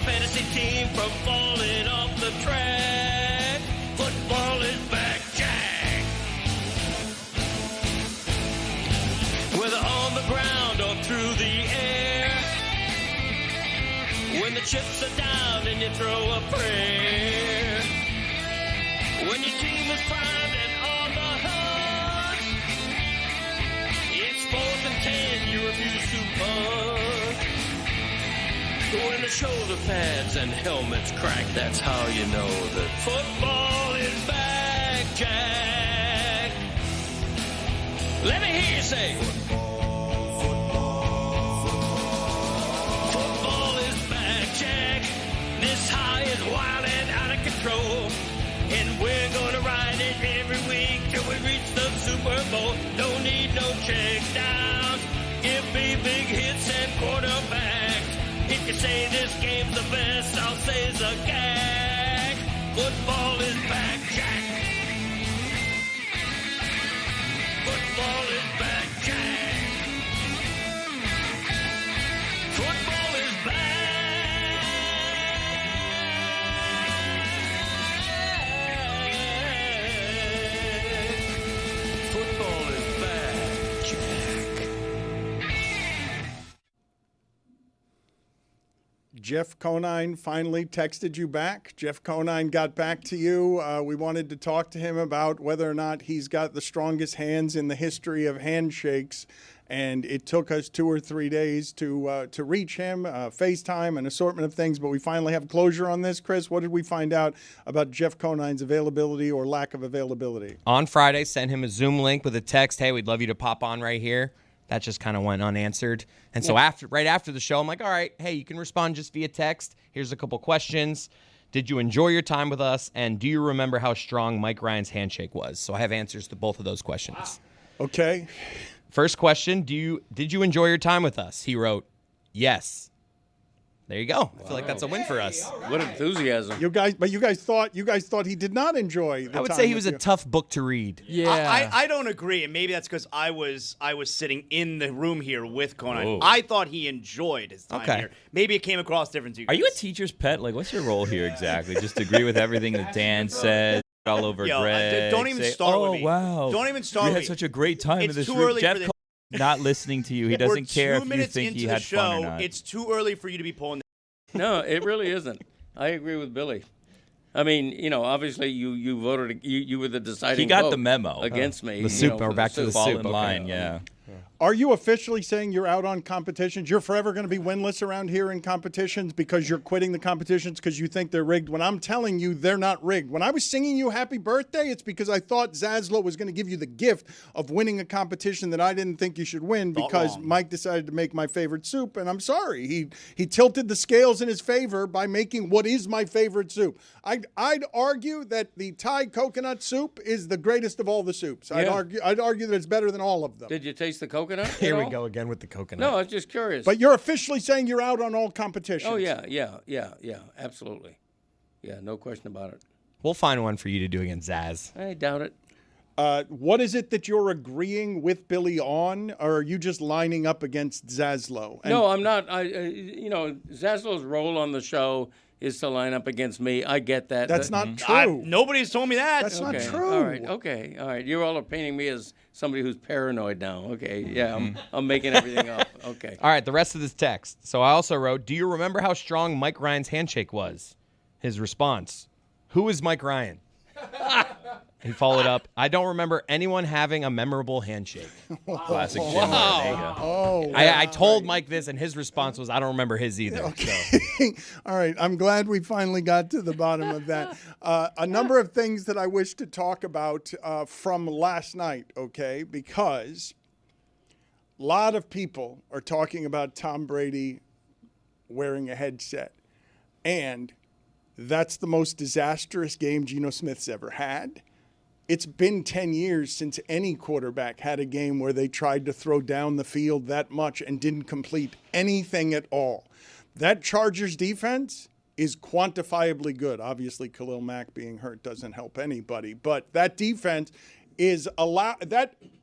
fantasy team from falling off the track. Football is back, Jack. Whether on the ground or through the air, when the chips are down and you throw a prayer, when your team is primed and on the hunt, it's 4th and 10, you refuse to punt. When the shoulder pads and helmets crack, that's how you know that football is back, Jack. Let me hear you say, football is back, Jack. This high is wild and out of control, and we're gonna ride it every week till we reach the Super Bowl. Don't need no check downs, give me big hits and quarterbacks. If you say this game's the best, I'll say it's a gag. Football is back, Jack. Football is back, Jack. Football is back. Football is back, Jack. Jeff Conine finally texted you back. Jeff Conine got back to you. We wanted to talk to him about whether or not he's got the strongest hands in the history of handshakes. And it took us 2 or 3 days to reach him, FaceTime, an assortment of things. But we finally have closure on this. Chris, what did we find out about Jeff Conine's availability or lack of availability? On Friday, sent him a Zoom link with a text, hey, we'd love you to pop on right here. That just kind of went unanswered. And so right after the show, I'm like, all right, hey, you can respond just via text. Here's a couple questions. Did you enjoy your time with us? And do you remember how strong Mike Ryan's handshake was? So I have answers to both of those questions. Okay. First question, did you enjoy your time with us? He wrote, yes. There you go. I feel like that's a win for us. What enthusiasm. You guys thought he did not enjoy the I would time say he with was a you. tough book to read. Yeah. I don't agree, and maybe that's because I was sitting in the room here with Conine. Oh. I thought he enjoyed his time Okay. here. Maybe it came across different to you Are guys. you a teacher's pet? Like, what's your role here exactly? Just agree with everything that Dan said, all over Yo, Greg. don't even say, start oh, with me. wow. Don't even start We with had me. such a great time in It's this too room. early Jeff for the- Cole not listening to you. He doesn't care We're if 2 you minutes think into he the had fun or show. not. It's too early for you to be pulling. No, it really isn't. I agree with Billy. I mean, obviously you voted. You were the deciding. He got vote the memo. against me. The soup. for We're back to the soup. Fall soup. in Okay. line, yeah. Are you officially saying you're out on competitions? You're forever going to be winless around here in competitions because you're quitting the competitions because you think they're rigged, when I'm telling you they're not rigged. When I was singing you happy birthday, it's because I thought Zaslow was going to give you the gift of winning a competition that I didn't think you should win because Mike decided to make my favorite soup, and I'm sorry. He tilted the scales in his favor by making what is my favorite soup. I'd argue that the Thai coconut soup is the greatest of all the soups. Yeah. I'd argue that it's better than all of them. Did you taste the coconut? Here at we all? go again with the coconut. No, I was just curious. But you're officially saying you're out on all competitions. Oh yeah, absolutely. Yeah, no question about it. We'll find one for you to do against Zaz. I doubt it. What is it that you're agreeing with Billy on, or are you just lining up against Zaslow? And No, I'm not. Zaslow's role on the show is to line up against me. I get that. That's not true. Nobody's told me that. That's not Okay, true. All right. You all are painting me as somebody who's paranoid now. Okay, yeah, I'm making everything up. Okay. All right, the rest of this text. So I also wrote, do you remember how strong Mike Ryan's handshake was? His response, who is Mike Ryan? He followed up, I don't remember anyone having a memorable handshake. Classic Jim Ortega. Oh, I told Mike this, and his response was, I don't remember his either. okay. All right. I'm glad we finally got to the bottom of that. A number of things that I wish to talk about from last night, okay, because a lot of people are talking about Tom Brady wearing a headset, and that's the most disastrous game Geno Smith's ever had. It's been 10 years since any quarterback had a game where they tried to throw down the field that much and didn't complete anything at all. That Chargers defense is quantifiably good. Obviously, Khalil Mack being hurt doesn't help anybody, but that defense is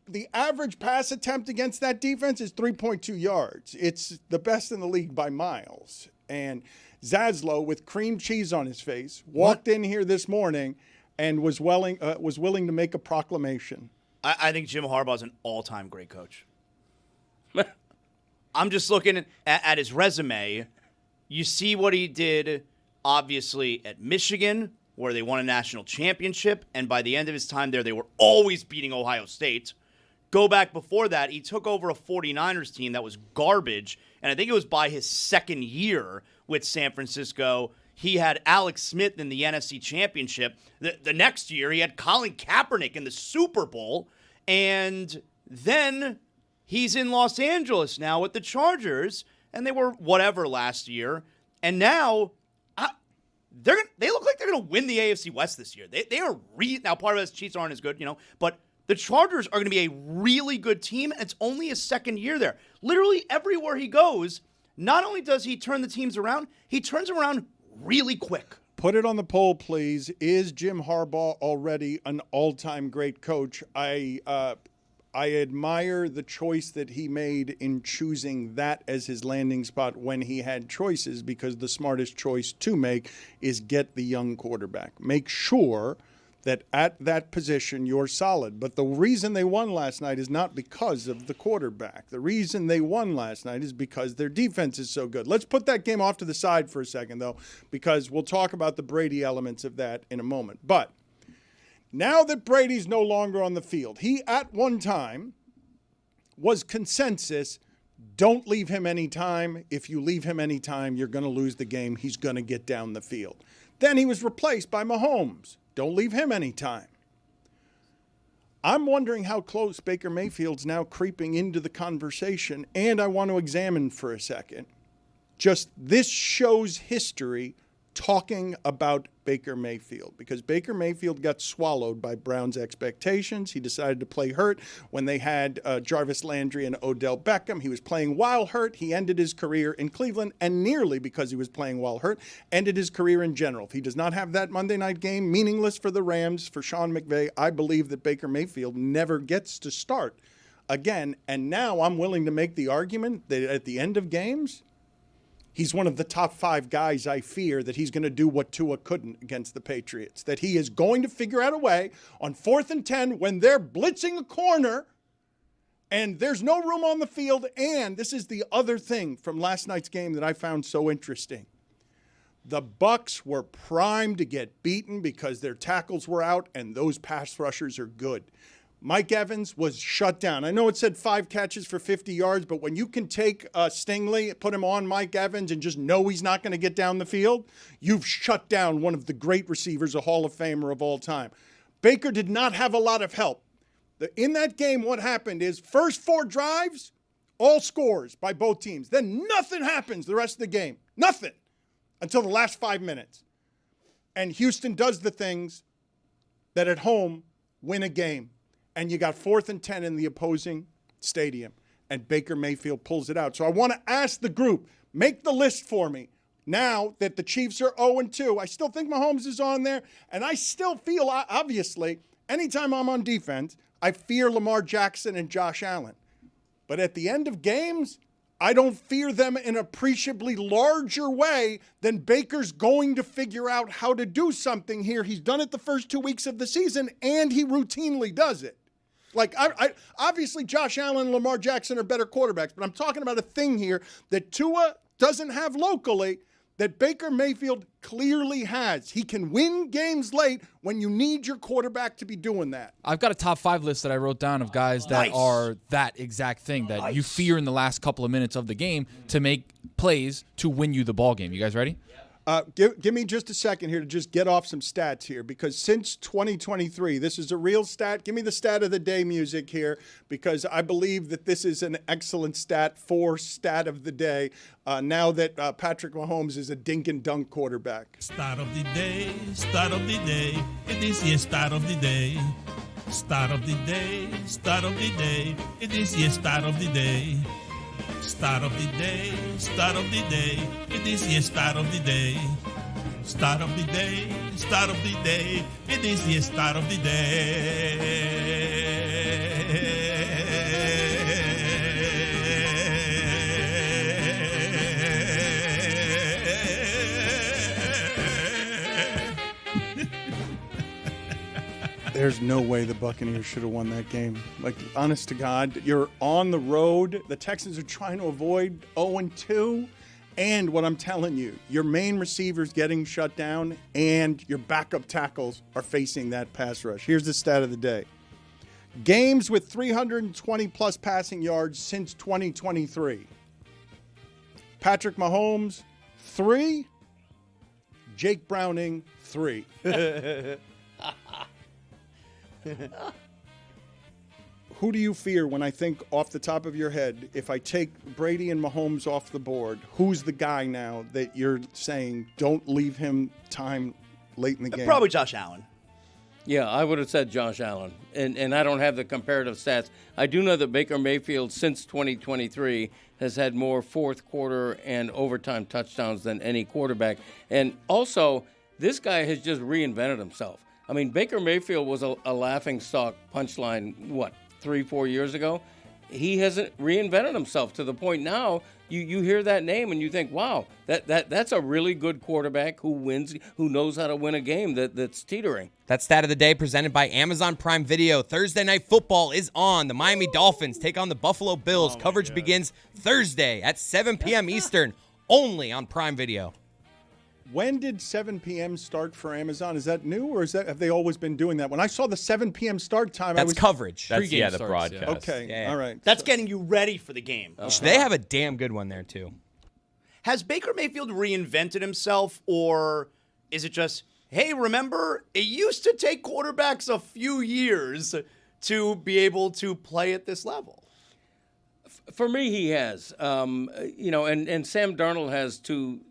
the average pass attempt against that defense is 3.2 yards. It's the best in the league by miles. And Zaslow with cream cheese on his face walked in here this morning and was willing to make a proclamation. I think Jim Harbaugh's an all-time great coach. I'm just looking at his resume. You see what he did, obviously, at Michigan, where they won a national championship, and by the end of his time there, they were always beating Ohio State. Go back before that, he took over a 49ers team that was garbage, and I think it was by his second year with San Francisco. He had Alex Smith in the NFC Championship. The next year, he had Colin Kaepernick in the Super Bowl, and then he's in Los Angeles now with the Chargers, and they were whatever last year, and now they look like they're going to win the AFC West this year. They are now part of his Chiefs aren't as good, but the Chargers are going to be a really good team, and it's only his second year there. Literally everywhere he goes, not only does he turn the teams around, he turns them around really quick. Put it on the poll, please. Is Jim Harbaugh already an all-time great coach? I admire the choice that he made in choosing that as his landing spot when he had choices, because the smartest choice to make is get the young quarterback. Make sure that at that position you're solid. But the reason they won last night is not because of the quarterback. The reason they won last night is because their defense is so good. Let's put that game off to the side for a second, though, because we'll talk about the Brady elements of that in a moment. But now that Brady's no longer on the field, he at one time was consensus, don't leave him any time. If you leave him any time, you're going to lose the game. He's going to get down the field. Then he was replaced by Mahomes. Don't leave him any time. I'm wondering how close Baker Mayfield's now creeping into the conversation, and I want to examine for a second just this show's history talking about Baker Mayfield, because Baker Mayfield got swallowed by Brown's expectations. He decided to play hurt when they had Jarvis Landry and Odell Beckham. He was playing while hurt. He ended his career in Cleveland, and nearly because he was playing while hurt, ended his career in general. If he does not have that Monday night game, meaningless for the Rams, for Sean McVay, I believe that Baker Mayfield never gets to start again. And now I'm willing to make the argument that at the end of games, he's one of the top 5 guys I fear that he's going to do what Tua couldn't against the Patriots, that he is going to figure out a way on 4th and 10 when they're blitzing a corner and there's no room on the field. And this is the other thing from last night's game that I found so interesting. The Bucs were primed to get beaten because their tackles were out, and those pass rushers are good. Mike Evans was shut down. I know it said 5 catches for 50 yards, but when you can take Stingley, put him on Mike Evans, and just know he's not going to get down the field, you've shut down one of the great receivers, a Hall of Famer of all time. Baker did not have a lot of help. In that game, what happened is first 4 drives, all scores by both teams. Then nothing happens the rest of the game. Nothing until the last 5 minutes. And Houston does the things that at home win a game. And you got 4th and 10 in the opposing stadium, and Baker Mayfield pulls it out. So I want to ask the group, make the list for me. Now that the Chiefs are 0-2, I still think Mahomes is on there, and I still feel, obviously, anytime I'm on defense, I fear Lamar Jackson and Josh Allen. But at the end of games, I don't fear them in an appreciably larger way than Baker's going to figure out how to do something here. He's done it the first 2 weeks of the season, and he routinely does it. Like, I obviously, Josh Allen and Lamar Jackson are better quarterbacks, but I'm talking about a thing here that Tua doesn't have locally that Baker Mayfield clearly has. He can win games late when you need your quarterback to be doing that. I've got a top 5 list that I wrote down of guys that are that exact thing that you fear in the last couple of minutes of the game to make plays to win you the ball game. You guys ready? Give me just a second here to just get off some stats here, because since 2023, this is a real stat. Give me the stat of the day music here, because I believe that this is an excellent stat for stat of the day now that Patrick Mahomes is a dink and dunk quarterback. Start of the day, start of the day. It is your start of the day. Start of the day, start of the day. It is your start of the day. Start of the day, start of the day. It is your start of the day. Start of the day, start of the day. It is your start of the day. There's no way the Buccaneers should have won that game. Like, honest to God, you're on the road. The Texans are trying to avoid 0-2. And what I'm telling you, your main receiver's getting shut down, and your backup tackles are facing that pass rush. Here's the stat of the day. Games with 320-plus passing yards since 2023. Patrick Mahomes, 3. Jake Browning, 3. Who do you fear when I think off the top of your head, if I take Brady and Mahomes off the board, who's the guy now that you're saying don't leave him time late in the game? Probably Josh Allen. Yeah, I would have said Josh Allen. And I don't have the comparative stats. I do know that Baker Mayfield, since 2023, has had more fourth quarter and overtime touchdowns than any quarterback. And also, this guy has just reinvented himself. I mean, Baker Mayfield was a laughingstock punchline, 3-4 years ago? He hasn't reinvented himself to the point now you hear that name and you think, wow, that's a really good quarterback who wins, who knows how to win a game that's teetering. That stat of the day presented by Amazon Prime Video. Thursday Night Football is on. The Miami Dolphins take on the Buffalo Bills. Coverage begins Thursday at 7 p.m. Eastern, only on Prime Video. When did 7 p.m. start for Amazon? Is that new, or have they always been doing that? When I saw the 7 p.m. start time, That's coverage. That's Pre-game the starts, broadcast. Okay, Yeah. all right. That's getting you ready for the game. They have a damn good one there, too. Has Baker Mayfield reinvented himself, or is it just, hey, remember, it used to take quarterbacks a few years to be able to play at this level? For me, he has. And Sam Darnold has to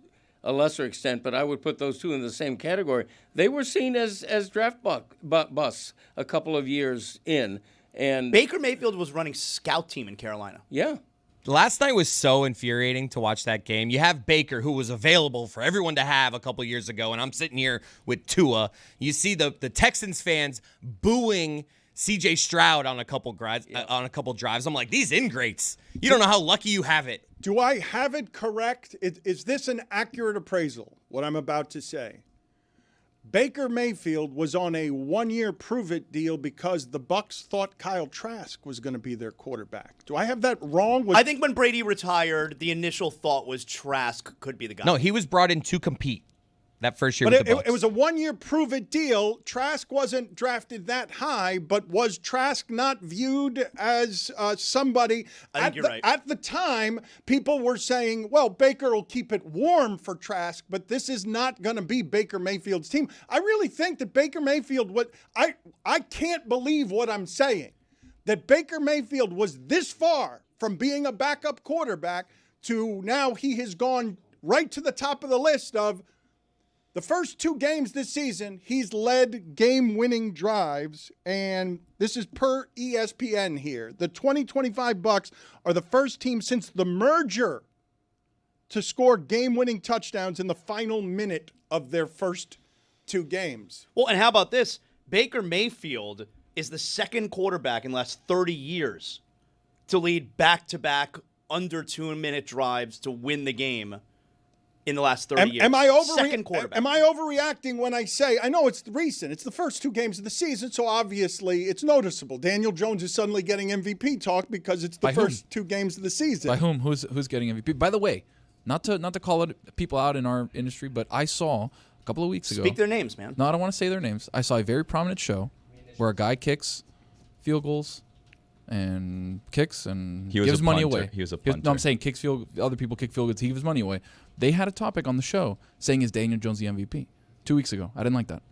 a lesser extent, but I would put those two in the same category. They were seen as draft busts a couple of years in. And Baker Mayfield was running scout team in Carolina. Yeah. Last night was so infuriating to watch that game. You have Baker, who was available for everyone to have a couple years ago, and I'm sitting here with Tua. You see the Texans fans booing C.J. Stroud on a couple drives. I'm like, these ingrates. You don't know how lucky you have it. Do I have it correct? Is this an accurate appraisal, what I'm about to say? Baker Mayfield was on a one-year prove-it deal because the Bucs thought Kyle Trask was going to be their quarterback. Do I have that wrong? I think when Brady retired, the initial thought was Trask could be the guy. No, he was brought in to compete that first year but with the Bucs. it was a one-year prove-it deal. Trask wasn't drafted that high, but was Trask not viewed as somebody? I think you're right. At the time, people were saying, well, Baker will keep it warm for Trask, but this is not going to be Baker Mayfield's team. I really think that Baker Mayfield, I can't believe what I'm saying, that Baker Mayfield was this far from being a backup quarterback to now he has gone right to the top of the list of the first two games this season, he's led game-winning drives, and this is per ESPN here. The 2025 Bucs are the first team since the merger to score game-winning touchdowns in the final minute of their first two games. Well, and how about this? Baker Mayfield is the second quarterback in the last 30 years to lead back-to-back under 2-minute drives to win the game in the last 30 years. Second quarterback. Am I overreacting when I say, I know it's recent, it's the first two games of the season, so obviously it's noticeable. Daniel Jones is suddenly getting MVP talk because it's the first two games of the season. By whom? Who's getting MVP? By the way, not to call people out in our industry, but I saw a couple of weeks ago. Speak their names, man. No, I don't want to say their names. I saw a very prominent show where a guy kicks field goals and kicks and He was gives a money punter. away. He was a punter. No, I'm saying other people kick field goals. He gives money away. They had a topic on the show saying, is Daniel Jones the MVP? 2 weeks ago. I didn't like that.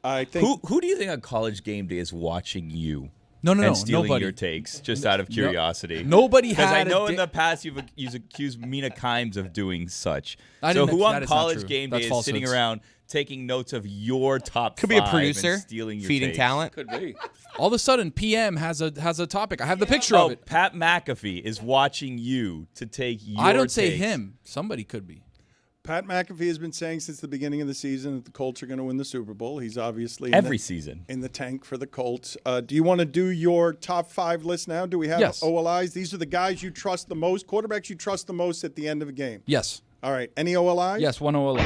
I think Who do you think on College Game Day is watching you? No, and stealing nobody. your takes just out of curiosity. Nobody Because had I know a in the past you've accused Mina Kimes of doing such. I So didn't- who that on is not College true. Game That's Day is sitting falsehoods. around taking notes of your top Could be a five producer and stealing your feeding takes? talent. Could be. All of a sudden, PM has a topic. I have the picture Oh, of it. Pat McAfee is watching you to take your I don't say takes. him. Somebody could be. Pat McAfee has been saying since the beginning of the season that the Colts are going to win the Super Bowl. He's obviously Every season. in the tank for the Colts. Do you want to do your top 5 list now? Do we have Yes. OLIs? These are the guys you trust the most, quarterbacks you trust the most at the end of a game. Yes. All right. Any OLIs? Yes, 101.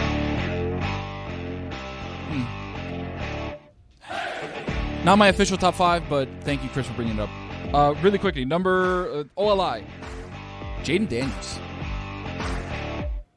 Not my official top 5, but thank you, Chris, for bringing it up. Really quickly, number OLI, Jaden Daniels.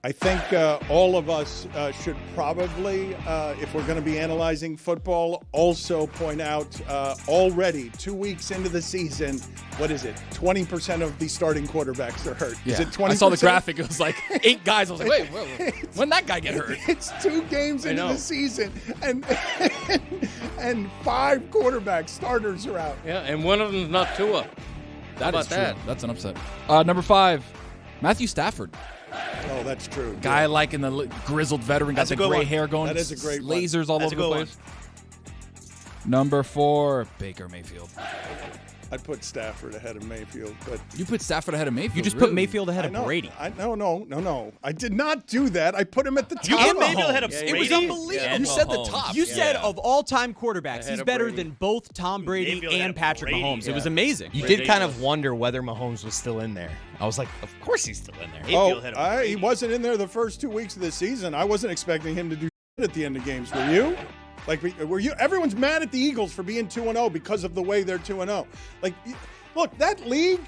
I think all of us should probably, if we're going to be analyzing football, also point out already 2 weeks into the season, what is it? 20% of the starting quarterbacks are hurt. Yeah. Is it 20%? I saw the graphic. It was like 8 guys. I was like, wait, when that guy get hurt? It's 2 games into the season, and 5 quarterbacks, starters are out. Yeah, and one of them's not Tua. That How is about true. that? That's an upset. Number 5, Matthew Stafford. Oh, that's true. Guy liking the grizzled veteran, got That's a the good gray one. hair going. That is a great one. lasers all That's over a the good place. Number 4, Baker Mayfield. I'd put Stafford ahead of Mayfield, but You put Stafford ahead of Mayfield. You just really? put Mayfield ahead I of know. Brady. No. I did not do that. I put him at the top. You put Mayfield ahead of It was Brady? unbelievable. And You said the Mahomes. top. You You said Yeah. of all-time quarterbacks, Ahead he's of better Brady. than both Tom Brady Mayfield ahead and of Patrick Brady. Mahomes. It was Yeah. amazing. You did kind of wonder whether Mahomes was still in there. I was like, of course he's still in there. Mayfield ahead of He Brady. wasn't in there the first 2 weeks of the season. I wasn't expecting him to do at the end of games. Were you? Like, were you? Everyone's mad at the Eagles for being 2-0 because of the way they're 2-0. Like, look, that league,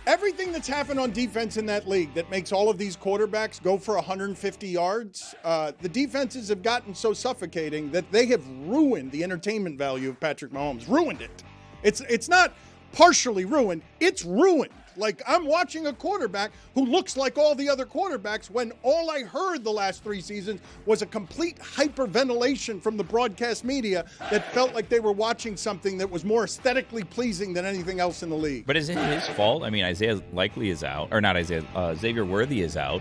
everything that's happened on defense in that league that makes all of these quarterbacks go for 150 yards, the defenses have gotten so suffocating that they have ruined the entertainment value of Patrick Mahomes. Ruined it. It's not partially ruined. It's ruined. Like, I'm watching a quarterback who looks like all the other quarterbacks when all I heard the last 3 seasons was a complete hyperventilation from the broadcast media that felt like they were watching something that was more aesthetically pleasing than anything else in the league. But is it his fault? I mean, Isaiah Likely is out. Or not Isaiah. Xavier Worthy is out.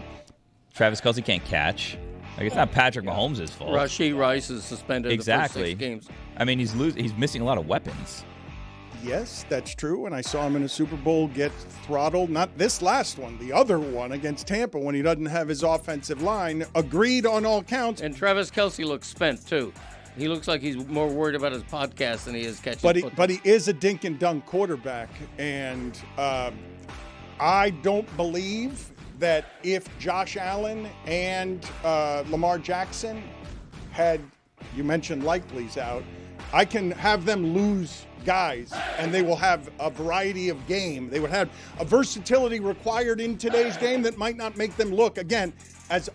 Travis Kelce can't catch. Like, it's not Patrick Mahomes' fault. Rashee Rice is suspended Exactly. the first 6 games. I mean, he's missing a lot of weapons. Yes, that's true. And I saw him in a Super Bowl get throttled. Not this last one, the other one against Tampa when he doesn't have his offensive line. Agreed on all counts. And Travis Kelce looks spent, too. He looks like he's more worried about his podcast than he is catching football. But he is a dink and dunk quarterback. And I don't believe that if Josh Allen and Lamar Jackson had, you mentioned Likely's out, I can have them lose guys, and they will have a variety of game. They would have a versatility required in today's game that might not make them look, again, as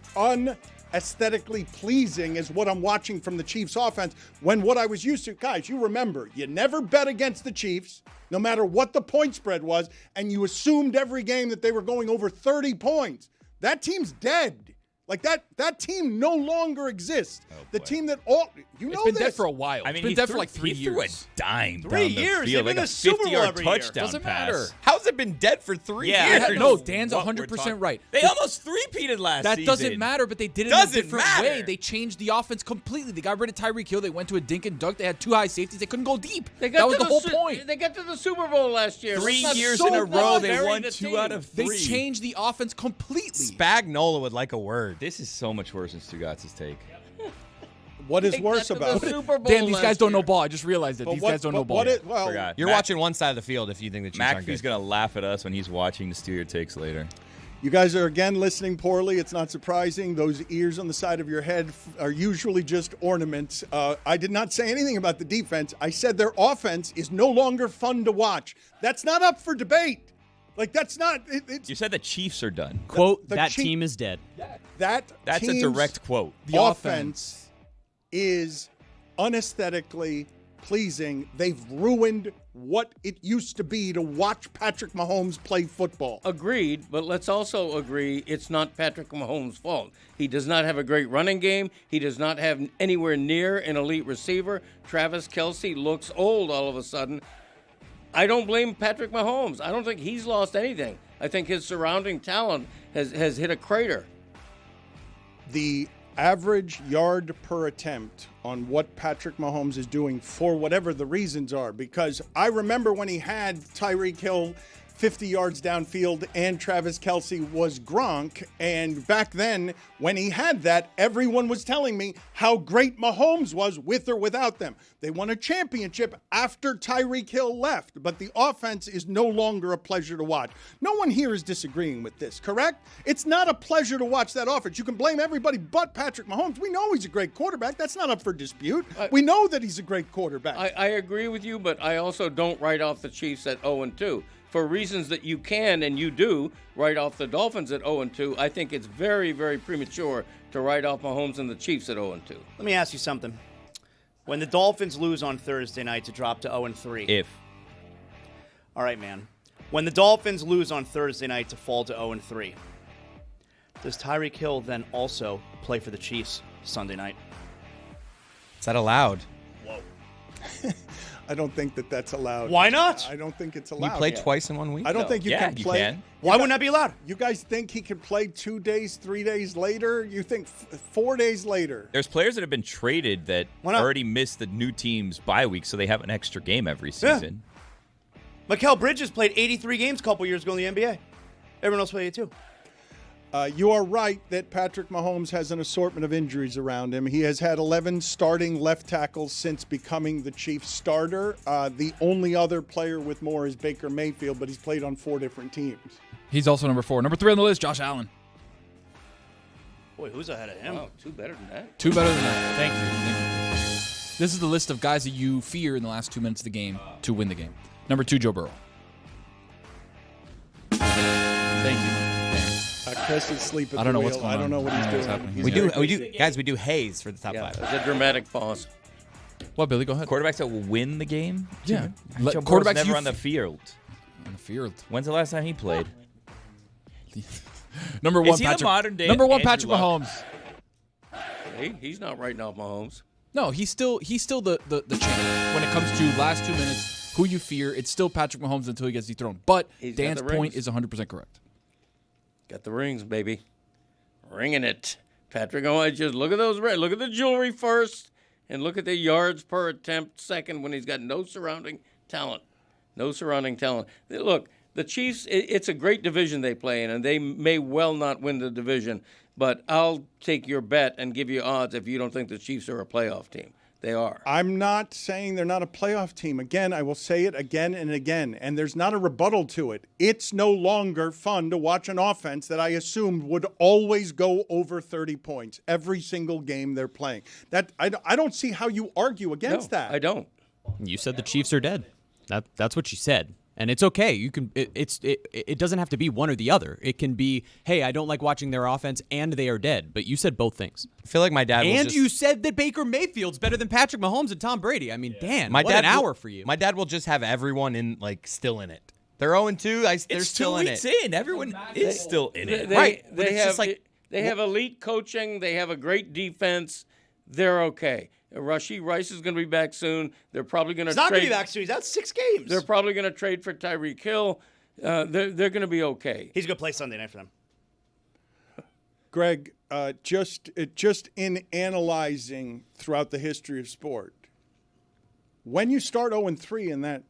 unaesthetically pleasing as what I'm watching from the Chiefs offense, when what I was used to, guys, you remember, you never bet against the Chiefs, no matter what the point spread was, and you assumed every game that they were going over 30 points. That team's dead. Like, that team no longer exists. The team that It's been dead for a while. I mean, it's been dead for like 3 he threw a years. dime 3 down the years? field, They've been like to Super Bowl 50-yard every year. touchdown Doesn't pass. matter. How's it been dead for 3 Yeah. years? No, Dan's What we're 100% talking- right. They almost three-peated last That season. doesn't matter, but they did it Doesn't in a different matter. way. They changed the offense completely. They got rid of Tyreek Hill. They went to a dink and dunk. They had 2 high safeties. They couldn't go deep. They got That was to the whole Su- point. They got to the Super Bowl last year. 3 Let's not years so in a row, they bury won the 2 team. out of 3. They changed the offense completely. Spagnola would like a word. This is so much worse than Stugotz's take. what is They worse got to the about it? Super Bowl Dan, these guys last don't know year. ball. I just realized that. But These what- guys don't know but ball. what it- well, Forgot. You're watching one side of the field if you think the Chiefs aren't McAfee's good. going to laugh at us when he's watching to steal your takes later. You guys are again listening poorly. It's not surprising. Those ears on the side of your head are usually just ornaments. I did not say anything about the defense. I said their offense is no longer fun to watch. That's not up for debate. Like, that's not. It's You said the Chiefs are done. Quote, the that Chief- team is dead. That's a direct quote. The offense is unaesthetically pleasing. They've ruined what it used to be to watch Patrick Mahomes play football. Agreed, but let's also agree it's not Patrick Mahomes' fault. He does not have a great running game. He does not have anywhere near an elite receiver. Travis Kelce looks old all of a sudden. I don't blame Patrick Mahomes. I don't think he's lost anything. I think his surrounding talent has hit a crater. The average yard per attempt on what Patrick Mahomes is doing for whatever the reasons are, because I remember when he had Tyreek Hill 50 yards downfield and Travis Kelce was Gronk. And back then, when he had that, everyone was telling me how great Mahomes was with or without them. They won a championship after Tyreek Hill left, but the offense is no longer a pleasure to watch. No one here is disagreeing with this, correct? It's not a pleasure to watch that offense. You can blame everybody but Patrick Mahomes. We know he's a great quarterback. That's not up for dispute. We know that he's a great quarterback. I agree with you, but I also don't write off the Chiefs at 0-2. For reasons that you can and you do write off the Dolphins at 0-2, I think it's very, very premature to write off Mahomes and the Chiefs at 0-2. Let me ask you something. When the Dolphins lose on Thursday night to drop to 0-3. If. All right, man. When the Dolphins lose on Thursday night to fall to 0-3, does Tyreek Hill then also play for the Chiefs Sunday night? Is that allowed? Whoa. I don't think that that's allowed. Why not? I don't think it's You allowed. played twice in 1 week? I don't think you Yeah, can you play. can. Why wouldn't that be allowed? You guys think he can play 2 days, 3 days later? You think 4 days later? There's players that have been traded that Why not? already missed the new team's bye week, so they have an extra game every season. Mikal Bridges played 83 games a couple years ago in the NBA. Everyone else played it too. You are right that Patrick Mahomes has an assortment of injuries around him. He has had 11 starting left tackles since becoming the Chiefs starter. The only other player with more is Baker Mayfield, but he's played on 4 different teams. He's also number 4. Number 3 on the list, Josh Allen. Boy, who's ahead of him? Wow, two better than that. 2 better than that. Thank you. This is the list of guys that you fear in the last 2 minutes of the game to win the game. Number 2, Joe Burrow. Thank you. Chris is asleep at I don't the know wheel. what's going I don't on. know what I he's don't know what's doing. happening. He's We very do, busy. guys. We do Hayes for the top Yeah, 5. it's a dramatic pause. What, Billy? Go ahead. Quarterbacks that will win the game? Yeah. Joe Burrow's Quarterbacks never you on the field. on the field. When's the last time he played? Number 1, Is he the Patrick. modern-day Number 1, Andrew Patrick Luck? Mahomes. He's not writing off Mahomes. No, he's still the champ. When it comes to last 2 minutes, who you fear, it's still Patrick Mahomes until he gets dethroned. But He's got Dan's the point rings. is 100% correct. Got the rings, baby. Ringing it. Patrick, oh, just look at those rings. Look at the jewelry first, and look at the yards per attempt second when he's got no surrounding talent. No surrounding talent. Look, the Chiefs, it's a great division they play in, and they may well not win the division, but I'll take your bet and give you odds if you don't think the Chiefs are a playoff team. They are. I'm not saying they're not a playoff team. Again, I will say it again and again, and there's not a rebuttal to it. It's no longer fun to watch an offense that I assumed would always go over 30 points every single game they're playing. That I don't see how you argue against that. I don't. You said the Chiefs are dead. That's what you said. And it's okay. You can. It doesn't have to be one or the other. It can be, hey, I don't like watching their offense, and they are dead. But you said both things. I feel like my dad. And you said that Baker Mayfield's better than Patrick Mahomes and Tom Brady. I mean, Dan, my what dad an hour for you. My dad will just have everyone in still in it. They're 0-2. They're It's still 2 in weeks it. in. Everyone is still in it. Right, but They it's have just like- they have elite coaching. They have a great defense. They're okay. Rashee Rice is going to be back soon. They're probably going to He's not going trade. to be back soon. He's out 6 games. They're probably going to trade for Tyreek Hill. They're going to be okay. He's going to play Sunday night for them. Greg, just in analyzing throughout the history of sport, when you start 0-3 in that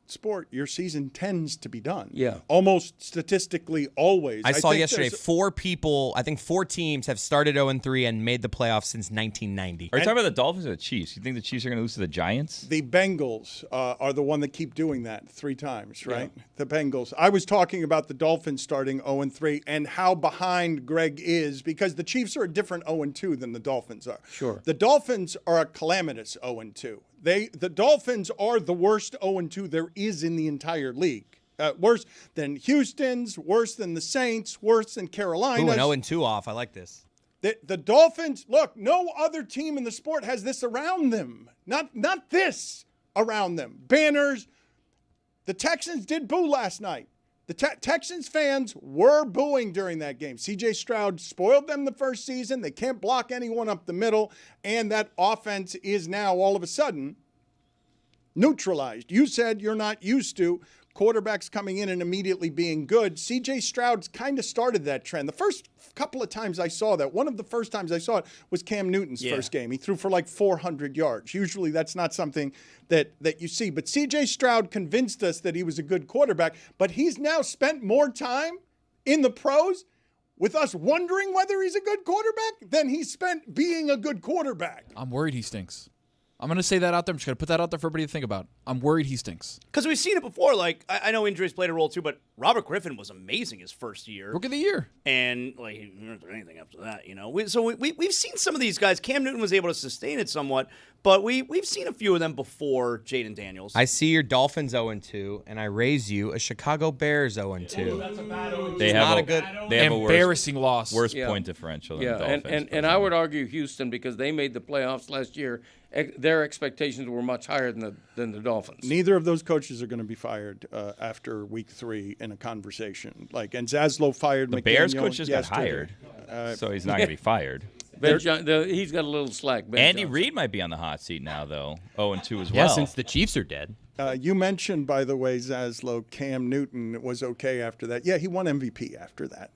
sport, your season tends to be done. Yeah. Almost statistically always. I saw think yesterday there's- 4 people, I think 4 teams have started 0-3 and made the playoffs since 1990. Are you talking about the Dolphins or the Chiefs? You think the Chiefs are going to lose to the Giants? The Bengals are the one that keep doing that 3 times, right? Yeah. The Bengals. I was talking about the Dolphins starting 0-3 and how behind Greg is because the Chiefs are a different 0-2 than the Dolphins are. Sure. The Dolphins are a calamitous 0-2. The Dolphins are the worst 0-2 there is in the entire league. Worse than Houston's, worse than the Saints, worse than Carolina's. Ooh, an 0-2 off. I like this. The Dolphins, look, no other team in the sport has this around them. Not this around them. Banners. The Texans did boo last night. The Texans fans were booing during that game. C.J. Stroud spoiled them the first season. They can't block anyone up the middle. And that offense is now all of a sudden neutralized. You said you're not used to quarterbacks coming in and immediately being good. C.J. Stroud kind of started that trend. The first couple of times I saw that, one of the first times I saw it was Cam Newton's first game. He threw for like 400 yards. Usually that's not something that you see. But C.J. Stroud convinced us that he was a good quarterback, but he's now spent more time in the pros with us wondering whether he's a good quarterback than he spent being a good quarterback. I'm worried he stinks. I'm going to say that out there. I'm just going to put that out there for everybody to think about. I'm worried he stinks. Because we've seen it before. Like, I know injuries played a role too, but Robert Griffin was amazing his first year. Rookie of the year. And, like, he didn't do anything after that, you know. We've seen some of these guys. Cam Newton was able to sustain it somewhat, but we've seen a few of them before Jaden Daniels. I see your Dolphins 0-2, and I raise you a Chicago Bears 0-2. That's a bad They have they have a embarrassing loss. worse point differential than the Dolphins. And I would argue Houston, because they made the playoffs last year. Their expectations were much higher than the Dolphins. Neither of those coaches are going to be fired after week 3 in a conversation. And Zaslow fired the McDaniel Bears coach just got yesterday. hired, so he's not going to be fired. He's got a little slack. Andy Reid might be on the hot seat now, though. 0-2 as well. Yeah, since the Chiefs are dead. You mentioned, by the way, Zaslow, Cam Newton was okay after that. Yeah, he won MVP after that.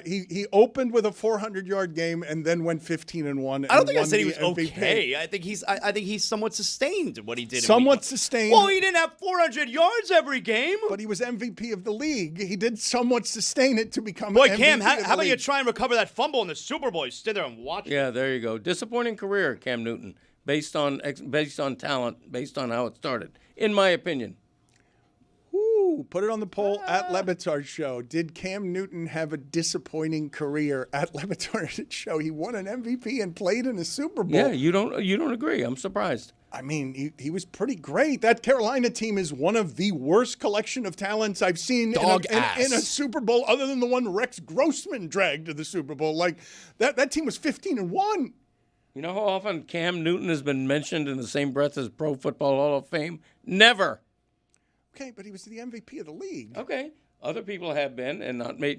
He opened with a 400-yard game and then went 15-1. I don't think I said he was MVP. okay. I think he's somewhat sustained what he did. Somewhat sustained. Well, he didn't have 400 yards every game. But he was MVP of the league. He did somewhat sustain it to become Boy, MVP Cam, how of the about you league. try and recover that fumble in the Super Bowl? You sit there and watch it. Yeah, there you go. Disappointing career, Cam Newton, based on talent, based on how it started, in my opinion. Ooh, put it on the poll at Le Batard Show. Did Cam Newton have a disappointing career at Le Batard Show? He won an MVP and played in a Super Bowl. Yeah, you don't agree. I'm surprised. I mean, he was pretty great. That Carolina team is one of the worst collection of talents I've seen in a Super Bowl, other than the one Rex Grossman dragged to the Super Bowl. Like, that team was 15-1. You know how often Cam Newton has been mentioned in the same breath as Pro Football Hall of Fame? Never. Okay, but he was the MVP of the league. Okay. Other people have been and not made,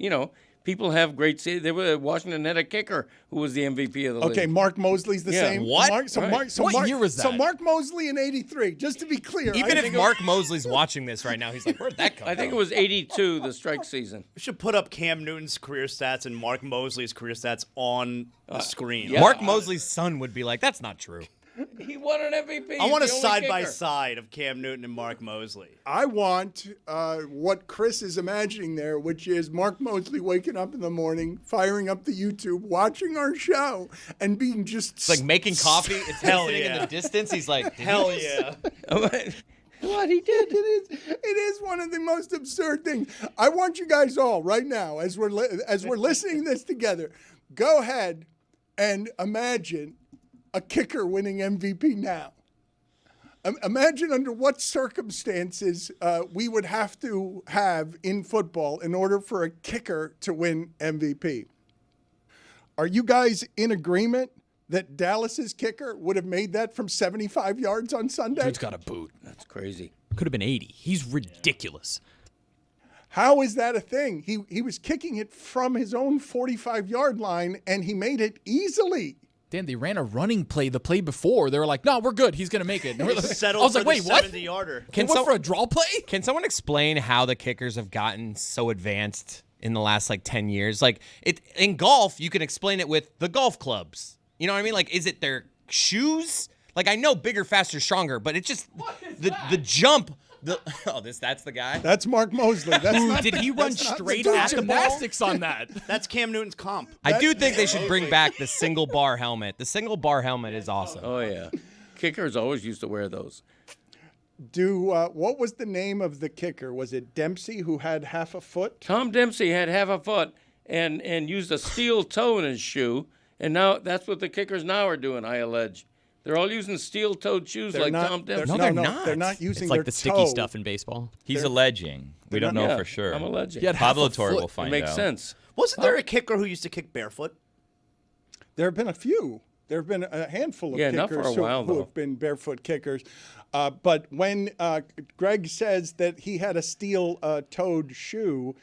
people have great. Washington had a kicker who was the MVP of the league. Okay, Mark Mosley's the same. What? What year was that? So Mark Mosley in '83, just to be clear. Even if Mark Mosley's watching this right now, he's like, where'd that come from? I think it was 82, the strike season. We should put up Cam Newton's career stats and Mark Mosley's career stats on the screen. yeah. Mark Mosley's son would be like, that's not true. He won an MVP. I want a He's the only kicker. side-by-side of Cam Newton and Mark Mosley. I want what Chris is imagining there, which is Mark Mosley waking up in the morning, firing up the YouTube, watching our show, and being just It's like making coffee. It's him sitting in yeah. the distance. He's like, Hell yeah. What he did. It is one of the most absurd things. I want you guys all right now, as we're listening to this together, go ahead and imagine a kicker winning MVP now. Imagine under what circumstances we would have to have in football in order for a kicker to win MVP. Are you guys in agreement that Dallas's kicker would have made that from 75 yards on Sunday? Dude's got a boot. That's crazy. Could have been 80. He's ridiculous. How is that a thing? He was kicking it from his own 45-yard line, and he made it easily. Dan, they ran a running play the play before. They were like, no, we're good. He's going to make it. And I Settled was like, for wait, the what? 70-yarder. They went for a draw play? Can someone explain how the kickers have gotten so advanced in the last 10 years? In golf, you can explain it with the golf clubs. You know what I mean? Is it their shoes? I know bigger, faster, stronger, but it's just the jump. That's the guy. That's Mark Mosley. Did he run straight the at the ball? Gymnastics on that. That's Cam Newton's comp. I do think they should bring back the single bar helmet. The single bar helmet is awesome. Oh, yeah. Kickers always used to wear those. What was the name of the kicker? Was it Dempsey, who had half a foot? Tom Dempsey had half a foot and used a steel toe in his shoe, and now that's what the kickers now are doing, I allege. They're all using steel-toed shoes They're not- Tom Dempsey. No, they're not. They're not using It's their like the sticky toe. stuff in baseball. He's alleging. We don't know for sure. I'm alleging. Yeah, half Pablo a Torre foot. will It find makes out. sense. Wasn't there a kicker who used to kick barefoot? There have been a few. There have been a handful of Yeah, kickers not for a while, who though. have been barefoot kickers. But when Greg says that he had a steel-toed shoe,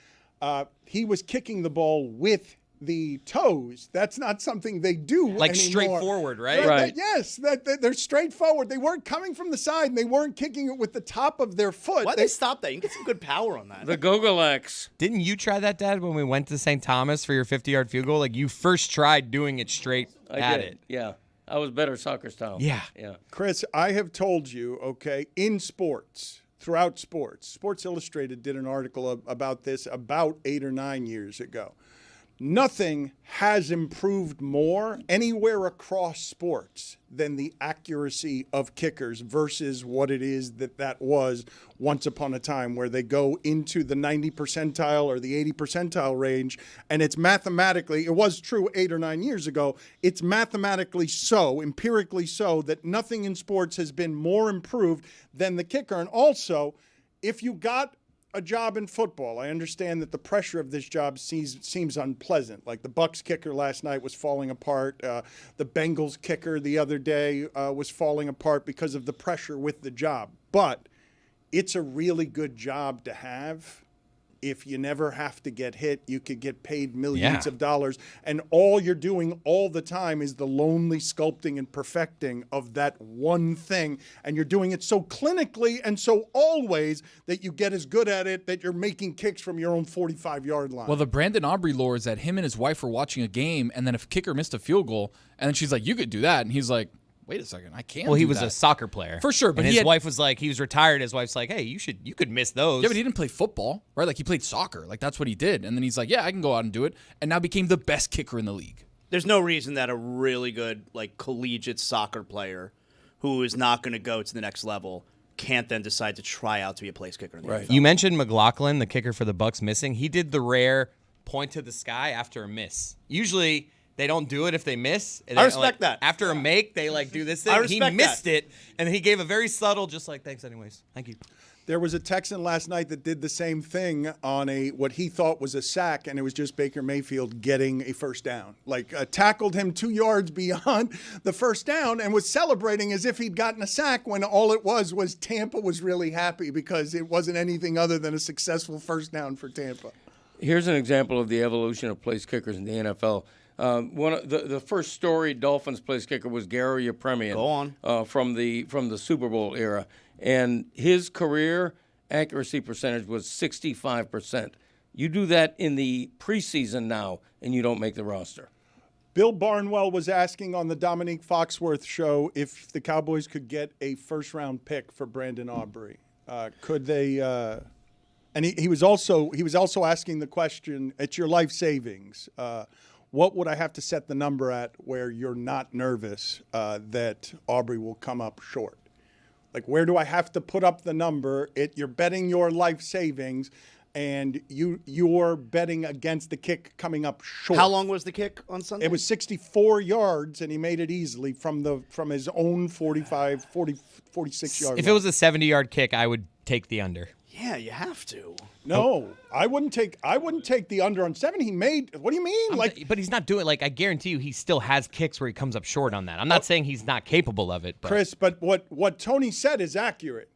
he was kicking the ball with the toes. That's not something they do Like anymore. straightforward, right? Right. Yes, they're straightforward. They weren't coming from the side, and they weren't kicking it with the top of their foot. Why'd they stop that? You can get some good power on that. The Gogolax. Didn't you try that, Dad, when we went to St. Thomas for your 50-yard field goal? Like, you first tried doing it straight I at did. it. Yeah. I was better soccer style. Yeah. Yeah. Chris, I have told you, okay, in sports, throughout sports, Sports Illustrated did an article about this about 8 or 9 years ago. Nothing has improved more anywhere across sports than the accuracy of kickers versus what it is that was once upon a time, where they go into the 90 percentile or the 80 percentile range. And it's mathematically, it was true 8 or 9 years ago, it's mathematically so, empirically so, that nothing in sports has been more improved than the kicker. And also, if you got a job in football, I understand that the pressure of this job seems unpleasant. Like the Bucs kicker last night was falling apart. The Bengals kicker the other day was falling apart because of the pressure with the job. But it's a really good job to have. If you never have to get hit, you could get paid millions of dollars. And all you're doing all the time is the lonely sculpting and perfecting of that one thing. And you're doing it so clinically and so always that you get as good at it that you're making kicks from your own 45-yard line. Well, the Brandon Aubrey lore is that him and his wife were watching a game, and then a kicker missed a field goal, and then she's like, "You could do that," and he's like, "Wait a second, I can't." Well, he do was that. a soccer player. For sure, but and he his had- wife was like, he was retired. His wife's like, hey, you could miss those. Yeah, but he didn't play football, right? Like, he played soccer. Like, that's what he did. And then he's like, yeah, I can go out and do it. And now became the best kicker in the league. There's no reason that a really good, like, collegiate soccer player who is not going to go to the next level can't then decide to try out to be a place kicker in the NFL. You mentioned McLaughlin, the kicker for the Bucs, missing. He did the rare point to the sky after a miss. Usually they don't do it if they miss. I respect that. After a make, they like do this thing. I respect He missed that. it, and he gave a very subtle, just like, thanks anyways. Thank you. There was a Texan last night that did the same thing on what he thought was a sack, and it was just Baker Mayfield getting a first down. Like, tackled him 2 yards beyond the first down and was celebrating as if he'd gotten a sack, when all it was Tampa was really happy because it wasn't anything other than a successful first down for Tampa. Here's an example of the evolution of place kickers in the NFL. One of the first storied Dolphins place kicker was Gary Yepremian. Go on. From the Super Bowl era, and his career accuracy percentage was 65%. You do that in the preseason now, and you don't make the roster. Bill Barnwell was asking on the Dominique Foxworth show if the Cowboys could get a first-round pick for Brandon Aubrey. Could they? And he was also asking the question, it's your life savings. What would I have to set the number at where you're not nervous that Aubrey will come up short? Like, where do I have to put up the number? You're betting your life savings, and you're betting against the kick coming up short. How long was the kick on Sunday? It was 64 yards, and he made it easily from his own 46 yard line. If it was a 70-yard kick, I would take the under. Yeah, you have to. No, I wouldn't take the under on 7. He made. What do you mean? But he's not doing, like, I guarantee you he still has kicks where he comes up short on that. I'm not saying he's not capable of it. But. Chris, but what Tony said is accurate.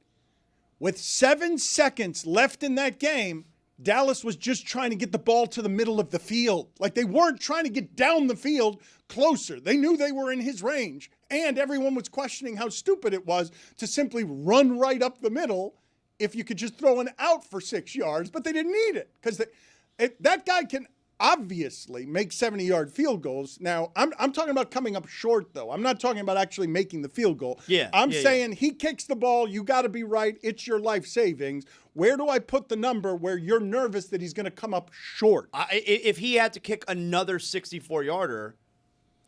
With 7 seconds left in that game, Dallas was just trying to get the ball to the middle of the field. Like, they weren't trying to get down the field closer. They knew they were in his range. And everyone was questioning how stupid it was to simply run right up the middle if you could just throw an out for 6 yards, but they didn't need it because that guy can obviously make 70-yard field goals. Now, I'm talking about coming up short, though. I'm not talking about actually making the field goal. I'm saying he kicks the ball. You got to be right. It's your life savings. Where do I put the number where you're nervous that he's going to come up short? If he had to kick another 64-yarder,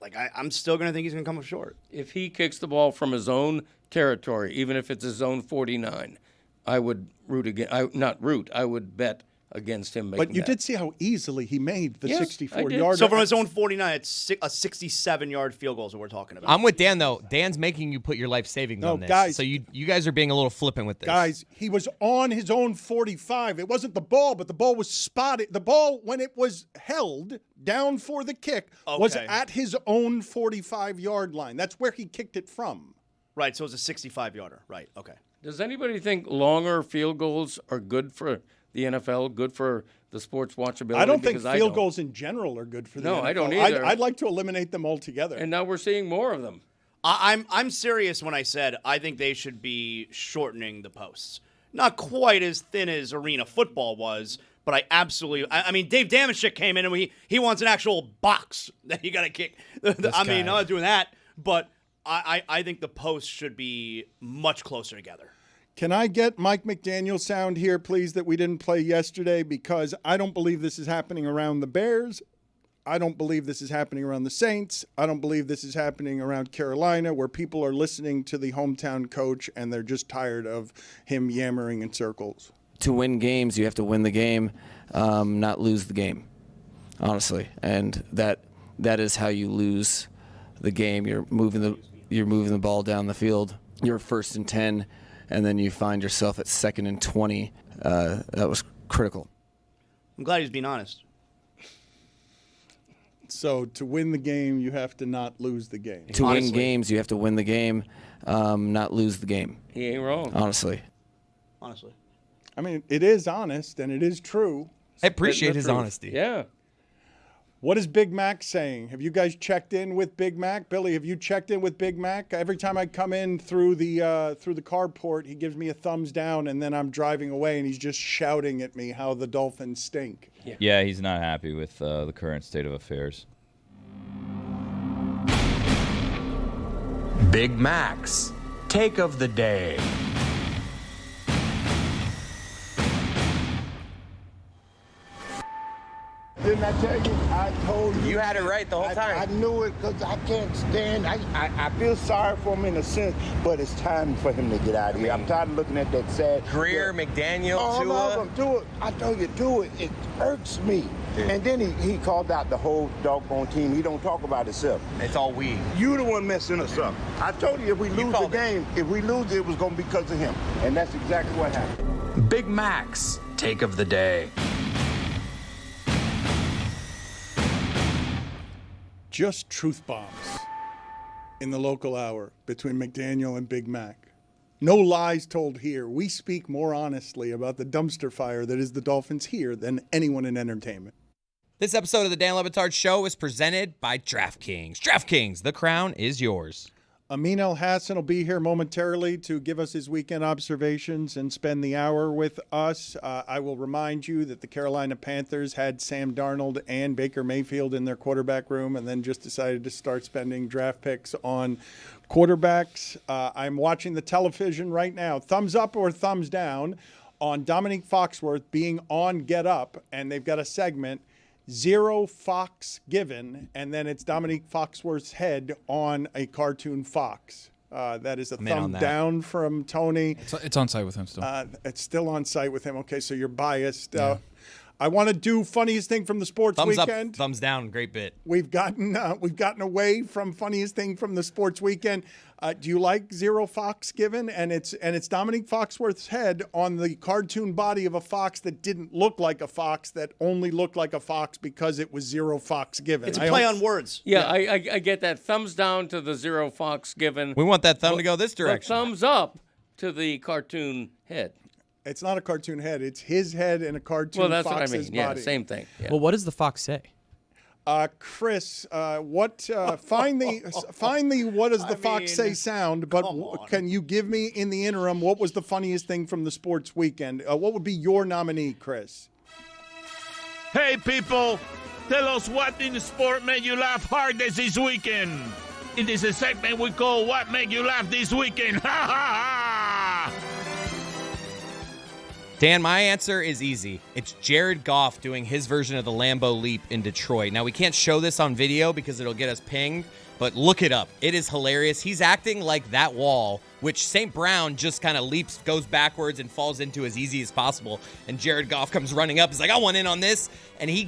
like, I'm still going to think he's going to come up short. If he kicks the ball from his own territory, even if it's his own 49, I would I would bet against him making But you that. did see how easily he made the Yes, 64-yarder. So from his own 49, it's a 67-yard field goal is what we're talking about. I'm with Dan, though. Dan's making you put your life savings No, on this. guys. So you guys are being a little flippant with this. Guys, he was on his own 45. It wasn't the ball, but the ball was spotted. The ball, when it was held down for the kick, was Okay. at his own 45-yard line. That's where he kicked it from. Right, so it's a 65-yarder. Right, okay. Does anybody think longer field goals are good for the NFL, good for the sports watchability. I don't think because field goals in general are good for the NFL. No, I don't either. I'd like to eliminate them altogether. And now we're seeing more of them. I'm serious when I said I think they should be shortening the posts. Not quite as thin as arena football was, but I mean, Dave Damashek came in and he wants an actual box that you got to kick. I mean, I'm not doing that, but I think the posts should be much closer together. Can I get Mike McDaniel sound here, please, that we didn't play yesterday? Because I don't believe this is happening around the Bears. I don't believe this is happening around the Saints. I don't believe this is happening around Carolina, where people are listening to the hometown coach and they're just tired of him yammering in circles. To win games, you have to win the game, not lose the game, honestly. And that is how you lose the game. You're moving the ball down the field. You're 1st and 10, and then you find yourself at 2nd and 20. That was critical. I'm glad he's being honest. So to win the game, you have to not lose the game. To win games, you have to win the game, not lose the game. He ain't wrong. Honestly. I mean, it is honest and it is true. I appreciate his honesty. Yeah. What is Big Mac saying? Have you guys checked in with Big Mac? Billy, have you checked in with Big Mac? Every time I come in through the carport, he gives me a thumbs down, and then I'm driving away, and he's just shouting at me how the Dolphins stink. Yeah, he's not happy with the current state of affairs. Big Mac's take of the day. Didn't I tell you? I told you. You had it right the whole time. I knew it because I can't stand. I feel sorry for him in a sense, but it's time for him to get out of here. I'm tired of looking at that sad. Greer, McDaniel, all Tua. of them. Do it. I told you, do it. It irks me. Yeah. And then he called out the whole doggone team. He don't talk about himself. It's all we. You the one messing us up. I told you if we lose the game, if we lose it was going to be because of him. And that's exactly what happened. Big Mac's take of the day. Just truth bombs in the local hour between McDaniel and Big Mac. No lies told here. We speak more honestly about the dumpster fire that is the Dolphins here than anyone in entertainment. This episode of the Dan Le Batard Show is presented by DraftKings. DraftKings, the crown is yours. Amin El-Hassan will be here momentarily to give us his weekend observations and spend the hour with us. I will remind you that the Carolina Panthers had Sam Darnold and Baker Mayfield in their quarterback room and then just decided to start spending draft picks on quarterbacks. I'm watching the television right now. Thumbs up or thumbs down on Dominique Foxworth being on Get Up, and they've got a segment, 0 fox given, and then it's Dominique Foxworth's head on a cartoon fox. That is a thumb down from Tony. It's on site with him still. It's still on site with him. Okay, so you're biased. Yeah. I want to do funniest thing from the sports thumbs weekend. Up, thumbs down, great bit. We've gotten away from funniest thing from the sports weekend. Do you like 0 fox given? And it's Dominique Foxworth's head on the cartoon body of a fox that didn't look like a fox, that only looked like a fox because it was 0 fox given. It's a play on words. Yeah, I get that. Thumbs down to the 0 fox given. We want that thumb to go this direction. Thumbs up to the cartoon head. It's not a cartoon head. It's his head in a cartoon well, that's fox's what I mean. body. Yeah, same thing. Yeah. Well, what does the fox say? Chris, find the what does the fox say sound, but can you give me in the interim what was the funniest thing from the sports weekend? What would be your nominee, Chris? Hey, people, tell us what in the sport made you laugh hardest this weekend. It is a segment we call What Made You Laugh This Weekend. Ha ha ha! Dan, my answer is easy. It's Jared Goff doing his version of the Lambeau Leap in Detroit. Now, we can't show this on video because it'll get us pinged, but look it up. It is hilarious. He's acting like that wall, which St. Brown just kind of leaps, goes backwards, and falls into as easy as possible. And Jared Goff comes running up. He's like, I want in on this. And he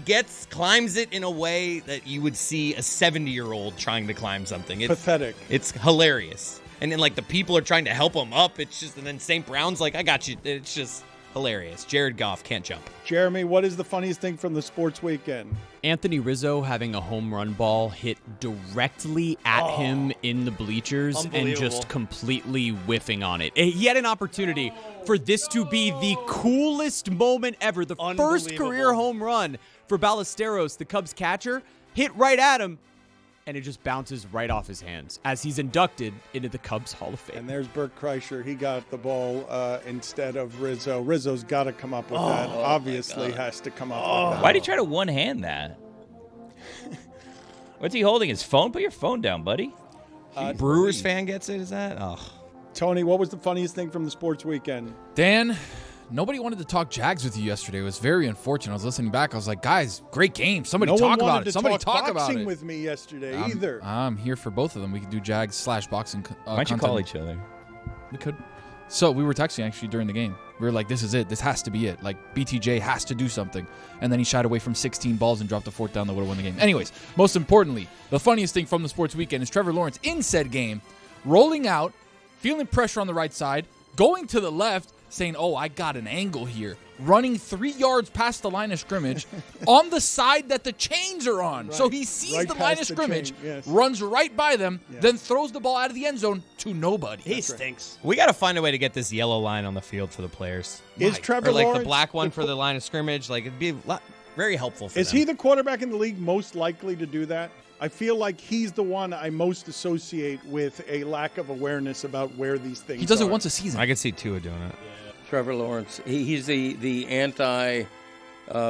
climbs it in a way that you would see a 70-year-old trying to climb something. It's pathetic. It's hilarious. And then, like, the people are trying to help him up. It's just, and then St. Brown's like, I got you. It's just... hilarious. Jared Goff can't jump. Jeremy, what is the funniest thing from the sports weekend? Anthony Rizzo having a home run ball hit directly at him in the bleachers and just completely whiffing on it. He had an opportunity for this to be the coolest moment ever. The first career home run for Ballesteros, the Cubs catcher, hit right at him, and it just bounces right off his hands as he's inducted into the Cubs Hall of Fame. And there's Burt Kreischer. He got the ball instead of Rizzo. Rizzo's got to come up with that. Obviously has to come up with that. Why did he try to one-hand that? What's he holding? His phone? Put your phone down, buddy. Brewers fan gets it, is that? Oh. Tony, what was the funniest thing from the sports weekend? Dan, nobody wanted to talk Jags with you yesterday. It was very unfortunate. I was listening back. I was like, guys, great game. Somebody talk about it. Somebody talk about it. With me yesterday either. I'm here for both of them. We could do Jags/boxing. Why don't you call each other? We could. So we were texting actually during the game. We were like, this is it. This has to be it. Like, BTJ has to do something. And then he shied away from 16 balls and dropped a fourth down that would have won the game. Anyways, most importantly, the funniest thing from the sports weekend is Trevor Lawrence in said game, rolling out, feeling pressure on the right side, going to the left, saying, oh, I got an angle here, running 3 yards past the line of scrimmage on the side that the chains are on. Right. So he sees the line of scrimmage, runs right by them, then throws the ball out of the end zone to nobody. He stinks. We got to find a way to get this yellow line on the field for the players. Is Trevor or like Lawrence the black one for the line of scrimmage? Like, it'd be a lot, very helpful for them. Is he the quarterback in the league most likely to do that? I feel like he's the one I most associate with a lack of awareness about where these things are. He does it once a season. I could see Tua doing it. Trevor Lawrence, he's the anti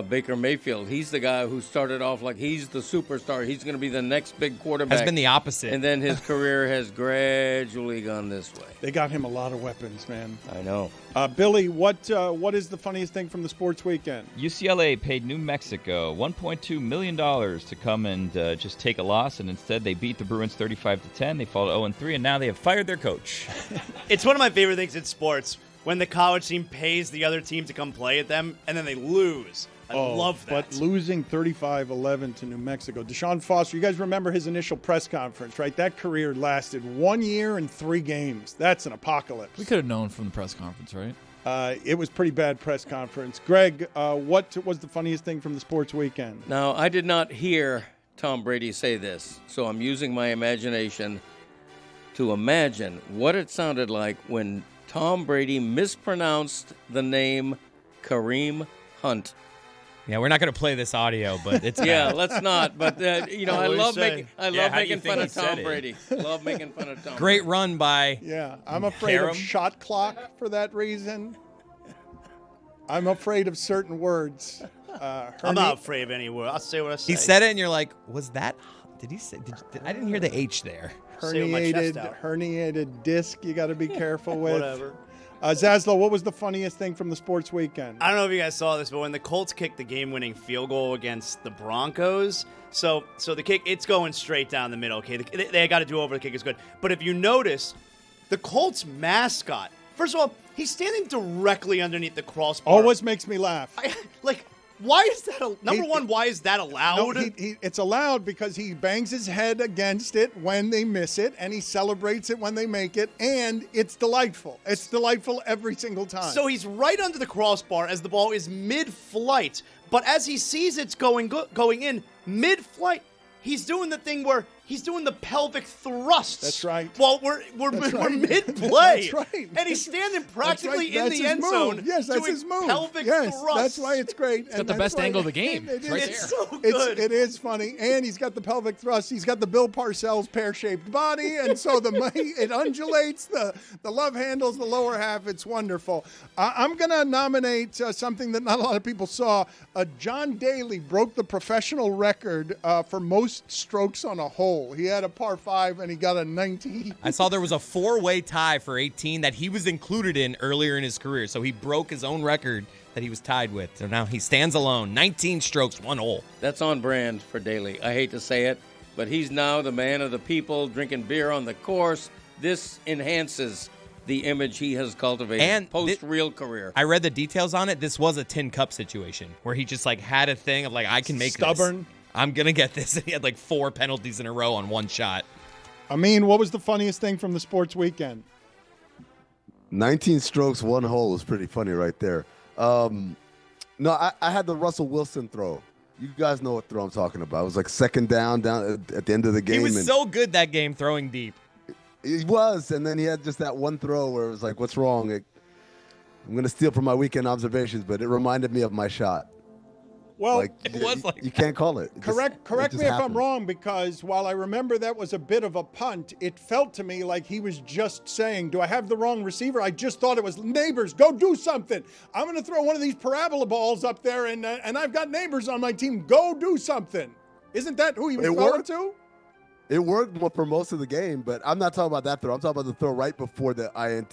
Baker Mayfield. He's the guy who started off like he's the superstar. He's going to be the next big quarterback. Has been the opposite. And then his career has gradually gone this way. They got him a lot of weapons, man. I know. Billy, what is the funniest thing from the sports weekend? UCLA paid New Mexico $1.2 million to come and just take a loss, and instead they beat the Bruins 35-10. They fall to 0-3, and now they have fired their coach. It's one of my favorite things in sports when the college team pays the other team to come play at them, and then they lose. I love that. But losing 35-11 to New Mexico. Deshaun Foster, you guys remember his initial press conference, right? That career lasted 1 year and 3 games. That's an apocalypse. We could have known from the press conference, right? It was pretty bad press conference. Greg, what was the funniest thing from the sports weekend? Now, I did not hear Tom Brady say this, so I'm using my imagination to imagine what it sounded like when Tom Brady mispronounced the name Kareem Hunt. Yeah, we're not going to play this audio, but it's yeah, let's not. But I love making fun of Tom Brady. Love making fun of Tom. Great run by. Yeah, I'm afraid of shot clock for that reason. I'm afraid of certain words. I'm not afraid of any word. I'll say what I say. He said it, and you're like, "Was that? Did he say? I didn't hear the H there." Herniated disc. You got to be careful with. Whatever. Zaslow, what was the funniest thing from the sports weekend? I don't know if you guys saw this, but when the Colts kicked the game-winning field goal against the Broncos, so the kick, it's going straight down the middle. Okay, they got to do over. The kick is good, but if you notice, the Colts mascot. First of all, he's standing directly underneath the crossbar. Always makes me laugh. Why is that? Why is that allowed? No, it's allowed because he bangs his head against it when they miss it, and he celebrates it when they make it, and it's delightful. It's delightful every single time. So he's right under the crossbar as the ball is mid-flight, but as he sees it's going in mid-flight, he's doing the thing where he's doing the pelvic thrusts. That's right. Well, we're mid-play. That's right. And he's standing practically in the end move. zone. Yes, that's his move. Pelvic yes, thrusts. that's why it's great. It's got the best angle of the game. It's so good. It is funny, and he's got the pelvic thrust. He's got the Bill Parcells pear-shaped body, and so it undulates. The love handles the lower half. It's wonderful. I'm going to nominate something that not a lot of people saw. John Daly broke the professional record for most strokes on a hole. He had a par 5 and he got a 19. I saw there was a 4-way tie for 18 that he was included in earlier in his career. So he broke his own record that he was tied with. So now he stands alone. 19 strokes, 1 hole. That's on brand for Daly. I hate to say it, but he's now the man of the people, drinking beer on the course. This enhances the image he has cultivated and post-real career. I read the details on it. This was a tin cup situation where he just had a thing of I can make stubborn. This. I'm going to get this. And he had 4 penalties in a row on one shot. Amin, what was the funniest thing from the sports weekend? 19 strokes, 1 hole is pretty funny right there. No, I had the Russell Wilson throw. You guys know what throw I'm talking about. It was like second down at the end of the game. He was so good that game throwing deep. He was, and then he had just that one throw where it was like, what's wrong? I'm going to steal from my weekend observations, but it reminded me of my shot. Well, you can't call it. Correct me if I'm wrong, because while I remember that was a bit of a punt, it felt to me like he was just saying, do I have the wrong receiver? I just thought it was neighbors. Go do something. I'm going to throw one of these parabola balls up there, and I've got neighbors on my team. Go do something. Isn't that who he was throwing to? It worked for most of the game, but I'm not talking about that throw. I'm talking about the throw right before the INT.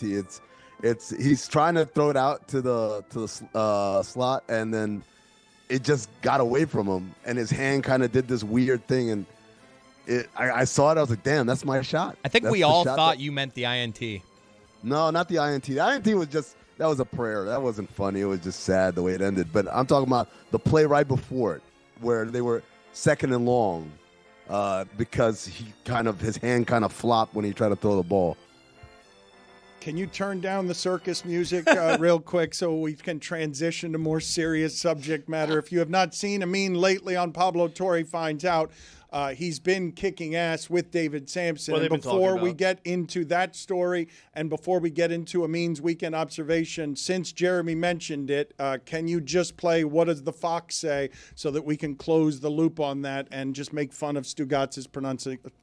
He's trying to throw it out to the slot, and then it just got away from him, and his hand kind of did this weird thing, and I saw it. I was like, damn, that's my shot. I think we all thought you meant the INT. No, not the INT. The INT was that was a prayer. That wasn't funny. It was just sad the way it ended. But I'm talking about the play right before it, where they were second and long, because his hand kind of flopped when he tried to throw the ball. Can you turn down the circus music real quick so we can transition to more serious subject matter? If you have not seen Amin lately on Pablo Torre Finds Out, he's been kicking ass with David Sampson. What and before we get into that story and before we get into Amin's weekend observation, since Jeremy mentioned it, can you just play What Does the Fox Say so that we can close the loop on that and just make fun of Stugotz's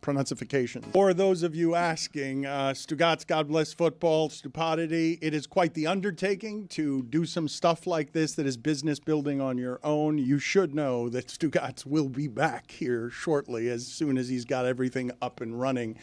pronunciations? For those of you asking, Stugotz, God bless football, stupidity, it is quite the undertaking to do some stuff like this that is business building on your own. You should know that Stugotz will be back here shortly, as soon as he's got everything up and running.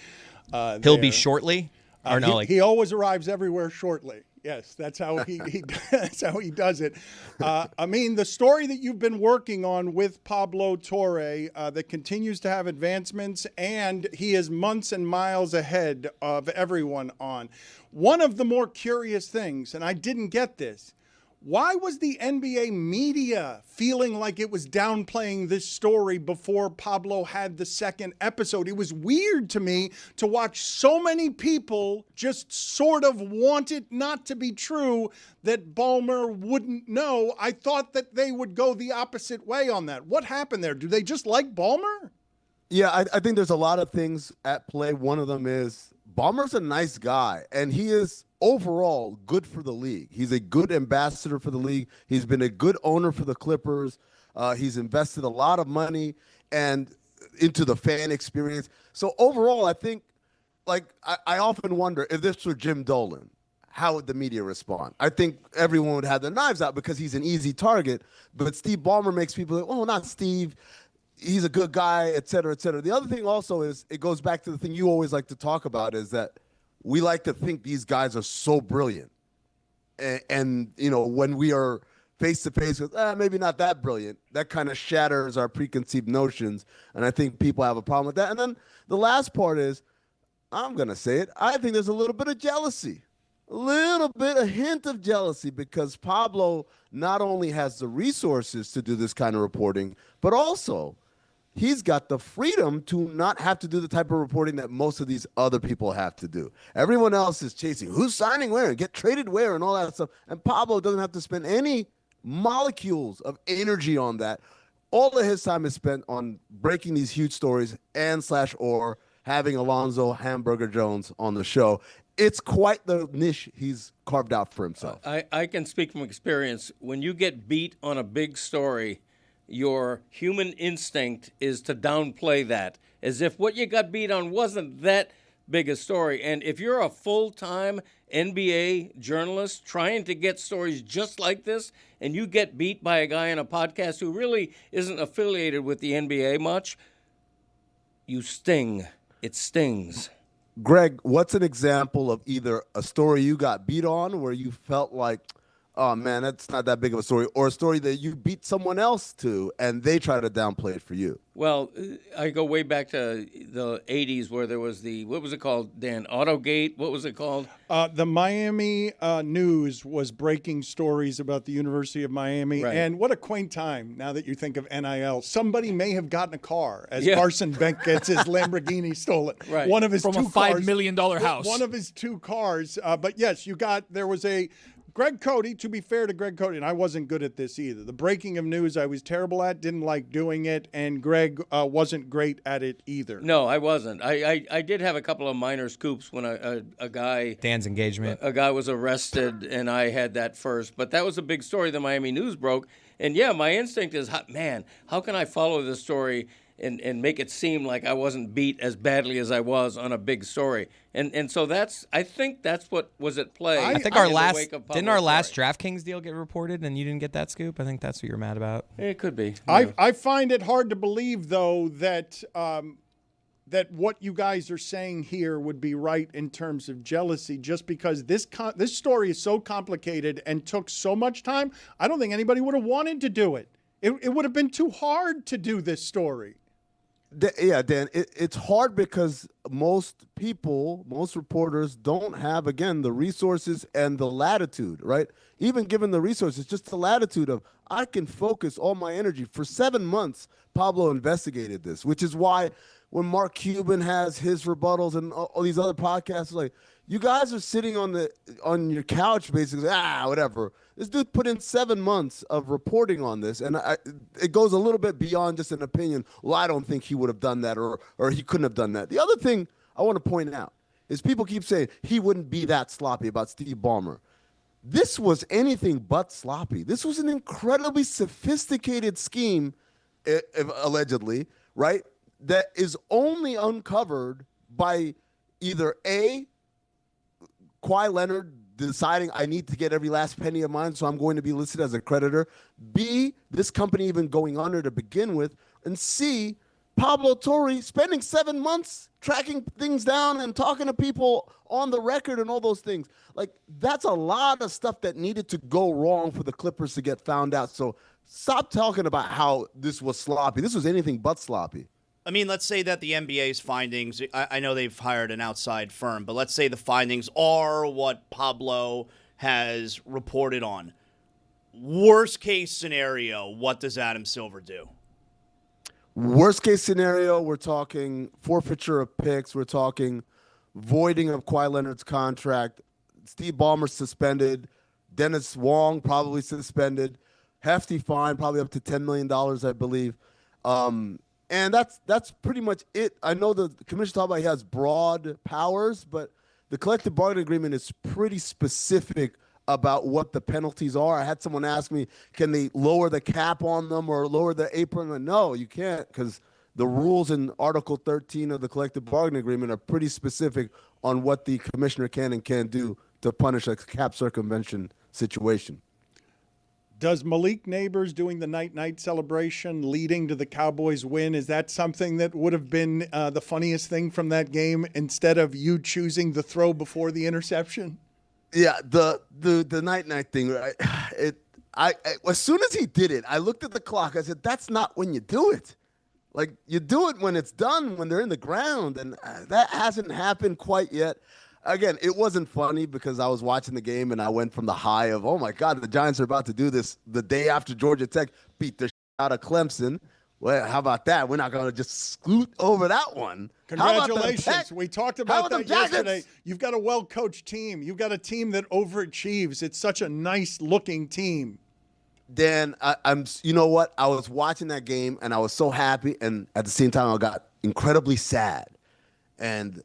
He'll be shortly? Or no, he always arrives everywhere shortly. Yes, that's how he that's how he does it. I mean, the story that you've been working on with Pablo Torre that continues to have advancements, and he is months and miles ahead of everyone on. One of the more curious things, and I didn't get this, why was the NBA media feeling like it was downplaying this story before Pablo had the second episode? It was weird to me to watch so many people just sort of want it not to be true that Balmer wouldn't know. I thought that they would go the opposite way on that. What happened there? Do they just like Balmer? Yeah, I think there's a lot of things at play. One of them is Balmer's a nice guy, and he is overall good for the league. He's a good ambassador for the league. He's been a good owner for the Clippers. He's invested a lot of money and into the fan experience. So overall, I think, I often wonder if this were Jim Dolan, how would the media respond? I think everyone would have their knives out because he's an easy target. But Steve Ballmer makes people like, oh, not Steve. He's a good guy, et cetera, et cetera. The other thing also is, it goes back to the thing you always like to talk about, is that we like to think these guys are so brilliant. And when we are face-to-face with, maybe not that brilliant, that kind of shatters our preconceived notions. And I think people have a problem with that. And then the last part is, I'm going to say it, I think there's a little bit of jealousy. A hint of jealousy, because Pablo not only has the resources to do this kind of reporting, but also he's got the freedom to not have to do the type of reporting that most of these other people have to do. Everyone else is chasing who's signing where and get traded where and all that stuff. And Pablo doesn't have to spend any molecules of energy on that. All of his time is spent on breaking these huge stories or having Alonzo Hamburger Jones on the show. It's quite the niche he's carved out for himself. I can speak from experience. When you get beat on a big story, your human instinct is to downplay that, as if what you got beat on wasn't that big a story. And if you're a full-time NBA journalist trying to get stories just like this, and you get beat by a guy on a podcast who really isn't affiliated with the NBA much, you sting. It stings. Greg, what's an example of either a story you got beat on where you felt like, oh, man, that's not that big of a story, or a story that you beat someone else to and they try to downplay it for you? Well, I go way back to the 80s where there was what was it called, Dan? Autogate? What was it called? The Miami News was breaking stories about the University of Miami. Right. And what a quaint time, now that you think of NIL. Somebody may have gotten a car as Carson Beck gets his Lamborghini stolen. Right. One of his from two a $5 million house. One of his two cars. But yes, there was a Greg Cote, to be fair to Greg Cote, and I wasn't good at this either. The breaking of news I was terrible at, didn't like doing it, and Greg wasn't great at it either. No, I wasn't. I did have a couple of minor scoops when a guy... Dan's engagement. A guy was arrested, and I had that first. But that was a big story the Miami News broke. And, yeah, my instinct is, man, how can I follow this story and make it seem like I wasn't beat as badly as I was on a big story? And so I think that's what was at play. I think didn't our last DraftKings deal get reported and you didn't get that scoop? I think that's what you're mad about. It could be. Yeah. I find it hard to believe, though, that that what you guys are saying here would be right in terms of jealousy, just because this story is so complicated and took so much time. I don't think anybody would have wanted to do it. It would have been too hard to do this story. Yeah, Dan, it's hard because most reporters don't have, again, the resources and the latitude, right? Even given the resources, just the latitude of, I can focus all my energy. For 7 months, Pablo investigated this, which is why when Mark Cuban has his rebuttals and all these other podcasts, like, you guys are sitting on your couch basically, whatever. This dude put in 7 months of reporting on this, and it goes a little bit beyond just an opinion. Well, I don't think he would have done that, or he couldn't have done that. The other thing I want to point out is people keep saying he wouldn't be that sloppy about Steve Balmer. This was anything but sloppy. This was an incredibly sophisticated scheme, allegedly, right, that is only uncovered by either A, Kawhi Leonard deciding I need to get every last penny of mine, so I'm going to be listed as a creditor. B, this company even going under to begin with. And C, Pablo Torre spending 7 months tracking things down and talking to people on the record and all those things. Like, that's a lot of stuff that needed to go wrong for the Clippers to get found out. So stop talking about how this was sloppy. This was anything but sloppy. I mean, let's say that the NBA's findings, I know they've hired an outside firm, but let's say the findings are what Pablo has reported on. Worst case scenario, what does Adam Silver do? Worst case scenario, we're talking forfeiture of picks. We're talking voiding of Kawhi Leonard's contract. Steve Ballmer suspended. Dennis Wong probably suspended. Hefty fine, probably up to $10 million, I believe. And that's pretty much it. I know the commissioner talked about he has broad powers, but the collective bargaining agreement is pretty specific about what the penalties are. I had someone ask me, can they lower the cap on them or lower the apron? And no, you can't, because the rules in Article 13 of the collective bargaining agreement are pretty specific on what the commissioner can and can't do to punish a cap circumvention situation. Does Malik Neighbors doing the night-night celebration leading to the Cowboys win, is that something that would have been the funniest thing from that game instead of you choosing the throw before the interception? Yeah, the night-night thing, right? I as soon as he did it, I looked at the clock. I said, that's not when you do it. Like, you do it when it's done, when they're in the ground, and that hasn't happened quite yet. Again, it wasn't funny because I was watching the game and I went from the high of, oh, my God, the Giants are about to do this the day after Georgia Tech beat the shit out of Clemson. Well, how about that? We're not going to just scoot over that one. Congratulations. We talked about that yesterday. You've got a well-coached team. You've got a team that overachieves. It's such a nice-looking team. Dan, you know what? I was watching that game and I was so happy, and at the same time I got incredibly sad. And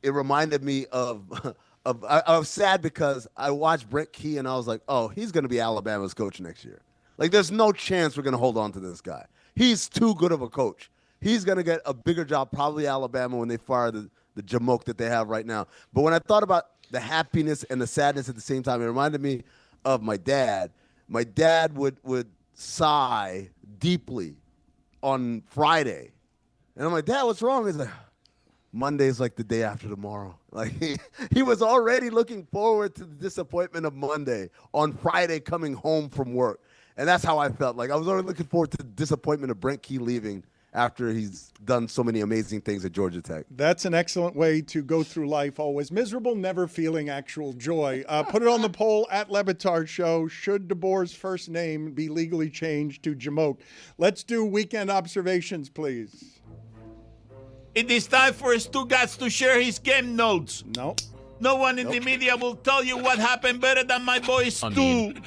it reminded me of I was sad because I watched Brent Key and I was like, oh, he's going to be Alabama's coach next year. Like, there's no chance we're going to hold on to this guy. He's too good of a coach. He's going to get a bigger job, probably Alabama, when they fire the jamoke that they have right now. But when I thought about the happiness and the sadness at the same time, it reminded me of my dad. My dad would sigh deeply on Friday. And I'm like, Dad, what's wrong? He's like, Monday's like the day after tomorrow. Like, he was already looking forward to the disappointment of Monday on Friday coming home from work. And that's how I felt. Like, I was already looking forward to the disappointment of Brent Key leaving after he's done so many amazing things at Georgia Tech. That's an excellent way to go through life, always miserable, never feeling actual joy. Put it on the poll at Le Batard Show. Should DeBoer's first name be legally changed to Jamoke? Let's do weekend observations, please. It is time for Stugotz to share his game notes. No. No one in the media will tell you what happened better than my boy Stu. Amin.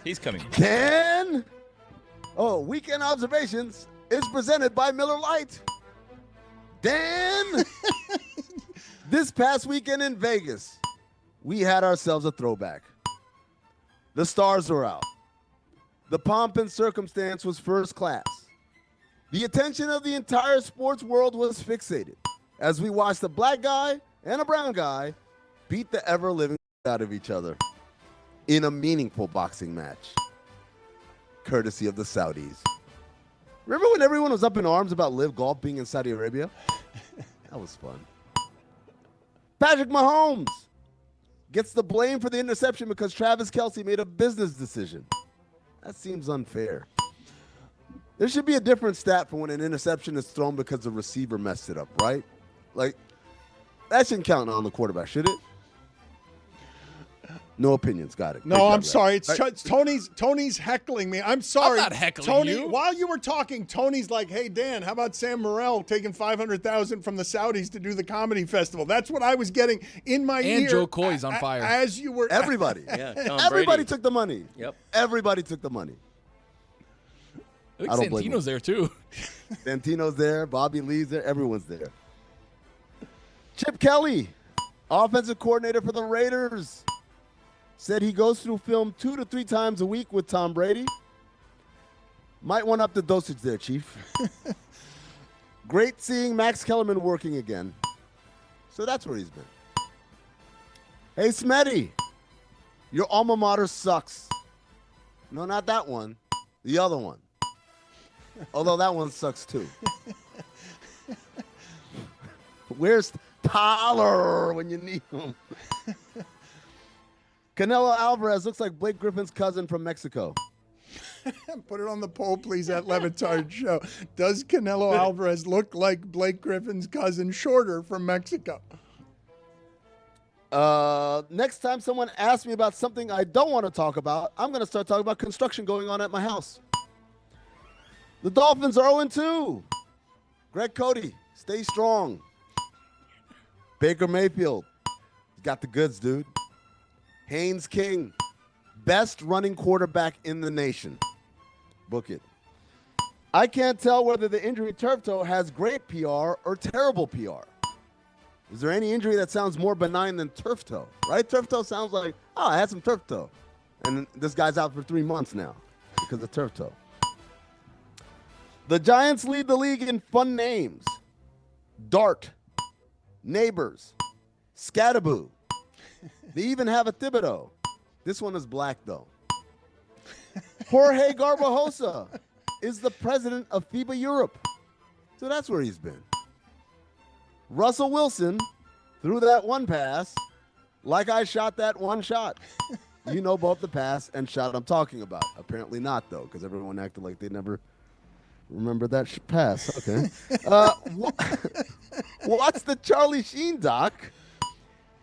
He's coming. Dan. Oh, Weekend Observations is presented by Miller Lite. Dan. This past weekend in Vegas, we had ourselves a throwback. The stars were out. The pomp and circumstance was first class. The attention of the entire sports world was fixated as we watched a black guy and a brown guy beat the ever-living out of each other in a meaningful boxing match, courtesy of the Saudis. Remember when everyone was up in arms about Live Golf being in Saudi Arabia? That was fun. Patrick Mahomes gets the blame for the interception because Travis Kelce made a business decision. That seems unfair. There should be a different stat for when an interception is thrown because the receiver messed it up, right? Like, that shouldn't count on the quarterback, should it? No opinions. Got it. No, I'm sorry. It's Tony's heckling me. I'm sorry. I'm not heckling Tony, you. While you were talking, Tony's like, "Hey Dan, how about Sam Morril taking $500,000 from the Saudis to do the comedy festival?" That's what I was getting in my ear. And Joe Coy's on fire. As you were Everybody. Yeah, Tom Everybody Brady. took the money. Yep. Everybody took the money. I think I don't blame Santino's there too. Santino's there. Bobby Lee's there. Everyone's there. Chip Kelly, offensive coordinator for the Raiders, said he goes through film 2 to 3 times a week with Tom Brady. Might want up the dosage there, Chief. Great seeing Max Kellerman working again. So that's where he's been. Hey, Smetty, your alma mater sucks. No, not that one. The other one. Although that one sucks too. Where's Tyler when you need him? Canelo Alvarez looks like Blake Griffin's cousin from Mexico. Put it on the poll, please, at Le Batard Show. Does Canelo Alvarez look like Blake Griffin's cousin, shorter, from Mexico? Next time someone asks me about something I don't want to talk about, I'm going to start talking about construction going on at my house. The Dolphins are 0-2. Greg Cote, stay strong. Baker Mayfield, got the goods, dude. Haynes King, best running quarterback in the nation. Book it. I can't tell whether the injury turf toe has great PR or terrible PR. Is there any injury that sounds more benign than turf toe? Right? Turf toe sounds like, oh, I had some turf toe. And this guy's out for 3 months now because of turf toe. The Giants lead the league in fun names. Dart, Neighbors, Scattaboo. They even have a Thibodeau. This one is black, though. Jorge Garbajosa is the president of FIBA Europe. So that's where he's been. Russell Wilson threw that one pass like I shot that one shot. You know both the pass and shot I'm talking about. Apparently not, though, because everyone acted like they never remembered that pass. Okay. What's the Charlie Sheen doc?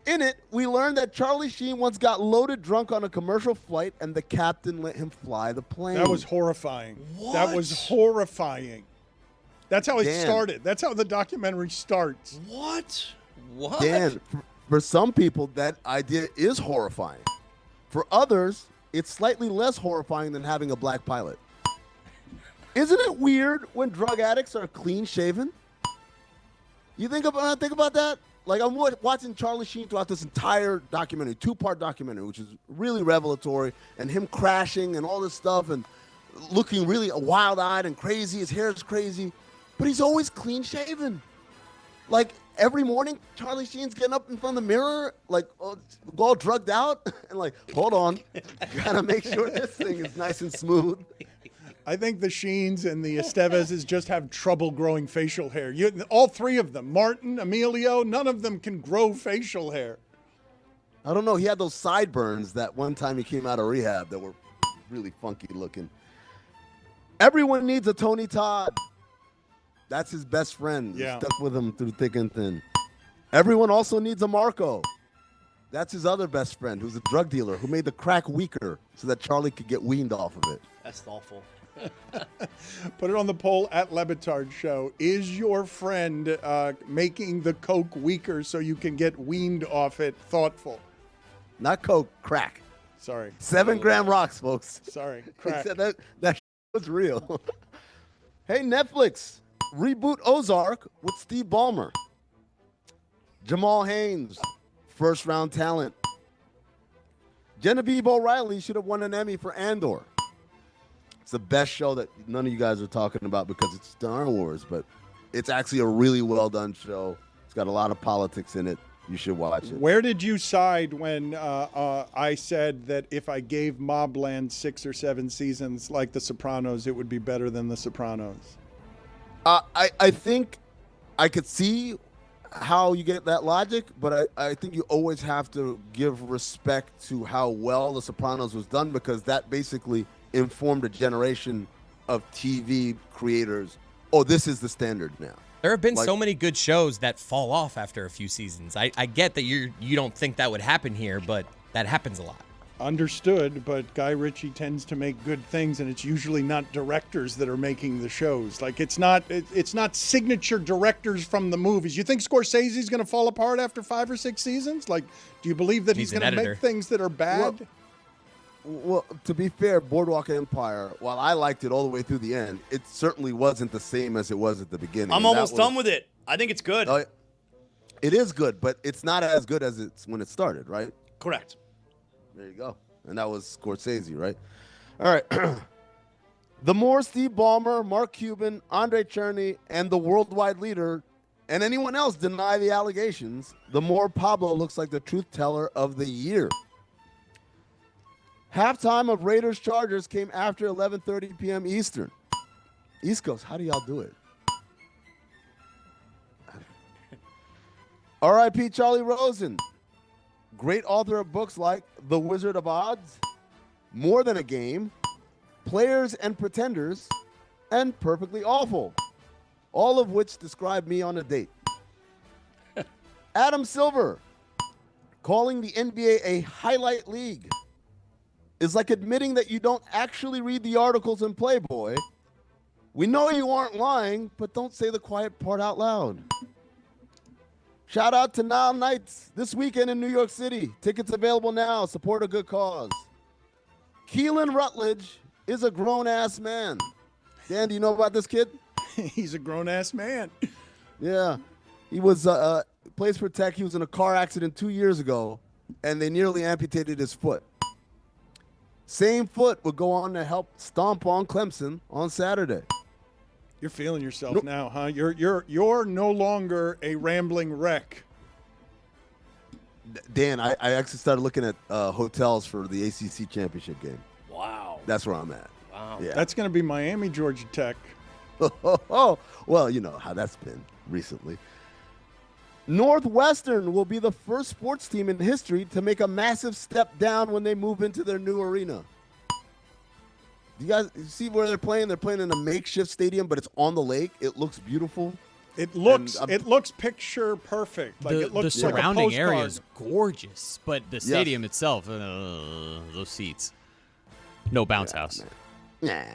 In it, we learned that Charlie Sheen once got loaded drunk on a commercial flight and the captain let him fly the plane. That was horrifying. What? That was horrifying. That's how it Dan. started. That's how the documentary starts. What? Dan, for some people, that idea is horrifying. For others, it's slightly less horrifying than having a black pilot. Isn't it weird when drug addicts are clean shaven? You think about that? Like, I'm watching Charlie Sheen throughout this entire documentary, 2-part documentary, which is really revelatory, and him crashing and all this stuff and looking really wild-eyed and crazy. His hair is crazy, but he's always clean shaven. Like, every morning, Charlie Sheen's getting up in front of the mirror, like, all drugged out, and like, hold on, gotta make sure this thing is nice and smooth. I think the Sheens and the Estevezes just have trouble growing facial hair. All 3 of them, Martin, Emilio, none of them can grow facial hair. I don't know. He had those sideburns that one time he came out of rehab that were really funky looking. Everyone needs a Tony Todd. That's his best friend. Yeah. Stuck with him through thick and thin. Everyone also needs a Marco. That's his other best friend, who's a drug dealer who made the crack weaker so that Charlie could get weaned off of it. That's awful. Put it on the poll at Le Batard Show. Is your friend making the Coke weaker so you can get weaned off it? Thoughtful. Not Coke, crack. Sorry. 7-gram rocks, folks. Sorry. He Crack. said that was real. Hey, Netflix, reboot Ozark with Steve Balmer. Jamal Haynes, first-round talent. Genevieve O'Reilly should have won an Emmy for Andor. It's the best show that none of you guys are talking about because it's Star Wars, but it's actually a really well-done show. It's got a lot of politics in it. You should watch it. Where did you side when I said that if I gave Mobland 6 or 7 seasons like The Sopranos, it would be better than The Sopranos? I think I could see how you get that logic, but I think you always have to give respect to how well The Sopranos was done because that basically informed a generation of TV creators. Oh, this is the standard now. There have been so many good shows that fall off after a few seasons. I get that you don't think that would happen here, but that happens a lot. Understood, but Guy Ritchie tends to make good things, and it's usually not directors that are making the shows. Like it's not signature directors from the movies. You think Scorsese's going to fall apart after 5 or 6 seasons? Like, do you believe that he's going to make things that are bad? Well, to be fair, Boardwalk Empire, while I liked it all the way through the end, it certainly wasn't the same as it was at the beginning. I'm almost done with it. I think it's good. It is good, but it's not as good as it's when it started, right? Correct. There you go. And that was Scorsese, right? All right. The more Steve Ballmer, Mark Cuban, Andre Cherny, and the worldwide leader, and anyone else deny the allegations, the more Pablo looks like the truth teller of the year. Halftime of Raiders-Chargers came after 11:30 p.m. Eastern. East Coast, how do y'all do it? R.I.P. Charlie Rosen. Great author of books like The Wizard of Odds, More Than a Game, Players and Pretenders, and Perfectly Awful, all of which describe me on a date. Adam Silver, calling the NBA a highlight league is like admitting that you don't actually read the articles in Playboy. We know you aren't lying, but don't say the quiet part out loud. Shout out to Nile Nights this weekend in New York City. Tickets available now. Support a good cause. Keelan Rutledge is a grown-ass man. Dan, do you know about this kid? He's a grown-ass man. Yeah. He was plays for Tech. He was in a car accident 2 years ago, and they nearly amputated his foot. Same foot would go on to help stomp on Clemson on Saturday. You're feeling yourself now, huh? You're no longer a rambling wreck. Dan, I actually started looking at hotels for the ACC championship game. Wow. That's where I'm at. Wow. Yeah. That's going to be Miami, Georgia Tech. Well, you know how that's been recently. Northwestern will be the first sports team in history to make a massive step down when they move into their new arena. Do you guys see where they're playing? They're playing in a makeshift stadium, but it's on the lake. It looks beautiful. It looks picture perfect. Like it looks the surrounding like a area postcard. is gorgeous, but the stadium itself, those seats, no bounce house. Nah.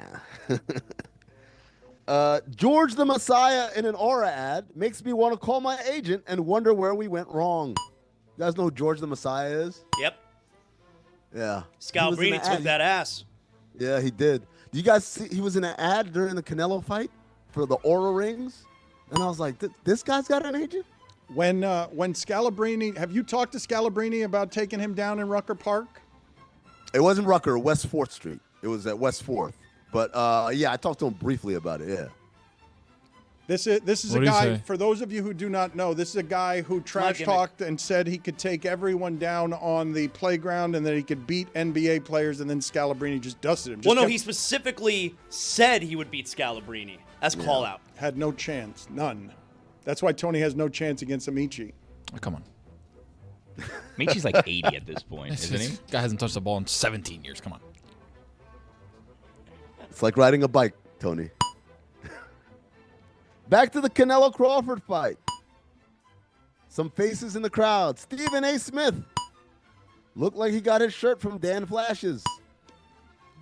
George the Messiah in an Aura ad makes me want to call my agent and wonder where we went wrong. You guys know who George the Messiah is? Yep. Yeah. Scalabrini took that ass. Yeah, he did. Do you guys see he was in an ad during the Canelo fight for the Aura rings? And I was like, this guy's got an agent? When Scalabrini, have you talked to Scalabrini about taking him down in Rucker Park? It wasn't Rucker, West 4th Street. It was at West 4th. But, yeah, I talked to him briefly about it, yeah. This is a guy, for those of you who do not know, this is a guy who trash talked and said he could take everyone down on the playground and that he could beat NBA players, and then Scalabrini just dusted him. He specifically said he would beat Scalabrini as call out. Had no chance, none. That's why Tony has no chance against Amici. Oh, come on. Michi's like 80 at this point, isn't he? Guy hasn't touched the ball in 17 years. Come on. It's like riding a bike, Tony. Back to the Canelo Crawford fight. Some faces in the crowd. Stephen A. Smith looked like he got his shirt from Dan Flash's.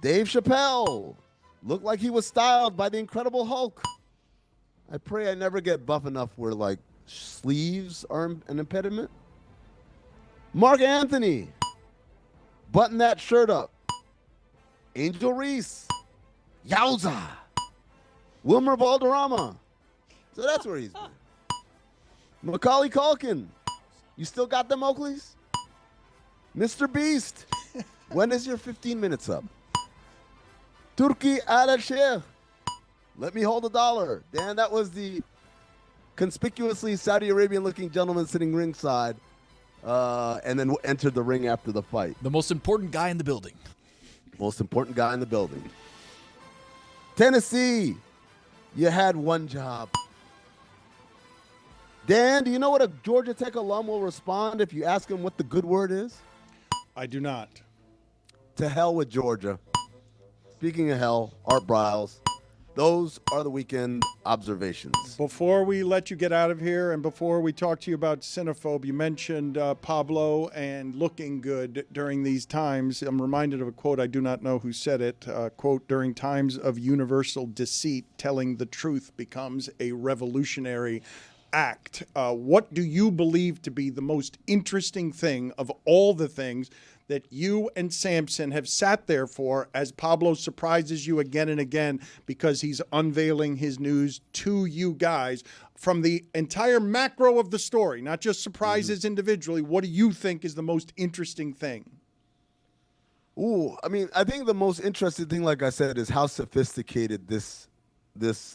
Dave Chappelle looked like he was styled by the Incredible Hulk. I pray I never get buff enough where, like, sleeves are an impediment. Mark Anthony, button that shirt up. Angel Reese, yowza. Wilmer Valderrama. So that's where he's been. Macaulay Culkin, you still got them Oakleys? Mr. Beast, when is your 15 minutes up? Turki Al-Sheikh, let me hold $1. Dan, that was the conspicuously Saudi Arabian-looking gentleman sitting ringside, and then entered the ring after the fight. The most important guy in the building. Most important guy in the building. Tennessee, you had one job. Dan, do you know what a Georgia Tech alum will respond if you ask him what the good word is? I do not. To hell with Georgia. Speaking of hell, Art Briles. Those are the weekend observations. Before we let you get out of here and before we talk to you about Cinephobe, you mentioned Pablo and looking good during these times. I'm reminded of a quote. I do not know who said it. Quote, during times of universal deceit, telling the truth becomes a revolutionary act. What do you believe to be the most interesting thing of all the things that you and Samson have sat there for as Pablo surprises you again and again because he's unveiling his news to you guys from the entire macro of the story, not just surprises individually? What do you think is the most interesting thing? Ooh, I mean, I think the most interesting thing, like I said, is how sophisticated this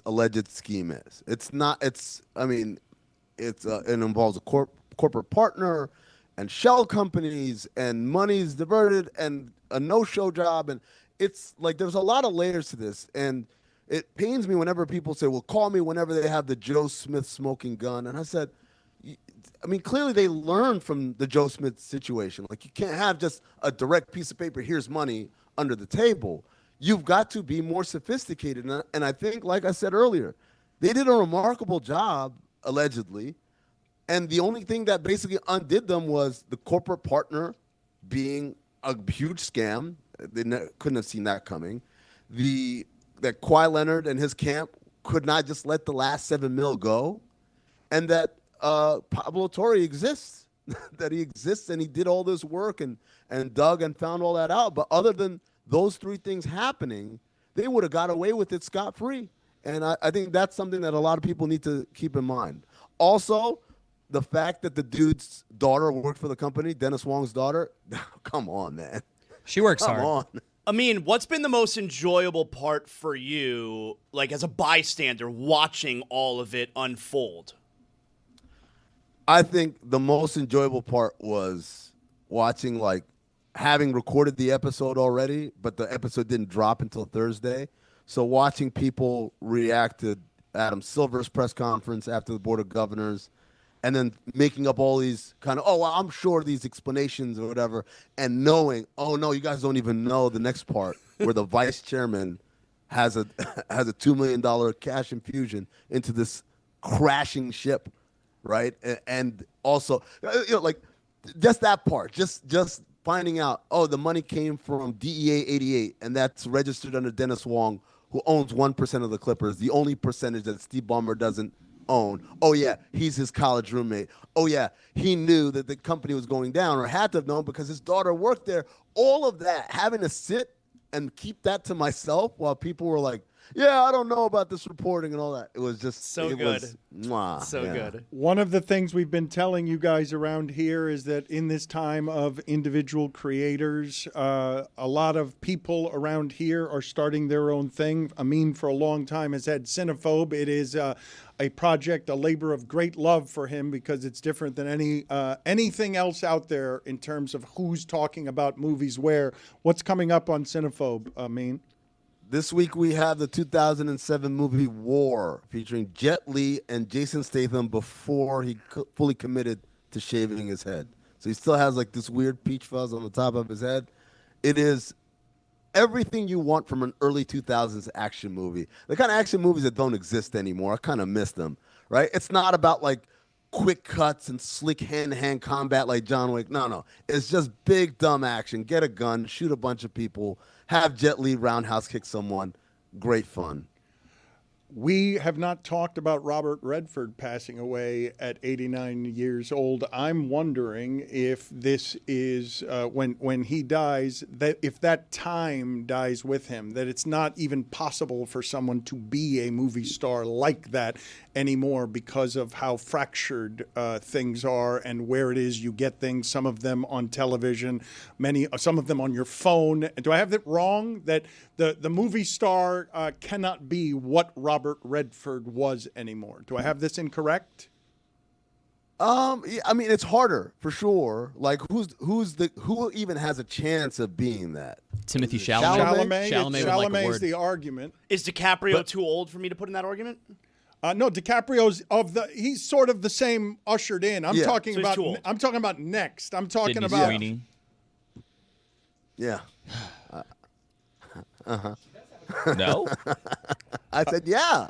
alleged scheme is. It involves a corporate partner and shell companies and money's diverted and a no-show job. And it's like there's a lot of layers to this. And it pains me whenever people say, well, call me whenever they have the Joe Smith smoking gun. And I said, I mean, clearly they learned from the Joe Smith situation. Like, you can't have just a direct piece of paper, here's money, under the table. You've got to be more sophisticated. And I think, like I said earlier, they did a remarkable job, allegedly. And the only thing that basically undid them was the corporate partner being a huge scam. They couldn't have seen that coming. That Kawhi Leonard and his camp could not just let the last $7 million go. And that Pablo Torre exists, that he exists and he did all this work and dug and found all that out. But other than those three things happening, they would have got away with it scot-free. And I think that's something that a lot of people need to keep in mind. Also, the fact that the dude's daughter worked for the company, Dennis Wong's daughter, come on, man. She works hard. Come on. I mean, what's been the most enjoyable part for you, like as a bystander, watching all of it unfold? I think the most enjoyable part was watching, like, having recorded the episode already, but the episode didn't drop until Thursday. So watching people react to Adam Silver's press conference after the Board of Governors, and then making up all these kind of, well, I'm sure these explanations or whatever, and knowing, oh no, you guys don't even know the next part where the vice chairman has a $2 million cash infusion into this crashing ship, right? And also, like, just that part, just finding out, oh, the money came from DEA 88, and that's registered under Dennis Wong, who owns 1% of the Clippers, the only percentage that Steve Ballmer doesn't own. Oh yeah, he's his college roommate. Oh yeah, he knew that the company was going down, or had to have known because his daughter worked there. All of that, having to sit and keep that to myself while people were like, yeah, I don't know about this reporting and all that. It was just so good. So good. One of the things we've been telling you guys around here is that in this time of individual creators, a lot of people around here are starting their own thing. Amin, for a long time, has had Cinephobe. It is a project, a labor of great love for him because it's different than anything else out there in terms of who's talking about movies where. What's coming up on Cinephobe, Amin? This week we have the 2007 movie War, featuring Jet Li and Jason Statham before he fully committed to shaving his head. So he still has like this weird peach fuzz on the top of his head. It is everything you want from an early 2000s action movie. The kind of action movies that don't exist anymore. I kind of miss them, right? It's not about like quick cuts and slick hand-to-hand combat like John Wick. No. It's just big, dumb action. Get a gun, shoot a bunch of people, have Jet Li roundhouse kick someone. great fun. We have not talked about Robert Redford passing away at 89 years old. I'm wondering if this is when he dies, that if that time dies with him, that it's not even possible for someone to be a movie star like that anymore because of how fractured things are and where it is you get things. Some of them on television, some of them on your phone. Do I have that wrong? That the movie star cannot be what Robert Redford was anymore. Do I have this incorrect? Yeah, I mean, it's harder for sure. Like, who even has a chance of being that? Timothy Chalamet. Chalamet is the argument. Is DiCaprio too old for me to put in that argument? No, DiCaprio's he's sort of the same ushered in. I'm talking about next. I'm talking Sydney about Sweeney. Yeah. No? I said, yeah.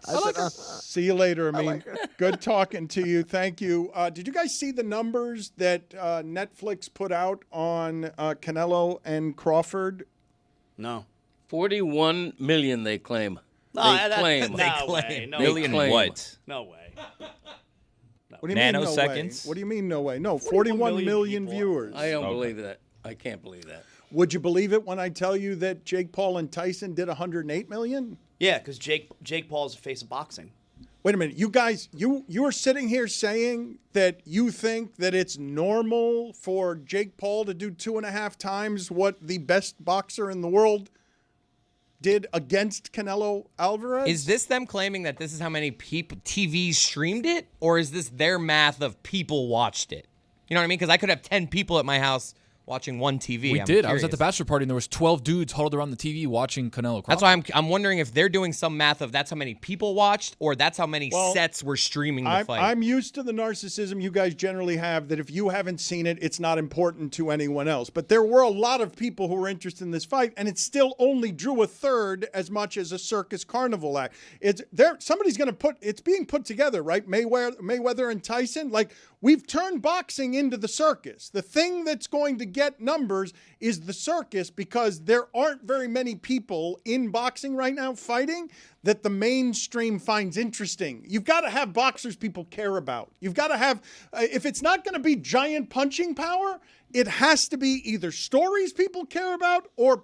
See you later, Amin. Good talking to you. Thank you. Did you guys see the numbers that Netflix put out on Canelo and Crawford? No. 41 million, they claim. No claim. way. No Million way. what? No way. What do you mean, no way? Nanoseconds? What do you mean, no way? No, 41 million people. viewers. I don't believe that. I can't believe that. Would you believe it when I tell you that Jake Paul and Tyson did 108 million? Yeah, because Jake Paul is the face of boxing. Wait a minute, you guys, you are sitting here saying that you think that it's normal for Jake Paul to do 2.5 times what the best boxer in the world did against Canelo Alvarez? Is this them claiming that this is how many people TVs streamed it, or is this their math of people watched it? You know what I mean? Because I could have 10 people at my house watching one TV. We I'm did. I was curious. at the bachelor party, and there was 12 dudes huddled around the TV watching Canelo Crawford. That's why I'm wondering if they're doing some math of that's how many people watched, or that's how many sets were streaming the fight. I'm used to the narcissism you guys generally have that if you haven't seen it, it's not important to anyone else. But there were a lot of people who were interested in this fight, and it still only drew a third as much as a circus carnival act. Somebody's going to it's being put together, right? Mayweather and Tyson. Like, we've turned boxing into the circus. The thing that's going to get numbers is the circus, because there aren't very many people in boxing right now fighting that the mainstream finds interesting. You've got to have boxers people care about. You've got to have, if it's not going to be giant punching power, it has to be either stories people care about or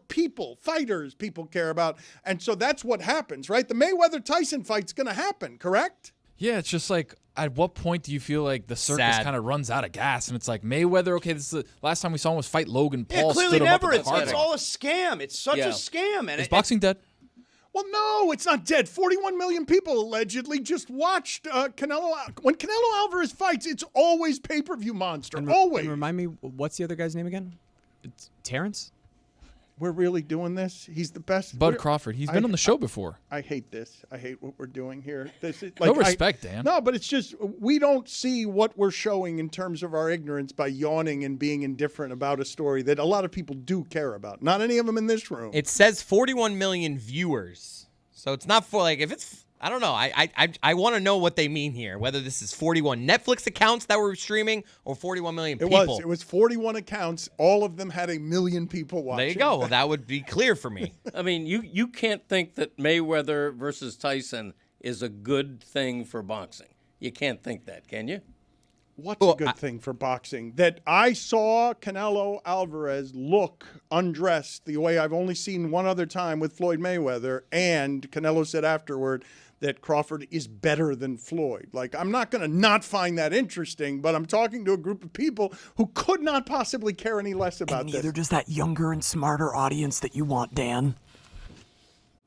fighters people care about. And so that's what happens, right? The Mayweather-Tyson fight's going to happen, correct? Yeah, it's just like, at what point do you feel like the circus kind of runs out of gas? And it's like, Mayweather, okay, this is the last time we saw him was fight Logan Paul. Yeah, clearly never. It's Harbaugh. all a scam. It's such a scam. And is boxing dead? Well, no, it's not dead. 41 million people allegedly just watched Canelo. When Canelo Alvarez fights, it's always pay-per-view monster. Always. And remind me, what's the other guy's name again? It's Terrence? We're really doing this? He's the best. Bud Crawford. He's been on the show before. I hate this. I hate what we're doing here. This is no respect, Dan. No, but it's just we don't see what we're showing in terms of our ignorance by yawning and being indifferent about a story that a lot of people do care about. Not any of them in this room. It says 41 million viewers. So it's not for, like, if it's, I don't know. I want to know what they mean here, whether this is 41 Netflix accounts that were streaming or 41 million people. It was 41 accounts. All of them had 1 million people watching. There you go. Well, that would be clear for me. I mean, you can't think that Mayweather versus Tyson is a good thing for boxing. You can't think that, can you? What's a good thing for boxing? That I saw Canelo Alvarez look undressed the way I've only seen one other time with Floyd Mayweather, and Canelo said afterward that Crawford is better than Floyd. Like, I'm not going to not find that interesting, but I'm talking to a group of people who could not possibly care any less about this. Neither does that younger and smarter audience that you want, Dan.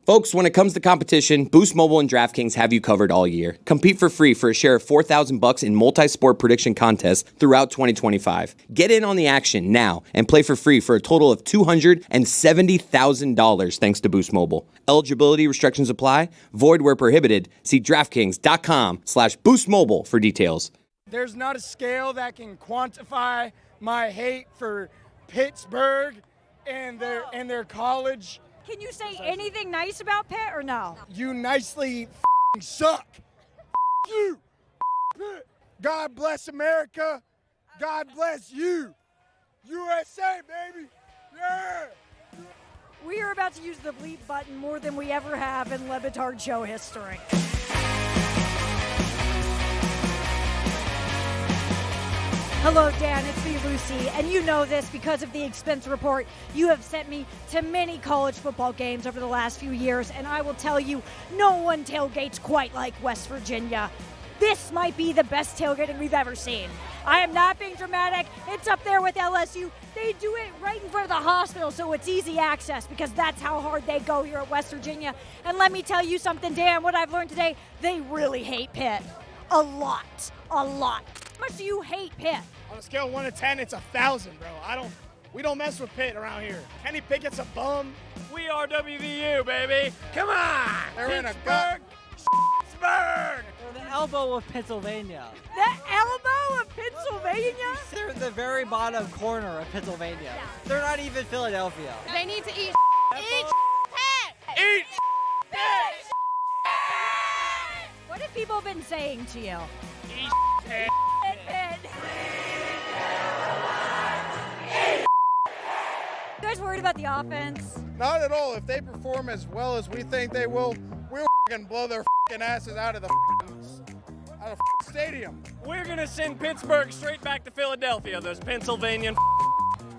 Folks, when it comes to competition, Boost Mobile and DraftKings have you covered all year. Compete for free for a share of $4,000 in multi-sport prediction contests throughout 2025. Get in on the action now and play for free for a total of $270,000 thanks to Boost Mobile. Eligibility restrictions apply. Void where prohibited. See DraftKings.com/BoostMobile for details. There's not a scale that can quantify my hate for Pittsburgh and their college. Can you say anything nice about Pitt or no? You nicely suck. You. Pitt. God bless America. God bless you. USA, baby. Yeah. We are about to use the bleep button more than we ever have in Le Batard Show history. Hello, Dan. It's me, Lucy. And you know this because of the expense report. You have sent me to many college football games over the last few years, and I will tell you, no one tailgates quite like West Virginia. This might be the best tailgating we've ever seen. I am not being dramatic. It's up there with LSU. They do it right in front of the hospital, so it's easy access because that's how hard they go here at West Virginia. And let me tell you something, Dan, what I've learned today, they really hate Pitt. A lot. A lot. How much do you hate Pitt? On a scale of 1 to 10, it's 1,000, bro. We don't mess with Pitt around here. Kenny Pickett's a bum. We are WVU, baby. Come on. They're in a gut. Pittsburgh. They're the elbow of Pennsylvania. The elbow of Pennsylvania? They're the very bottom corner of Pennsylvania. Yeah. They're not even Philadelphia. They need to eat Pitt. Eat Pitt. What have people been saying to you? Eat Pitt. You guys worried about the offense? Not at all. If they perform as well as we think they will, we'll blow their asses out of the stadium. We're going to send Pittsburgh straight back to Philadelphia, those Pennsylvanian.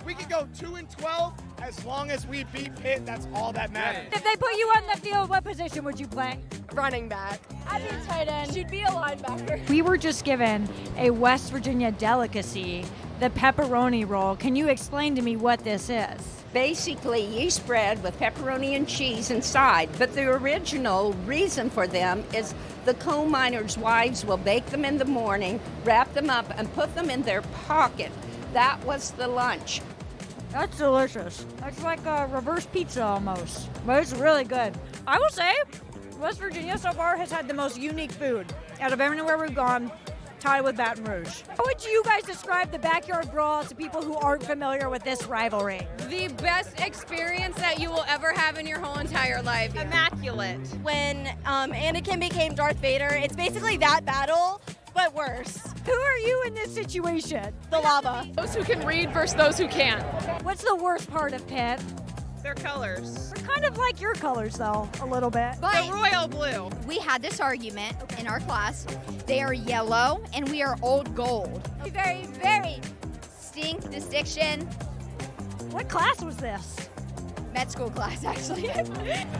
We could go 2-12 as long as we beat Pitt. That's all that matters. If they put you on the field, what position would you play? Running back. I'd be tight end. She'd be a linebacker. We were just given a West Virginia delicacy, the pepperoni roll. Can you explain to me what this is? Basically yeast bread with pepperoni and cheese inside, but the original reason for them is the coal miners' wives will bake them in the morning, wrap them up, and put them in their pocket. That was the lunch. That's delicious. That's like a reverse pizza almost, but it's really good. I will say, West Virginia so far has had the most unique food out of everywhere we've gone, tied with Baton Rouge. How would you guys describe the backyard brawl to people who aren't familiar with this rivalry? The best experience that you will ever have in your whole entire life. Immaculate. When Anakin became Darth Vader, it's basically that battle, but worse. Who are you in this situation? The lava. Those who can read versus those who can't. What's the worst part of Pitt? Their colors. They're kind of like your colors, though, a little bit. But the royal blue. We had this argument in our class. They are yellow, and we are old gold. Very, very distinction. What class was this? Med school class, actually.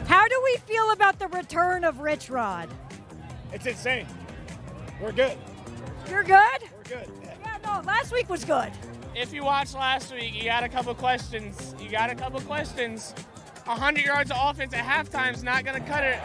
How do we feel about the return of Rich Rod? It's insane. We're good. You're good? We're good. Yeah, no, last week was good. If you watched last week, you got a couple questions. 100 yards of offense at halftime is not going to cut it.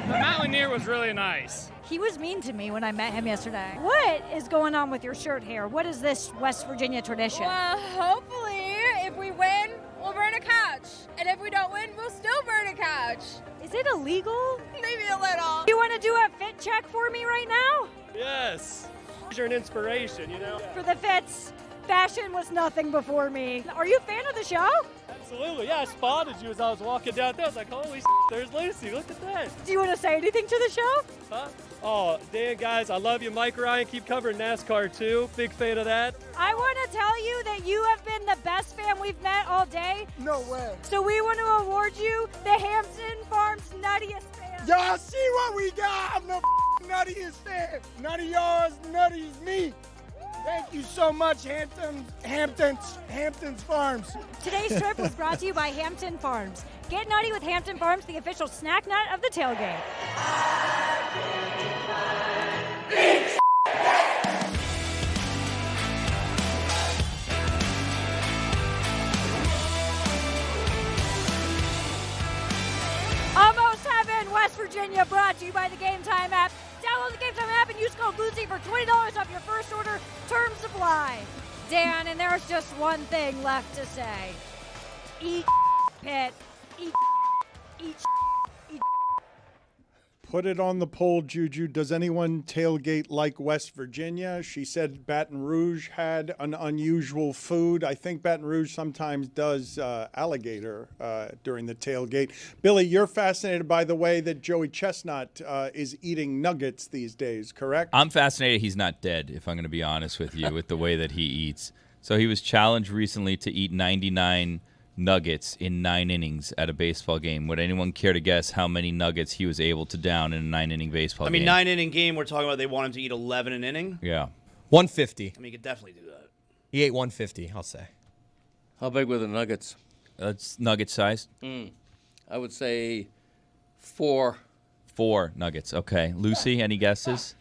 The Mountaineer was really nice. He was mean to me when I met him yesterday. What is going on with your shirt here? What is this West Virginia tradition? Well, hopefully, if we win, we'll burn a couch. And if we don't win, we'll still burn a couch. Is it illegal? Maybe a little. You want to do a fit check for me right now? Yes. You're an inspiration, you know? For the fits, fashion was nothing before me. Are you a fan of the show? Absolutely, yeah. I spotted you as I was walking down there. I was like, holy there's Lucy. Look at that. Do you want to say anything to the show? Huh? Oh, Dan, guys, I love you. Mike Ryan, keep covering NASCAR, too. Big fan of that. I want to tell you that you have been the best fan we've met all day. No way. So we want to award you the Hampton Farms Nuttiest Fan. Y'all see what we got? I'm the nuttiest fan. None of y'all as nutty as me. Thank you so much, Hampton's Farms. Today's trip was brought to you by Hampton Farms. Get nutty with Hampton Farms, the official snack nut of the tailgate. Almost Heaven, West Virginia, brought to you by the Game Time app. Download the Game Time app and use code Lucy for $20 off your first order. Terms apply. Dan, and there's just one thing left to say. Eat Pitt. Eat. Put it on the poll, Juju. Does anyone tailgate like West Virginia? She said Baton Rouge had an unusual food. I think Baton Rouge sometimes does alligator during the tailgate. Billy, you're fascinated by the way that Joey Chestnut is eating nuggets these days, correct? I'm fascinated he's not dead, if I'm going to be honest with you, with the way that he eats. So he was challenged recently to eat 99 nuggets in 9 innings at a baseball game. Would anyone care to guess how many nuggets he was able to down in a 9-inning baseball game? 9-inning game, we're talking about they want him to eat 11 an inning? Yeah. 150. I mean, he could definitely do that. He ate 150, I'll say. How big were the nuggets? That's nugget size. I would say 4. 4 nuggets. Okay. Lucy, any guesses?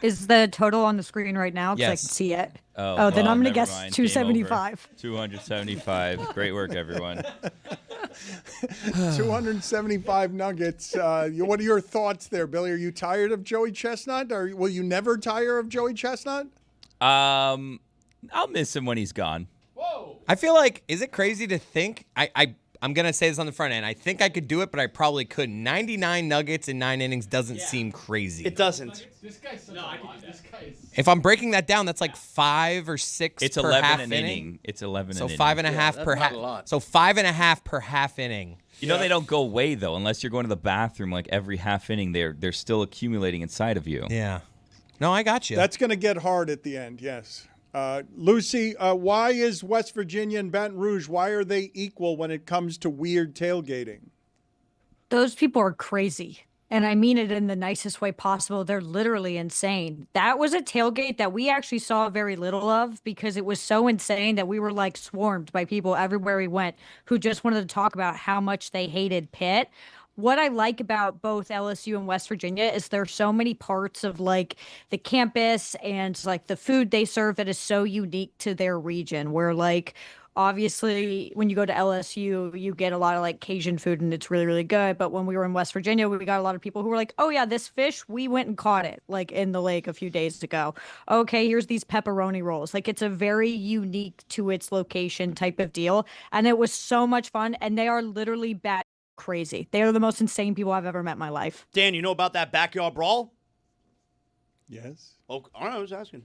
Is the total on the screen right now? Because I can Yes. see it. Oh, Then I'm going to never guess mind. Game 275. over. 275. Great work, everyone. 275 nuggets. What are your thoughts there, Billy? Are you tired of Joey Chestnut, or will you never tire of Joey Chestnut? I'll miss him when he's gone. I feel like, is it crazy to think? I'm going to say this on the front end. I think I could do it, but I probably couldn't. 99 nuggets in 9 innings doesn't seem crazy. It doesn't. This guy's such this guy is... If I'm breaking that down, that's like 5 or 6 It's per 11 half an inning. inning. It's 11 So an inning. 5.5 per half. So 5.5 per half inning. You know they don't go away though, unless you're going to the bathroom. Like every half inning, they're still accumulating inside of you. Yeah. No, I got you. That's going to get hard at the end, yes. Lucy, why is West Virginia and Baton Rouge, why are they equal when it comes to weird tailgating? Those people are crazy. And I mean it in the nicest way possible. They're literally insane. That was a tailgate that we actually saw very little of because it was so insane that we were like swarmed by people everywhere we went who just wanted to talk about how much they hated Pitt. What I like about both LSU and West Virginia is there's so many parts of like the campus and like the food they serve that is so unique to their region where like obviously when you go to LSU, you get a lot of like Cajun food and it's really, really good. But when we were in West Virginia, we got a lot of people who were like, oh yeah, this fish, we went and caught it like in the lake a few days ago. Okay, here's these pepperoni rolls. Like it's a very unique to its location type of deal. And it was so much fun. And they are literally crazy. They are the most insane people I've ever met in my life. Dan, you know about that backyard brawl? Yes. Oh, I was asking.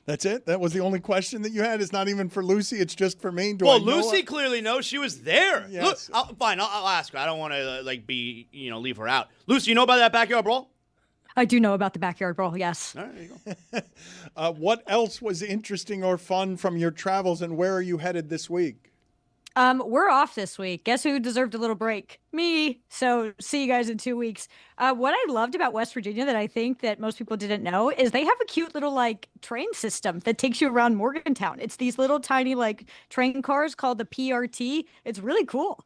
That's it? That was the only question that you had? It's not even for Lucy. It's just for me? Well, Lucy clearly knows. She was there. Yes. Look, fine, I'll ask her. I don't want to leave her out. Lucy, you know about that backyard brawl? I do know about the backyard brawl, yes. All right, there you go. What else was interesting or fun from your travels, and where are you headed this week? We're off this week. Guess who deserved a little break? Me. So see you guys in 2 weeks. What I loved about West Virginia that I think that most people didn't know is they have a cute little like train system that takes you around Morgantown. It's these little tiny like train cars called the PRT. It's really cool.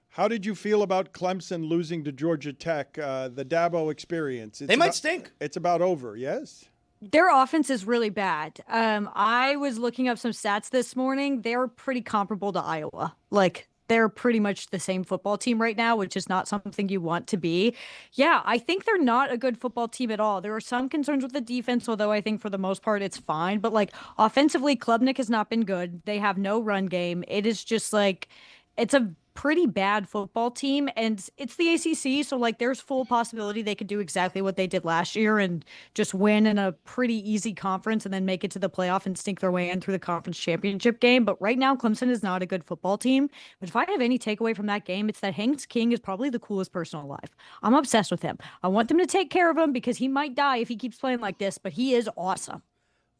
How did you feel about Clemson losing to Georgia Tech, the Dabo experience? They might stink. It's about over, yes? Their offense is really bad. I was looking up some stats this morning. They're pretty comparable to Iowa. Like, they're pretty much the same football team right now, which is not something you want to be. Yeah, I think they're not a good football team at all. There are some concerns with the defense, although I think for the most part it's fine. But, like, offensively, Klubnik has not been good. They have no run game. It is just, like, it's a pretty bad football team, and it's the ACC, so like there's full possibility they could do exactly what they did last year and just win in a pretty easy conference and then make it to the playoff and sneak their way in through the conference championship game. But right now Clemson is not a good football team. But if I have any takeaway from that game, it's that Hanks King is probably the coolest person alive. I'm obsessed with him. I want them to take care of him because he might die if he keeps playing like this, but he is awesome.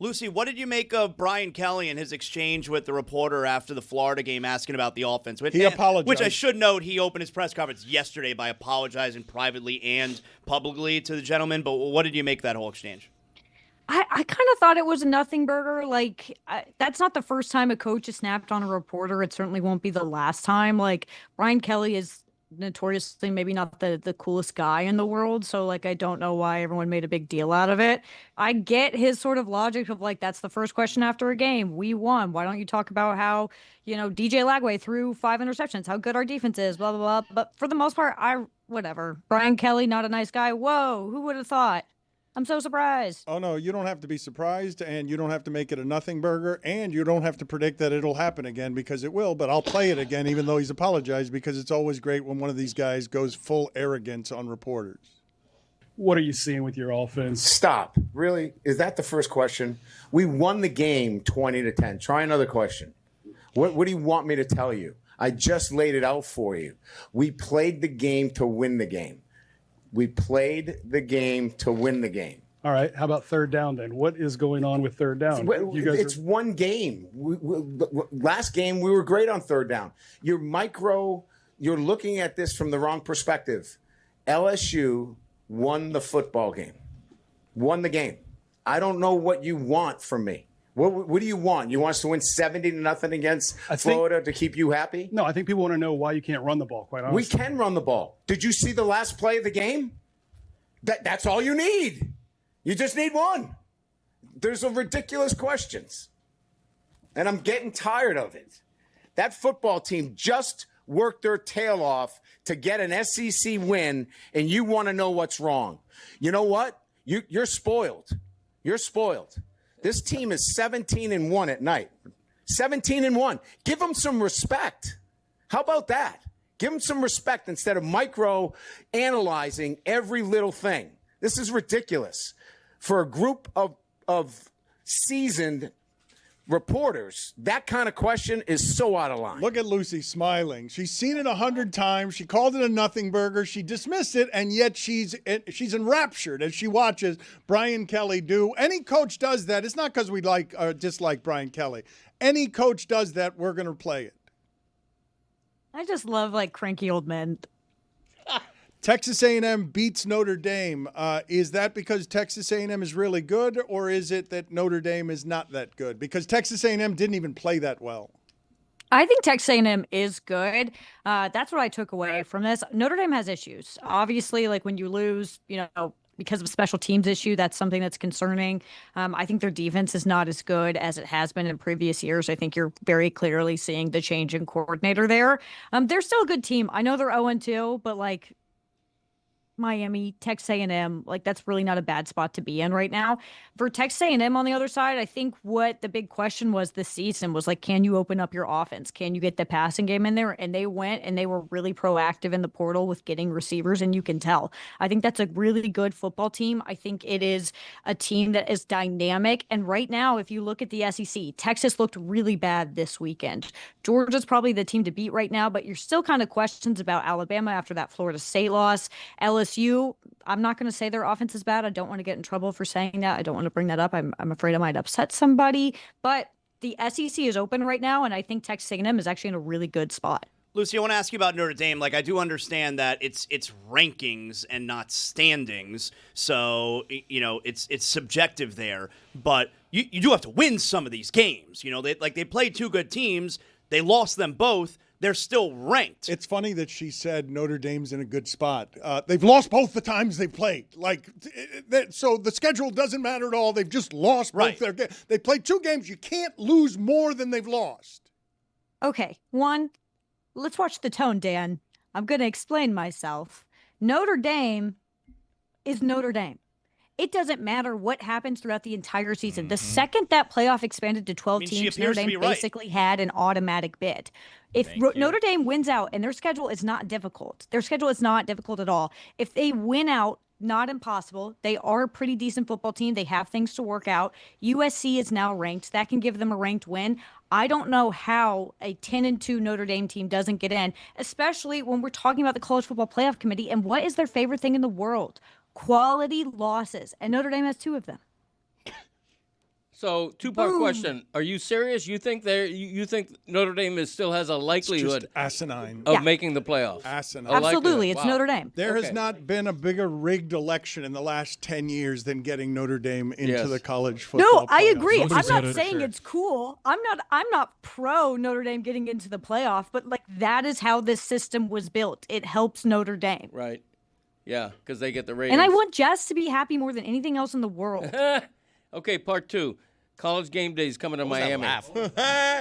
Lucy, what did you make of Brian Kelly and his exchange with the reporter after the Florida game asking about the offense? He apologized. Which I should note, he opened his press conference yesterday by apologizing privately and publicly to the gentleman. But what did you make of that whole exchange? I kind of thought it was a nothing burger. Like, that's not the first time a coach has snapped on a reporter. It certainly won't be the last time. Like, Brian Kelly is notoriously maybe not the coolest guy in the world, so like I don't know why everyone made a big deal out of it. I get his sort of logic of like, that's the first question after a game, we won, why don't you talk about how, you know, DJ Lagway threw 5 interceptions, how good our defense is, blah blah blah. But for the most part, whatever. Brian Kelly, not a nice guy. Whoa, who would have thought? I'm so surprised. Oh, no, you don't have to be surprised, and you don't have to make it a nothing burger, and you don't have to predict that it'll happen again, because it will, but I'll play it again even though he's apologized, because it's always great when one of these guys goes full arrogance on reporters. What are you seeing with your offense? Stop. Really? Is that the first question? We won the game 20-10. Try another question. What do you want me to tell you? I just laid it out for you. We played the game to win the game. We played the game to win the game. All right. How about third down then? What is going on with third down? It's one game. Last game, we were great on third down. You're looking at this from the wrong perspective. LSU won the football game. Won the game. I don't know what you want from me. What do you want? You want us to win 70-0 against Florida to keep you happy? No, I think people want to know why you can't run the ball, quite honestly. We can run the ball. Did you see the last play of the game? That's all you need. You just need one. There's a ridiculous questions. And I'm getting tired of it. That football team just worked their tail off to get an SEC win, and you want to know what's wrong. You know what? You're spoiled. You're spoiled. This team is 17-1 at night. 17-1. Give them some respect. How about that? Give them some respect instead of micro-analyzing every little thing. This is ridiculous. For a group of seasoned reporters, that kind of question is so out of line. Look at Lucy smiling. She's seen it 100 times. She called it a nothing burger. She dismissed it, and yet she's enraptured as she watches Brian Kelly do. Any coach does that. It's not because we like or dislike Brian Kelly. Any coach does that, we're going to play it. I just love like cranky old men. Texas A&M beats Notre Dame. Is that because Texas A&M is really good, or is it that Notre Dame is not that good? Because Texas A&M didn't even play that well. I think Texas A&M is good. That's what I took away from this. Notre Dame has issues. Obviously, like when you lose, because of special teams issue, that's something that's concerning. I think their defense is not as good as it has been in previous years. I think you're very clearly seeing the change in coordinator there. They're still a good team. I know they're 0-2, but like Miami, Texas A&M, like that's really not a bad spot to be in right now. For Texas A&M on the other side, I think what the big question was this season was like, can you open up your offense? Can you get the passing game in there? And they went and they were really proactive in the portal with getting receivers, and you can tell. I think that's a really good football team. I think it is a team that is dynamic. And right now, if you look at the SEC, Texas looked really bad this weekend. Georgia's probably the team to beat right now, but you're still kind of questions about Alabama after that Florida State loss. LSU, I'm not going to say their offense is bad. I don't want to get in trouble for saying that. I don't want to bring that up. I'm afraid I might upset somebody. But the SEC is open right now, and I think Texas A&M is actually in a really good spot. Lucy, I want to ask you about Notre Dame. Like, I do understand that it's rankings and not standings, so it's subjective there. But you do have to win some of these games. They played two good teams. They lost them both. They're still ranked. It's funny that she said Notre Dame's in a good spot. They've lost both the times they've played. So the schedule doesn't matter at all. They've just lost both their games. They played two games. You can't lose more than they've lost. Okay, let's watch the tone, Dan. I'm going to explain myself. Notre Dame is Notre Dame. It doesn't matter what happens throughout the entire season. The second that playoff expanded to 12 teams, Notre Dame basically had an automatic bid. If Notre Dame wins out, and their schedule is not difficult. Their schedule is not difficult at all. If they win out, not impossible. They are a pretty decent football team. They have things to work out. USC is now ranked. That can give them a ranked win. I don't know how a 10-2 Notre Dame team doesn't get in, especially when we're talking about the College Football Playoff Committee. And what is their favorite thing in the world? Quality losses. And Notre Dame has 2 of them. So, two-part question. Are you serious? You think Notre Dame still has a likelihood asinine of making the playoffs? Asinine. Absolutely. It's Notre Dame. There has not been a bigger rigged election in the last 10 years than getting Notre Dame into the college football No, I playoff. agree. I'm not saying it's cool. I'm not pro Notre Dame getting into the playoff, but like that is how this system was built. It helps Notre Dame. Right. Yeah, because they get the ratings. And I want Jess to be happy more than anything else in the world. Okay, part 2. College game day is coming to Miami.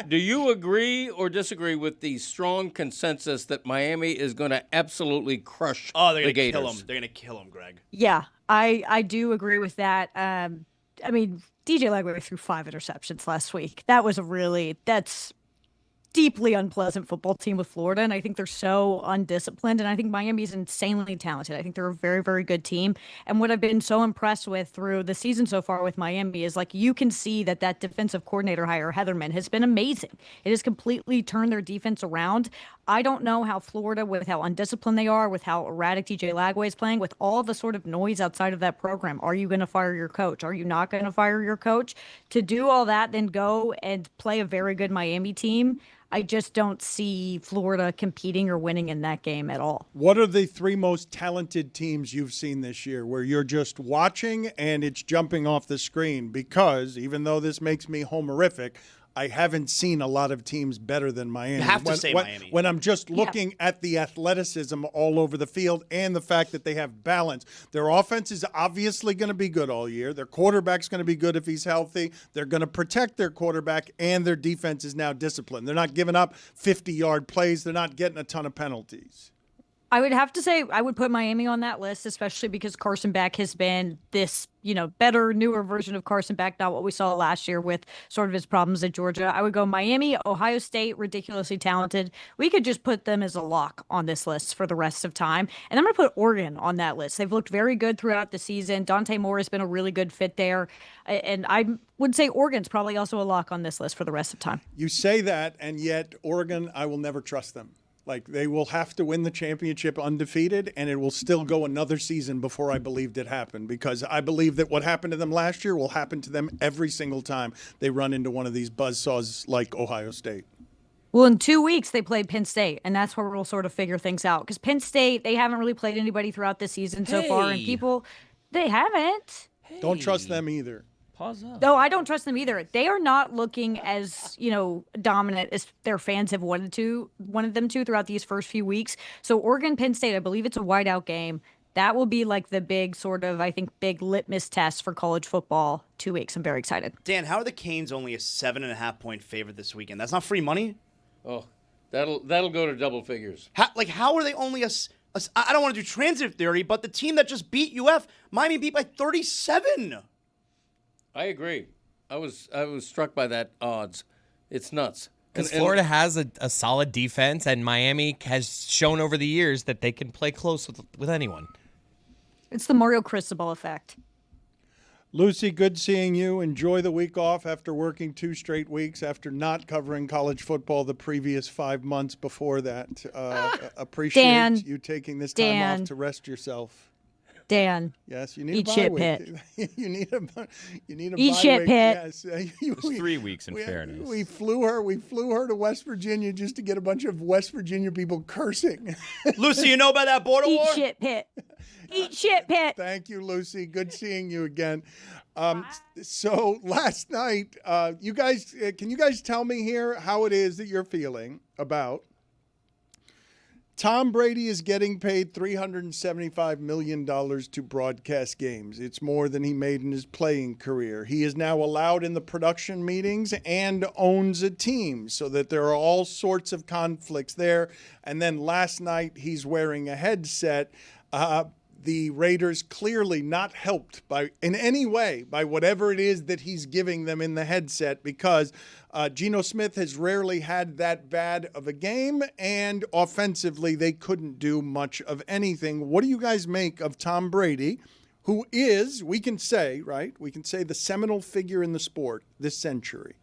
Do you agree or disagree with the strong consensus that Miami is going to absolutely crush they're the going to Gators? kill them. They're going to kill them, Greg. Yeah, I do agree with that. I mean, DJ Legway threw 5 interceptions last week. That was deeply unpleasant football team with Florida, and I think they're so undisciplined, and I think Miami's insanely talented. I think they're a very, very good team, and what I've been so impressed with through the season so far with Miami is, like, you can see that defensive coordinator hire, Heatherman, has been amazing. It has completely turned their defense around. I don't know how Florida, with how undisciplined they are, with how erratic TJ Lagway is playing, with all the sort of noise outside of that program. Are you going to fire your coach? Are you not going to fire your coach? To do all that, then go and play a very good Miami team, I just don't see Florida competing or winning in that game at all. What are the three most talented teams you've seen this year where you're just watching and it's jumping off the screen? Because even though this makes me homerific, I haven't seen a lot of teams better than Miami. You have to say Miami. When I'm just looking at the athleticism all over the field and the fact that they have balance. Their offense is obviously going to be good all year. Their quarterback's going to be good if he's healthy. They're going to protect their quarterback, and their defense is now disciplined. They're not giving up 50-yard plays. They're not getting a ton of penalties. I would have to say I would put Miami on that list, especially because Carson Beck has been this, better, newer version of Carson Beck, not what we saw last year with sort of his problems at Georgia. I would go Miami, Ohio State, ridiculously talented. We could just put them as a lock on this list for the rest of time. And I'm going to put Oregon on that list. They've looked very good throughout the season. Dante Moore has been a really good fit there. And I would say Oregon's probably also a lock on this list for the rest of time. You say that, and yet Oregon, I will never trust them. Like, they will have to win the championship undefeated, and it will still go another season before I believed it happened, because I believe that what happened to them last year will happen to them every single time they run into one of these buzzsaws like Ohio State. Well, in 2 weeks, they played Penn State, and that's where we'll sort of figure things out. Because Penn State, they haven't really played anybody throughout the season so far, and they haven't. Don't trust them either. Pause up. No, I don't trust them either. They are not looking as, dominant as their fans have wanted them to throughout these first few weeks. So Oregon, Penn State, I believe it's a whiteout game. That will be like the big sort of, I think, big litmus test for college football 2 weeks. I'm very excited. Dan, how are the Canes only a 7.5-point favorite this weekend? That's not free money? Oh, that'll go to double figures. How are they only I don't want to do transitive theory, but the team that just beat UF, Miami beat by 37. I agree. I was struck by that odds. It's nuts. Because Florida has a solid defense, and Miami has shown over the years that they can play close with anyone. It's the Mario Cristobal effect. Lucy, good seeing you. Enjoy the week off after working 2 straight weeks after not covering college football the previous 5 months before that. Appreciate you taking this time off to rest yourself. Dan. Yes, you need Eat a bye shit week. Pit. you need a Eat bye shit week. Pit. Yes. It's 3 weeks in fairness. We flew her to West Virginia just to get a bunch of West Virginia people cursing. Lucy, you know about that border war? Eat shit Pit. Eat shit Pit. Thank you, Lucy. Good seeing you again. So last night, you guys, can you guys tell me here how it is that you're feeling about Tom Brady is getting paid $375 million to broadcast games. It's more than he made in his playing career. He is now allowed in the production meetings and owns a team, so that there are all sorts of conflicts there. And then last night, he's wearing a headset. The Raiders clearly not helped in any way by whatever it is that he's giving them in the headset, because Geno Smith has rarely had that bad of a game, and offensively they couldn't do much of anything. What do you guys make of Tom Brady, who is, we can say, the seminal figure in the sport this century?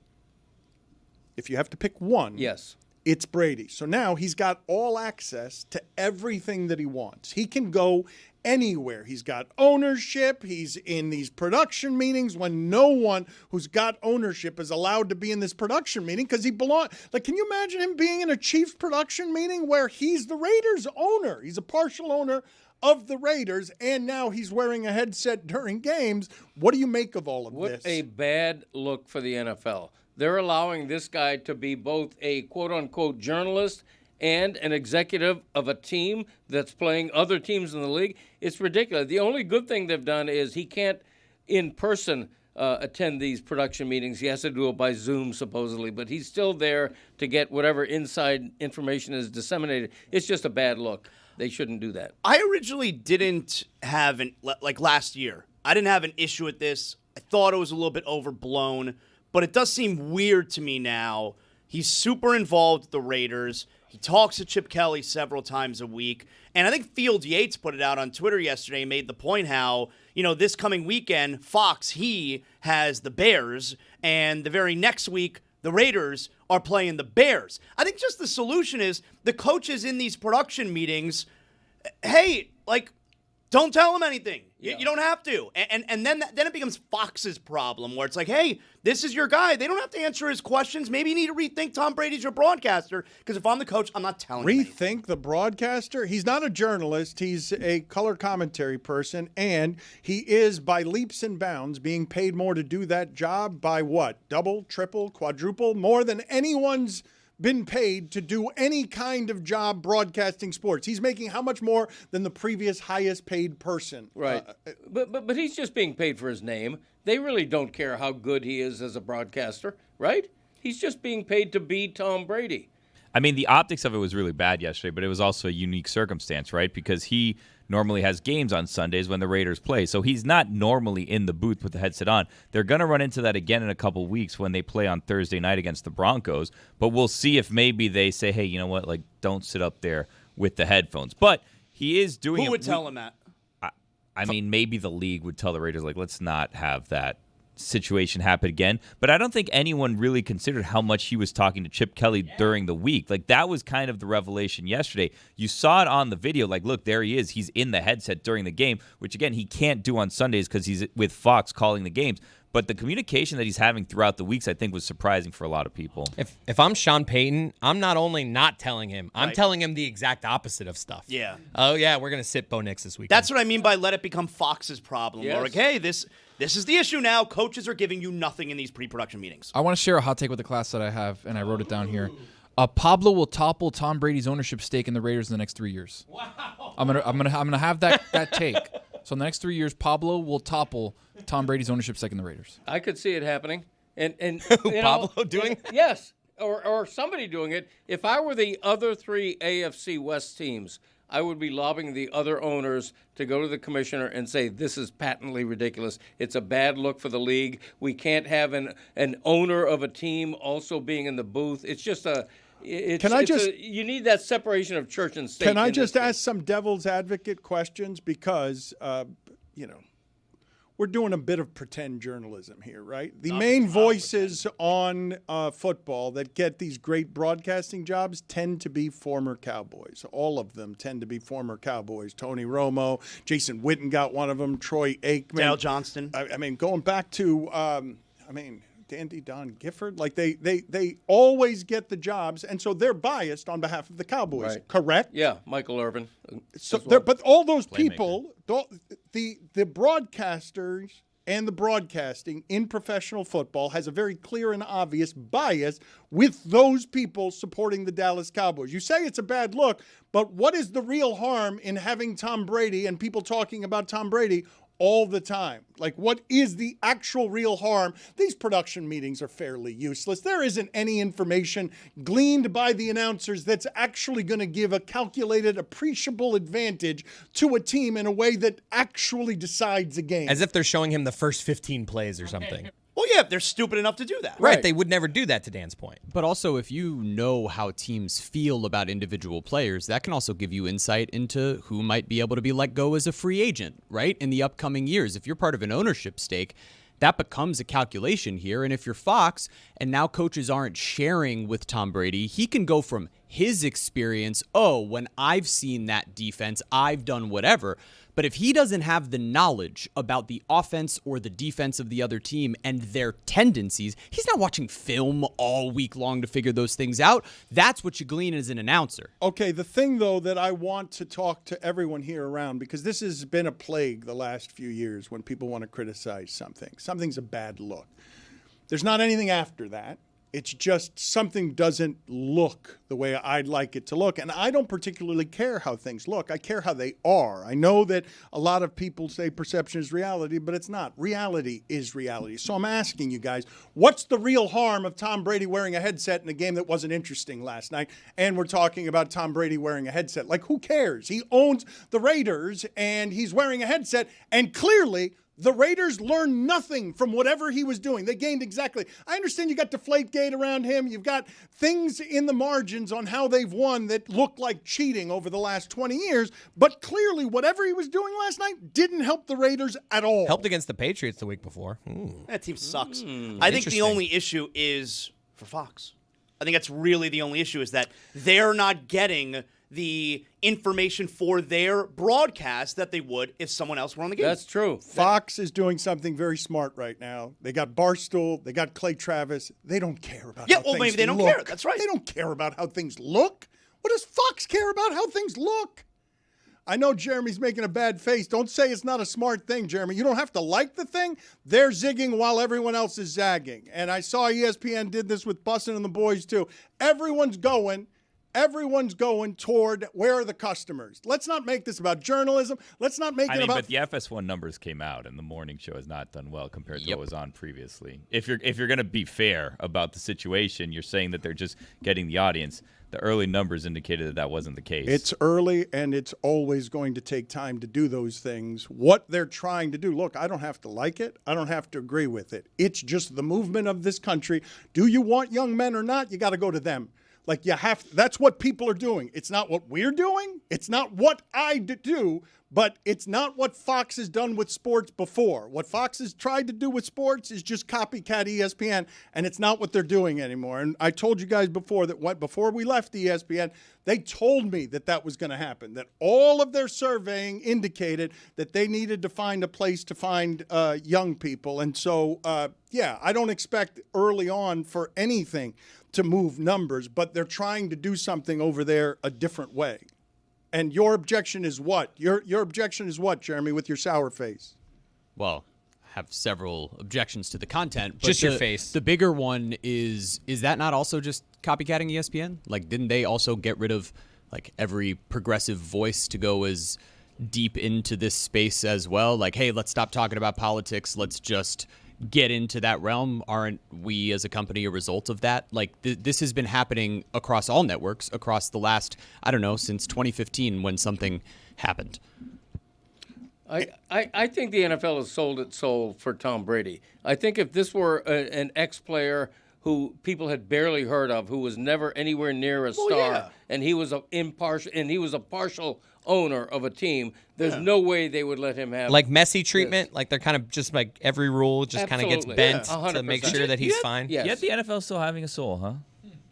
If you have to pick one. Yes. It's Brady. So now he's got all access to everything that he wants. He can go anywhere. He's got ownership. He's in these production meetings when no one who's got ownership is allowed to be in this production meeting because he belongs. Like, can you imagine him being in a Chiefs production meeting where he's the Raiders owner? He's a partial owner of the Raiders, and now he's wearing a headset during games. What do you make of all of this? What a bad look for the NFL. They're allowing this guy to be both a quote-unquote journalist and an executive of a team that's playing other teams in the league. It's ridiculous. The only good thing they've done is he can't in person attend these production meetings. He has to do it by Zoom, supposedly, but he's still there to get whatever inside information is disseminated. It's just a bad look. They shouldn't do that. I originally didn't have last year, I didn't have an issue with this. I thought it was a little bit overblown, but it does seem weird to me now He's super involved with the Raiders. He talks to Chip Kelly several times a week. And I think Field Yates put it out on Twitter yesterday and made the point how, this coming weekend, Fox, he has the Bears, and the very next week, the Raiders are playing the Bears. I think just the solution is the coaches in these production meetings, hey, don't tell them anything. You don't have to. And then it becomes Fox's problem where it's like, hey, this is your guy. They don't have to answer his questions. Maybe you need to rethink Tom Brady's your broadcaster, because if I'm the coach, I'm not telling him anything. Rethink the broadcaster? He's not a journalist. He's a color commentary person, and he is, by leaps and bounds, being paid more to do that job by what? Double, triple, quadruple? More than anyone's been paid to do any kind of job broadcasting sports. He's making how much more than the previous highest paid person? Right. But he's just being paid for his name. They really don't care how good he is as a broadcaster, right? He's just being paid to be Tom Brady. I mean, the optics of it was really bad yesterday, but it was also a unique circumstance, right? Because he normally has games on Sundays when the Raiders play. So he's not normally in the booth with the headset on. They're going to run into that again in a couple weeks when they play on Thursday night against the Broncos. But we'll see if maybe they say, hey, you know what, don't sit up there with the headphones. But he is doing it. Who would tell him that? I mean, maybe the league would tell the Raiders, let's not have that situation happen again. But I don't think anyone really considered how much he was talking to Chip Kelly during the week. That was kind of the revelation yesterday. You saw it on the video. Look, there he is. He's in the headset during the game, which, again, he can't do on Sundays because he's with Fox calling the games. But the communication that he's having throughout the weeks, I think, was surprising for a lot of people. If I'm Sean Payton, I'm not only not telling him, I'm telling him the exact opposite of stuff. Yeah. Oh, yeah, we're going to sit Bo Nix this weekend. That's what I mean by let it become Fox's problem. Yes. Or hey, this is the issue now. Coaches are giving you nothing in these pre-production meetings. I want to share a hot take with the class that I have, and I wrote it down here. Pablo will topple Tom Brady's ownership stake in the Raiders in the next 3 years. Wow. I'm gonna have that take. So in the next 3 years, Pablo will topple Tom Brady's ownership stake in the Raiders. I could see it happening. And Pablo doing it? Yes, or somebody doing it. If I were the other three AFC West teams, I would be lobbying the other owners to go to the commissioner and say, this is patently ridiculous. It's a bad look for the league. We can't have an owner of a team also being in the booth. It's just you need that separation of church and state. Can I just ask some devil's advocate questions? Because, we're doing a bit of pretend journalism here, right? The main voices on football that get these great broadcasting jobs tend to be former Cowboys. All of them tend to be former Cowboys. Tony Romo, Jason Witten got one of them, Troy Aikman. Dale Johnston. I mean, going back to, Dandy Don Gifford, they always get the jobs, and so they're biased on behalf of the Cowboys, correct? Yeah, Michael Irvin. So, but all those people, the broadcasters and the broadcasting in professional football has a very clear and obvious bias with those people supporting the Dallas Cowboys. You say it's a bad look, but what is the real harm in having Tom Brady and people talking about Tom Brady all the time? What is the actual real harm? These production meetings are fairly useless. There isn't any information gleaned by the announcers that's actually going to give a calculated, appreciable advantage to a team in a way that actually decides a game. As if they're showing him the first 15 plays or something. Well, yeah, if they're stupid enough to do that. Right, they would never do that, to Dan's point. But also, if you know how teams feel about individual players, that can also give you insight into who might be able to be let go as a free agent, right, in the upcoming years. If you're part of an ownership stake, that becomes a calculation here. And if you're Fox, and now coaches aren't sharing with Tom Brady, he can go from his experience, when I've seen that defense, I've done whatever. But if he doesn't have the knowledge about the offense or the defense of the other team and their tendencies, he's not watching film all week long to figure those things out. That's what you glean as an announcer. Okay, the thing, though, that I want to talk to everyone here around, because this has been a plague the last few years when people want to criticize something. Something's a bad look. There's not anything after that. It's just something doesn't look the way I'd like it to look. And I don't particularly care how things look. I care how they are. I know that a lot of people say perception is reality, but it's not. Reality is reality. So I'm asking you guys, what's the real harm of Tom Brady wearing a headset in a game that wasn't interesting last night? And we're talking about Tom Brady wearing a headset. Who cares? He owns the Raiders, and he's wearing a headset, and clearly The Raiders learned nothing from whatever he was doing. They gained exactly. I understand you got Deflategate around him. You've got things in the margins on how they've won that look like cheating over the last 20 years. But clearly, whatever he was doing last night didn't help the Raiders at all. Helped against the Patriots the week before. That team sucks. I think the only issue is for Fox. I think that's really the only issue is that they're not getting the information for their broadcast that they would if someone else were on the game. That's true. Fox is doing something very smart right now. They got Barstool. They got Clay Travis. They don't care about how things maybe they don't look. care. That's right. They don't care about how things look. What does Fox care about how things look? I know Jeremy's making a bad face. Don't say it's not a smart thing, Jeremy. You don't have to like the thing. They're zigging while everyone else is zagging. And I saw ESPN did this with Bussin' and the boys too. Everyone's going toward where are the customers. Let's not make this about journalism. Let's not make it about. But the FS1 numbers came out, and the morning show has not done well compared to what was on previously. If you're going to be fair about the situation, you're saying that they're just getting the audience. The early numbers indicated that wasn't the case. It's early, and it's always going to take time to do those things. What they're trying to do, look, I don't have to like it. I don't have to agree with it. It's just the movement of this country. Do you want young men or not? You got to go to them. Like that's what people are doing. It's not what we're doing. It's not what I do, but it's not what Fox has done with sports before. What Fox has tried to do with sports is just copycat ESPN, and it's not what they're doing anymore. And I told you guys before that before we left ESPN, they told me that was going to happen, that all of their surveying indicated that they needed to find a place to find young people. And so, I don't expect early on for anything to move numbers, but they're trying to do something over there a different way. And your objection is what? Your objection is what, Jeremy, with your sour face? Well, I have several objections to the content. But Just your face. The bigger one is that not also just copycatting ESPN? Like, didn't they also get rid of like every progressive voice to go as deep into this space as well? Like, hey, let's stop talking about politics. Let's just get into that realm. Aren't we as a company a result of that? Like this has been happening across all networks across the last, I don't know, since 2015 when something happened. I think the NFL has sold its soul for Tom Brady. I think if this were an ex-player who people had barely heard of, who was never anywhere near a star, and he was a partial owner of a team, there's no way they would let him have like Messi treatment. Like they're kind of just like every rule just kind of gets bent to make sure that he's fine. Yes. Yet the NFL still having a soul, huh?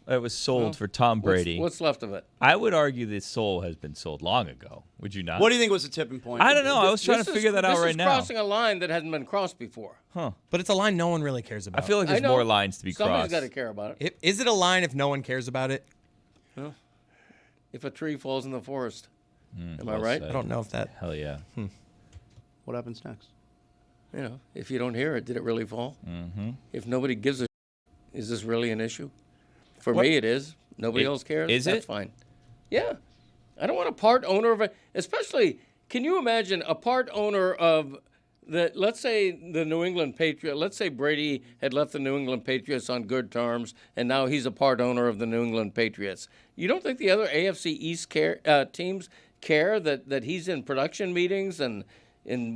It was sold for Tom Brady. What's left of it? I would argue this soul has been sold long ago. Would you not? What do you think was the tipping point? I don't know. I was trying to figure that out right now. This is crossing a line that hasn't been crossed before. Huh. But it's a line no one really cares about. I feel like there's more lines to be Somebody's crossed. got to care about it. Is it a line if no one cares about it? Well, if a tree falls in the forest. Am I well right? said. I don't know if that. Hell yeah. What happens next? You know, if you don't hear it, did it really fall? Mm-hmm. If nobody gives a is this really an issue? For me, it is. Nobody else cares. Is That's it? fine. Yeah. I don't want a part owner of it. Especially, can you imagine a part owner of let's say the New England Patriots, let's say Brady had left the New England Patriots on good terms, and now he's a part owner of the New England Patriots. You don't think the other AFC East teams care that he's in production meetings and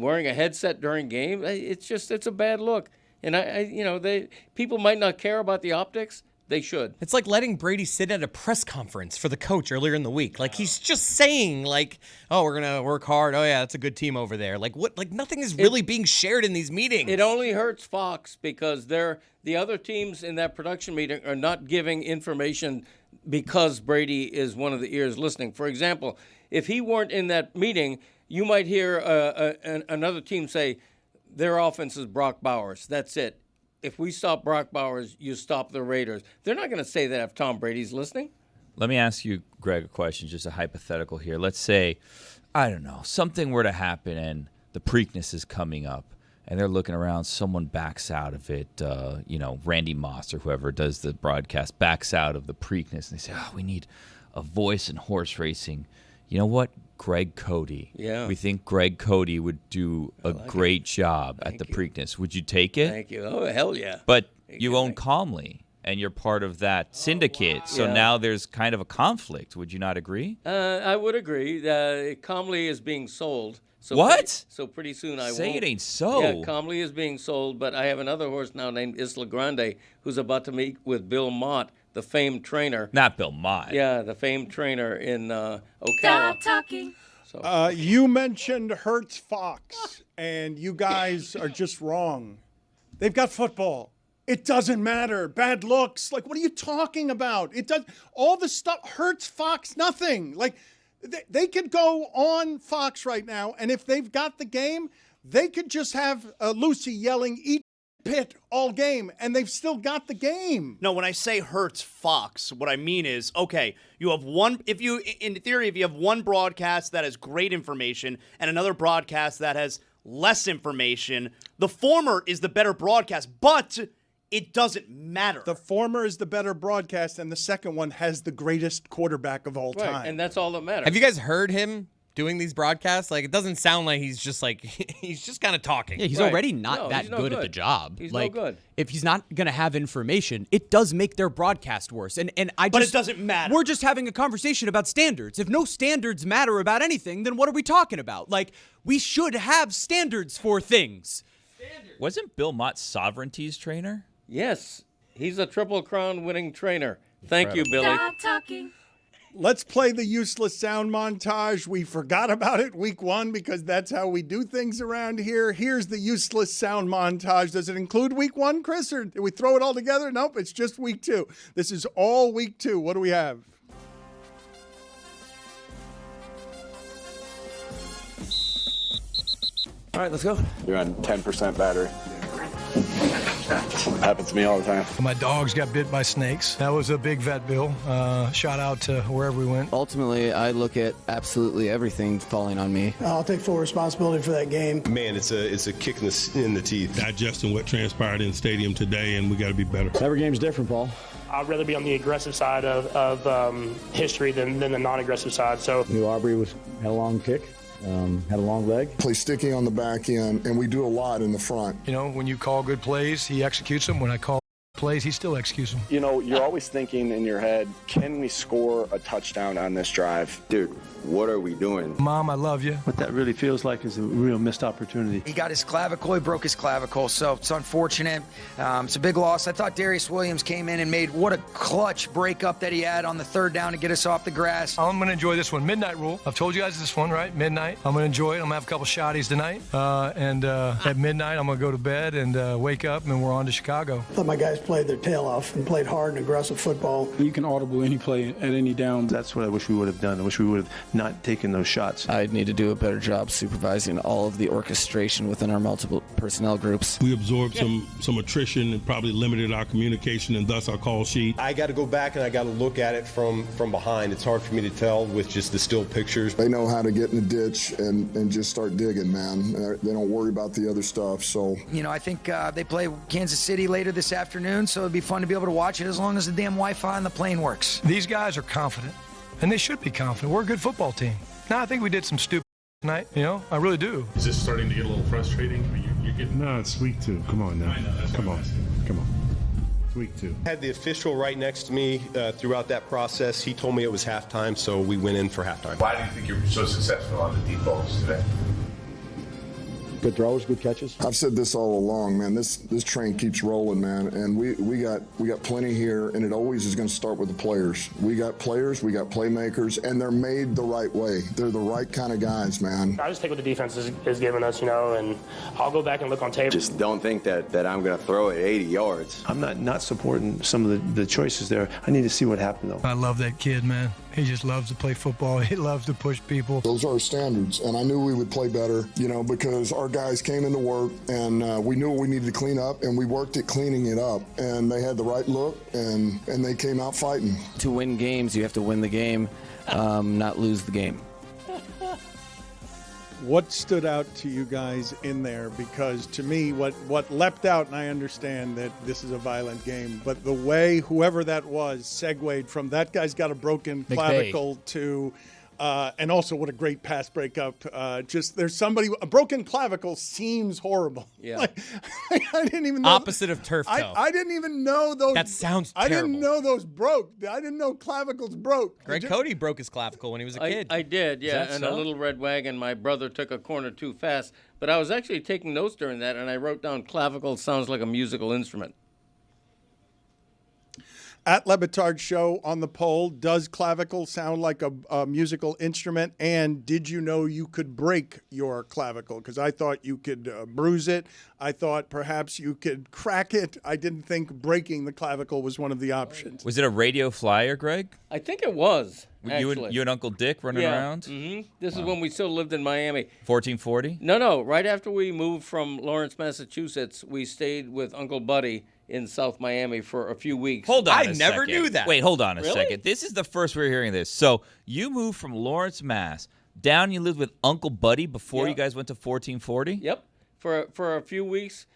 wearing a headset during game? It's a bad look. And people might not care about the optics. They should. It's like letting Brady sit at a press conference for the coach earlier in the week. Like he's just saying, like, "Oh, we're gonna work hard. Oh yeah, that's a good team over there." Like what? Like nothing is really being shared in these meetings. It only hurts Fox because the other teams in that production meeting are not giving information because Brady is one of the ears listening. For example, if he weren't in that meeting, you might hear another team say, "Their offense is Brock Bowers. That's it. If we stop Brock Bowers, you stop the Raiders." They're not going to say that if Tom Brady's listening. Let me ask you, Greg, a question, just a hypothetical here. Let's say, I don't know, something were to happen and the Preakness is coming up and they're looking around, someone backs out of it, Randy Moss or whoever does the broadcast backs out of the Preakness and they say, we need a voice in horse racing. You know what? Greg Cote. Yeah. We think Greg Cote would do a great job at the Preakness. Would you take it? Thank you. Oh, hell yeah. But you own Calmly, and you're part of that syndicate. Wow. So now there's kind of a conflict. Would you not agree? I would agree. Calmly is being sold. So What? Pretty soon I Say won't. it ain't so. Yeah, Comley is being sold, but I have another horse now named Isla Grande who's about to meet with Bill Mott, the famed trainer. Not Bill Mott. Yeah, the famed trainer in Ocala. Stop talking. You mentioned Hertz Fox, and you guys are just wrong. They've got football. It doesn't matter. Bad looks. Like, what are you talking about? It does all the stuff. Hertz Fox, nothing. Like, they could go on Fox right now, and if they've got the game, they could just have Lucy yelling, "Eat Pitt" all game, and they've still got the game. No, when I say Hertz Fox, what I mean is, okay, you have one, in theory, if you have one broadcast that has great information and another broadcast that has less information, the former is the better broadcast, but it doesn't matter. The former is the better broadcast, and the second one has the greatest quarterback of all time. Right, and that's all that matters. Have you guys heard him doing these broadcasts? Like, it doesn't sound like he's just kind of talking. Yeah, he's already not that good at the job. He's like, no good. If he's not going to have information, it does make their broadcast worse. But it doesn't matter. We're just having a conversation about standards. If no standards matter about anything, then what are we talking about? Like, we should have standards for things. Wasn't Bill Mott Sovereignty's trainer? Yes, he's a Triple Crown winning trainer. Thank you, Billy. Stop talking. Let's play the useless sound montage. We forgot about it week 1 because that's how we do things around here. Here's the useless sound montage. Does it include week 1, Chris, or did we throw it all together? Nope, it's just week 2. This is all week 2. What do we have? All right, let's go. You're on 10% battery. Happens to me all the time. My dogs got bit by snakes. That was a big vet bill. Shout out to wherever we went. Ultimately, I look at absolutely everything falling on me. I'll take full responsibility for that game. Man, it's a kick in the teeth. Digesting what transpired in the stadium today, and we got to be better. Every game's different, Paul. I'd rather be on the aggressive side of history than the non-aggressive side. So Knew Aubrey had a long kick. Had a long leg. Play sticky on the back end, and we do a lot in the front. You know, when you call good plays, he executes them. When I call plays, he still executes them. You know, you're always thinking in your head, can we score a touchdown on this drive? Dude, what are we doing? Mom, I love you. What that really feels like is a real missed opportunity. He got his clavicle. He broke his clavicle, so it's unfortunate. It's a big loss. I thought Darius Williams came in and made what a clutch breakup that he had on the third down to get us off the grass. I'm going to enjoy this one. Midnight rule. I've told you guys this one, right? Midnight. I'm going to enjoy it. I'm going to have a couple shotties tonight. And at midnight, I'm going to go to bed and wake up, and we're on to Chicago. I thought my guys played their tail off and played hard and aggressive football. You can audible any play at any down. That's what I wish we would have done. I wish we would have not taken those shots. I need to do a better job supervising all of the orchestration within our multiple personnel groups. We absorbed some attrition and probably limited our communication and thus our call sheet. I got to go back and I got to look at it from behind. It's hard for me to tell with just the still pictures. They know how to get in the ditch and just start digging, man. They don't worry about the other stuff. So, You know, I think they play Kansas City later this afternoon, so it'd be fun to be able to watch it as long as the damn Wi-Fi on the plane works. These guys are confident, and they should be confident. We're a good football team. Now, I think we did some stupid tonight, you know? I really do. Is this starting to get a little frustrating? You're getting... No, it's week 2. Come on now. Come on. It's week 2. I had the official right next to me throughout that process. He told me it was halftime, so we went in for halftime. Why do you think you're so successful on the deep balls today? Good throws, good catches. I've said this all along, man. This train keeps rolling, man. And we got plenty here, and it always is going to start with the players. We got players, we got playmakers, and they're made the right way. They're the right kind of guys, man. I just take what the defense is giving us, you know, and I'll go back and look on tape. Just don't think that I'm going to throw it 80 yards. I'm not supporting some of the choices there. I need to see what happened, though. I love that kid, man. He just loves to play football. He loves to push people. Those are our standards, and I knew we would play better, you know, because our guys came into work, and we knew we needed to clean up, and we worked at cleaning it up, and they had the right look, and they came out fighting. To win games, you have to win the game, not lose the game. What stood out to you guys in there? Because to me, what leapt out, and I understand that this is a violent game, but the way whoever that was segued from that guy's got a broken clavicle to And also, what a great pass breakup. Just there's somebody, a broken clavicle seems horrible. Yeah. Like, I didn't even know. Opposite of turf toe. I didn't even know those. That sounds I terrible. didn't know those broke. I didn't know clavicles broke. Greg Cote broke his clavicle when he was a kid. I did, yeah. that And so? a little red wagon, my brother took a corner too fast. But I was actually taking notes during that, and I wrote down clavicle sounds like a musical instrument. At Le Batard Show on the poll, does clavicle sound like a musical instrument? And did you know you could break your clavicle? Because I thought you could bruise it. I thought perhaps you could crack it. I didn't think breaking the clavicle was one of the options. Was it a radio flyer, Greg? I think it was, You actually. and Uncle Dick running around? Mm-hmm. This is when we still lived in Miami. 1440? No. Right after we moved from Lawrence, Massachusetts, we stayed with Uncle Buddy in South Miami for a few weeks. Hold on I a never second. knew that. Wait, hold on a Really? second. This is the first we're hearing this. So you moved from Lawrence, Mass. Down you lived with Uncle Buddy before Yeah. you guys went to 1440? Yep, for a few weeks.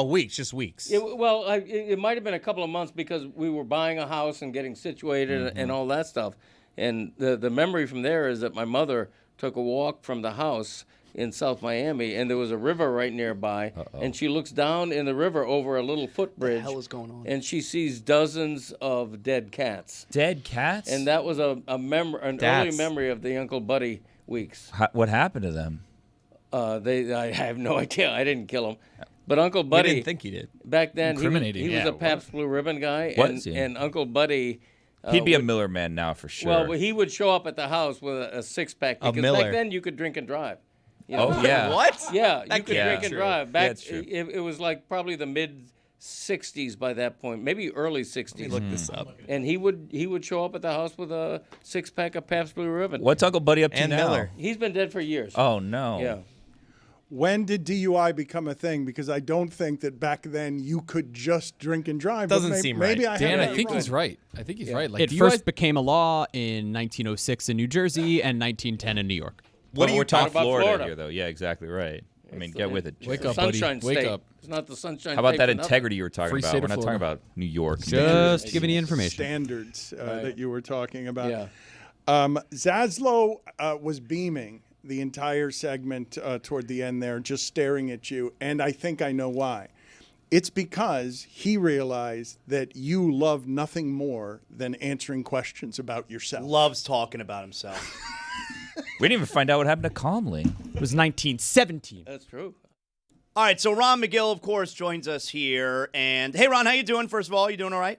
Weeks, just weeks. It might have been a couple of months because we were buying a house and getting situated and all that stuff. And the memory from there is that my mother took a walk from the house in South Miami, and there was a river right nearby, and she looks down in the river over a little footbridge. What the hell is going on? And she sees dozens of dead cats. Dead cats? And that was an early That's- memory of the Uncle Buddy weeks. What happened to them? I have no idea. I didn't kill them. But Uncle We Buddy, didn't think you did. back then, he was Incriminating. a Pabst Blue Ribbon guy, Was he? and Uncle Buddy. He'd be a Miller man now for sure. Well, he would show up at the house with a six-pack A because Miller. back then you could drink and drive. You Oh, yeah. What? Yeah, you That could can't drink be and true. drive. Yeah, Back, it's true. it was like probably the mid-'60s by that point, maybe early '60s. Let me look this up. And he would show up at the house with a six-pack of Pabst Blue Ribbon. What's Uncle Buddy up to And now? Miller. He's been dead for years. Oh, no. Yeah. When did DUI become a thing? Because I don't think that back then you could just drink and drive. But Doesn't seem right. Maybe I Dan, have I that think wrong. he's right. I think he's right. Like It DUI first became a law in 1906 in New Jersey and 1910 in New York. What are you we're talking about Florida, Florida? here, though. Yeah, exactly right. I mean, get with it. Wake Jeff. up, buddy. Sunshine Wake State. up. It's not the Sunshine How about State that for nothing. integrity you were talking Free about? state We're of not talking Florida. about New York. Just giving you information. Standards that you were talking about. Yeah. Zaslow was beaming the entire segment toward the end there, just staring at you, and I think I know why. It's because he realized that you love nothing more than answering questions about yourself. Loves talking about himself. We didn't even find out what happened to Calmly. It was 1917. That's true. All right, so Ron Magill, of course, joins us here. And hey, Ron, how you doing? First of all, you doing all right?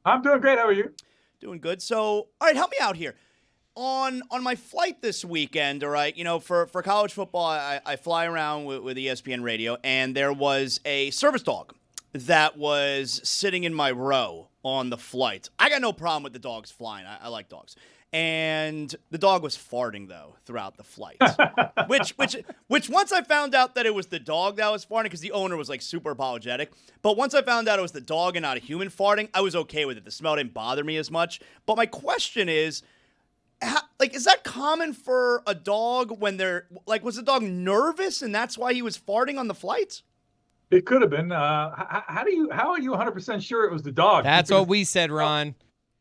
I'm doing great. How are you? Doing good. So, all right, help me out here. On my flight this weekend, all right, for college football, I fly around with ESPN Radio, and there was a service dog that was sitting in my row on the flight. I got no problem with the dogs flying. I like dogs. And the dog was farting, though, throughout the flight. which once I found out that it was the dog that was farting, because the owner was, like, super apologetic. But once I found out it was the dog and not a human farting, I was okay with it. The smell didn't bother me as much. But my question is, is that common for a dog when they're, was the dog nervous and that's why he was farting on the flight? It could have been. How are you 100% sure it was the dog? That's what we said, Ron.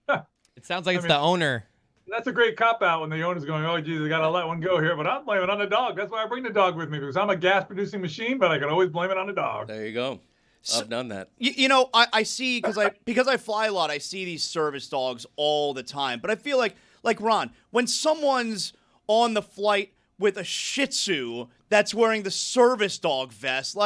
It sounds like it's the owner. That's a great cop-out when the owner's going, oh, geez, I got to let one go here. But I'm blaming it on the dog. That's why I bring the dog with me, because I'm a gas-producing machine, but I can always blame it on the dog. There you go. I've done that. I see, because I fly a lot, I see these service dogs all the time. But I feel like Ron, when someone's on the flight with a Shih Tzu that's wearing the service dog vest,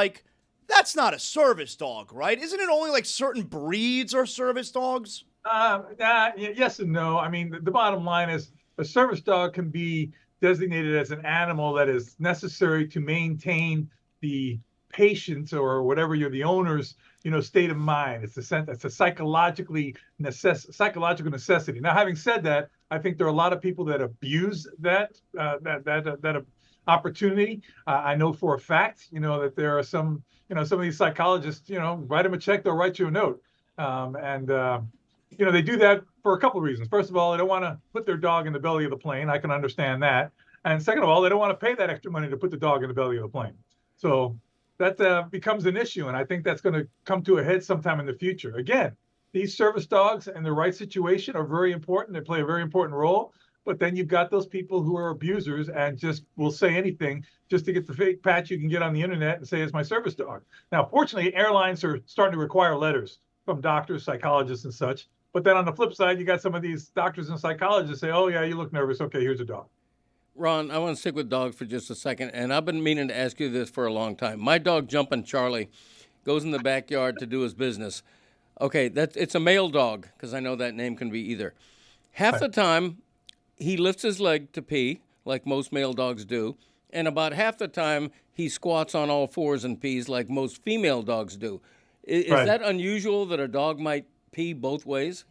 that's not a service dog, right? Isn't it only certain breeds are service dogs? Yes and no. I mean, the bottom line is a service dog can be designated as an animal that is necessary to maintain the patient's or whatever the owner's state of mind. It's a psychological necessity. Now, having said that, I think there are a lot of people that abuse that opportunity. I know for a fact, that there are some of these psychologists, write them a check, they'll write you a note, they do that for a couple of reasons. First of all, they don't want to put their dog in the belly of the plane. I can understand that. And second of all, they don't want to pay that extra money to put the dog in the belly of the plane. So that becomes an issue, and I think that's going to come to a head sometime in the future. Again, these service dogs in the right situation are very important. They play a very important role. But then you've got those people who are abusers and just will say anything just to get the fake patch you can get on the internet and say it's my service dog. Now, fortunately, airlines are starting to require letters from doctors, psychologists, and such. But then on the flip side, you got some of these doctors and psychologists say, oh, yeah, you look nervous. Okay, here's a dog. Ron, I want to stick with dogs for just a second, and I've been meaning to ask you this for a long time. My dog, Jumpin' Charlie, goes in the backyard to do his business. Okay, it's a male dog, because I know that name can be either. Half the time, he lifts his leg to pee, like most male dogs do, and about half the time, he squats on all fours and pees like most female dogs do. Is that unusual that a dog might pee both ways?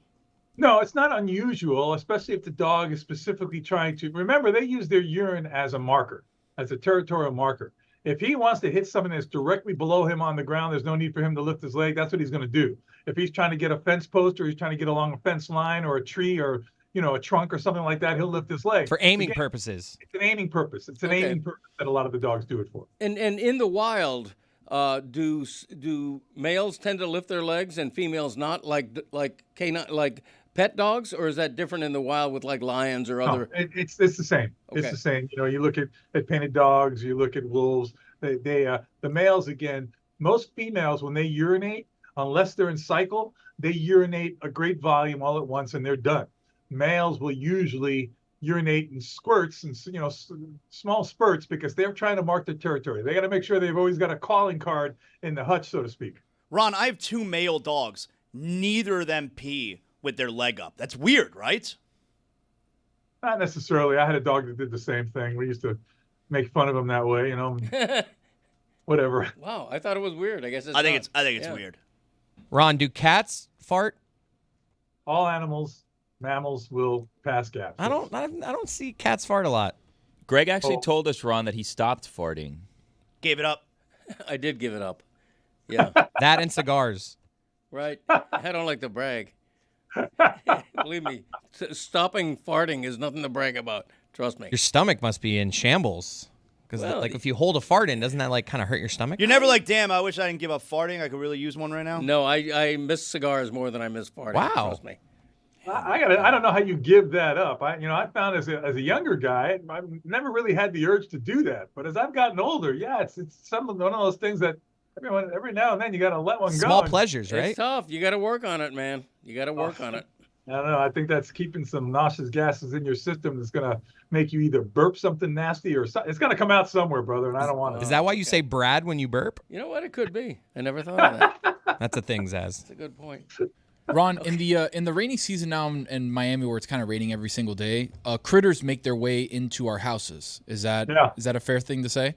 No, it's not unusual, especially if the dog is specifically trying to. Remember, they use their urine as a marker, as a territorial marker. If he wants to hit something that's directly below him on the ground, there's no need for him to lift his leg. That's what he's going to do. If he's trying to get a fence post or he's trying to get along a fence line or a tree or a trunk or something like that, he'll lift his leg. For aiming purposes. It's an aiming purpose. It's an aiming purpose that a lot of the dogs do it for. And in the wild, do males tend to lift their legs and females not, like canine, like pet dogs, or is that different in the wild with like lions or other? No, it's the same. Okay. It's the same. You look at painted dogs, you look at wolves. The males, again, most females when they urinate, unless they're in cycle, they urinate a great volume all at once and they're done. Males will usually urinate in squirts and small spurts because they're trying to mark their territory. They got to make sure they've always got a calling card in the hutch, so to speak. Ron, I have 2 male dogs. Neither of them pee with their leg up. That's weird, right? Not necessarily. I had a dog that did the same thing. We used to make fun of him that way, whatever. Wow, I thought it was weird. I guess I think it's weird. Ron, do cats fart? All mammals will pass gaps. I don't see cats fart a lot. Greg actually told us, Ron, that he stopped farting. Gave it up. I did give it up. Yeah. That and cigars. Right. I don't like to brag. Believe me, stopping farting is nothing to brag about. Trust me. Your stomach must be in shambles. Because if you hold a fart in, doesn't that kind of hurt your stomach? You're never like, damn, I wish I didn't give up farting. I could really use one right now. No, I miss cigars more than I miss farting. Wow. Trust me. I don't know how you give that up. I found as a younger guy, I've never really had the urge to do that. But as I've gotten older, it's one of those things that every now and then you got to let one go. Small pleasures, right? It's tough. You got to work on it, man. You got to work on it. I don't know. I think that's keeping some nauseous gases in your system that's going to make you either burp something nasty or it's going to come out somewhere, brother, and I don't want it. Is that why you say Brad when you burp? You know what? It could be. I never thought of that. That's a thing, Zaz. That's a good point. Ron, in the rainy season now in Miami, where it's kind of raining every single day, critters make their way into our houses. Is that a fair thing to say?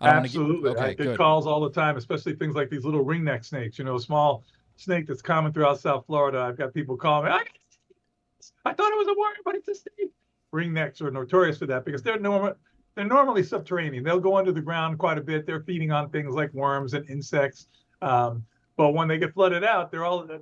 Absolutely. I get calls all the time, especially things like these little ringneck snakes. Small snake that's common throughout South Florida. I've got people calling me. I thought it was a worm, but it's a snake. Ringnecks are notorious for that because they're normally subterranean. They'll go under the ground quite a bit. They're feeding on things like worms and insects. But when they get flooded out,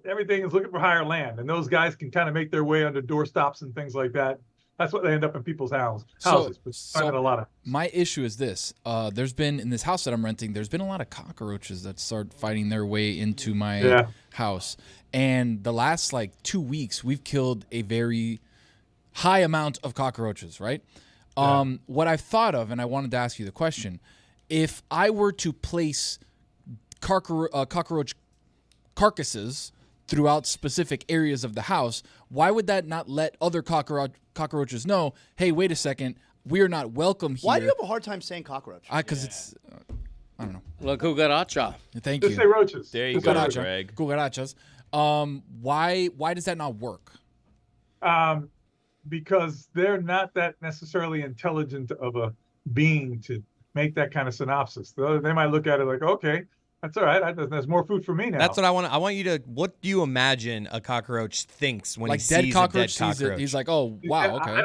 everything is looking for higher land, and those guys can kind of make their way under doorstops and things like that. That's what they end up in people's houses. So a lot of. My issue is this: there's been in this house that I'm renting. There's been a lot of cockroaches that start finding their way into my house, and the last 2 weeks we've killed a very high amount of cockroaches. Right? What I've thought of, and I wanted to ask you the question: if I were to place cockroach carcasses throughout specific areas of the house, why would that not let other cockroaches know, hey, wait a second, we're not welcome here? Why do you have a hard time saying cockroach? Because it's, I don't know. La cucaracha. Thank you. Just say roaches. There you go, Greg. Cucarachas. Why does that not work? Because they're not that necessarily intelligent of a being to make that kind of synopsis. They might look at it like, okay, that's all right. There's more food for me now. That's what I want. I want you to. What do you imagine a cockroach thinks when he sees a dead cockroach? He's like, oh wow, okay.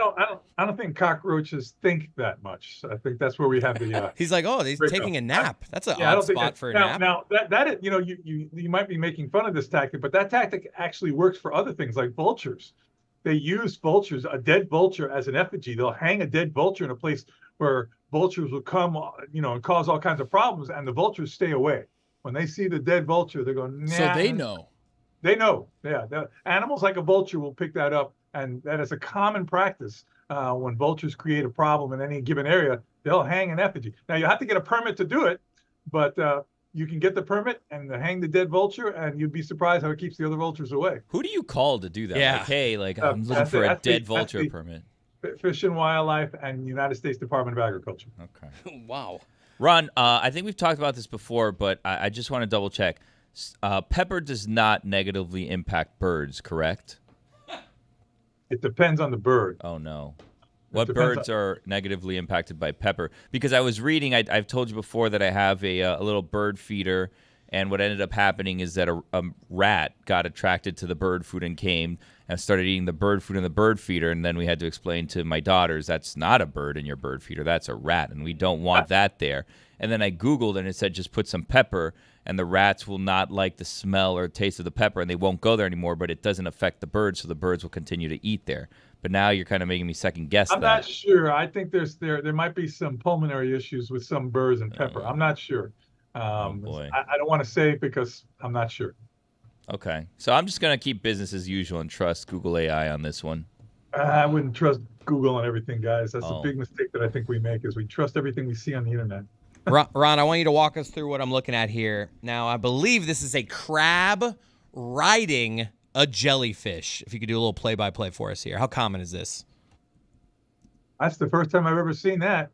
I don't think cockroaches think that much. I think that's where we have the. He's like, oh, he's taking a nap. That's an odd spot for a nap. Now that is, you might be making fun of this tactic, but that tactic actually works for other things like vultures. They use vultures, a dead vulture, as an effigy. They'll hang a dead vulture in a place where vultures will come, and cause all kinds of problems, and the vultures stay away. When they see the dead vulture, they're going, nah. So they know. They know. Yeah. Animals like a vulture will pick that up, and that is a common practice when vultures create a problem in any given area, they'll hang an effigy. Now, you have to get a permit to do it, but you can get the permit and hang the dead vulture, and you'd be surprised how it keeps the other vultures away. Who do you call to do that? Yeah. Like, hey, I'm looking for a dead vulture permit. Fish and Wildlife and United States Department of Agriculture. Okay. Wow. Ron, I think we've talked about this before, but I just want to double check. Pepper does not negatively impact birds, correct? It depends on the bird. Oh, no. What birds are negatively impacted by pepper? Because I was reading, I've told you before that I have a little bird feeder, and what ended up happening is that a rat got attracted to the bird food and came and started eating the bird food in the bird feeder, and then we had to explain to my daughters, that's not a bird in your bird feeder, that's a rat, and we don't want that there. And then I Googled, and it said just put some pepper, and the rats will not like the smell or taste of the pepper, and they won't go there anymore, but it doesn't affect the birds, so the birds will continue to eat there. But now you're kind of making me second guess I'm not sure. I think there might be some pulmonary issues with some birds and pepper. I'm not sure. Oh, boy. I don't want to say because I'm not sure. Okay. So I'm just going to keep business as usual and trust Google AI on this one. I wouldn't trust Google on everything, guys. That's a big mistake that I think we make is we trust everything we see on the internet. Ron, I want you to walk us through what I'm looking at here. Now, I believe this is a crab riding a jellyfish. If you could do a little play-by-play for us here. How common is this? That's the first time I've ever seen that.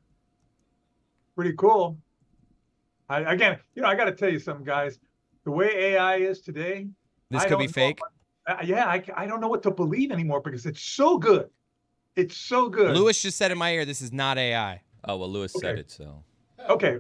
Pretty cool. I got to tell you something, guys. The way AI is today, this could be fake. I don't know what to believe anymore because it's so good. It's so good. Lewis just said in my ear, this is not AI. Oh, well, Lewis said it, so. Okay.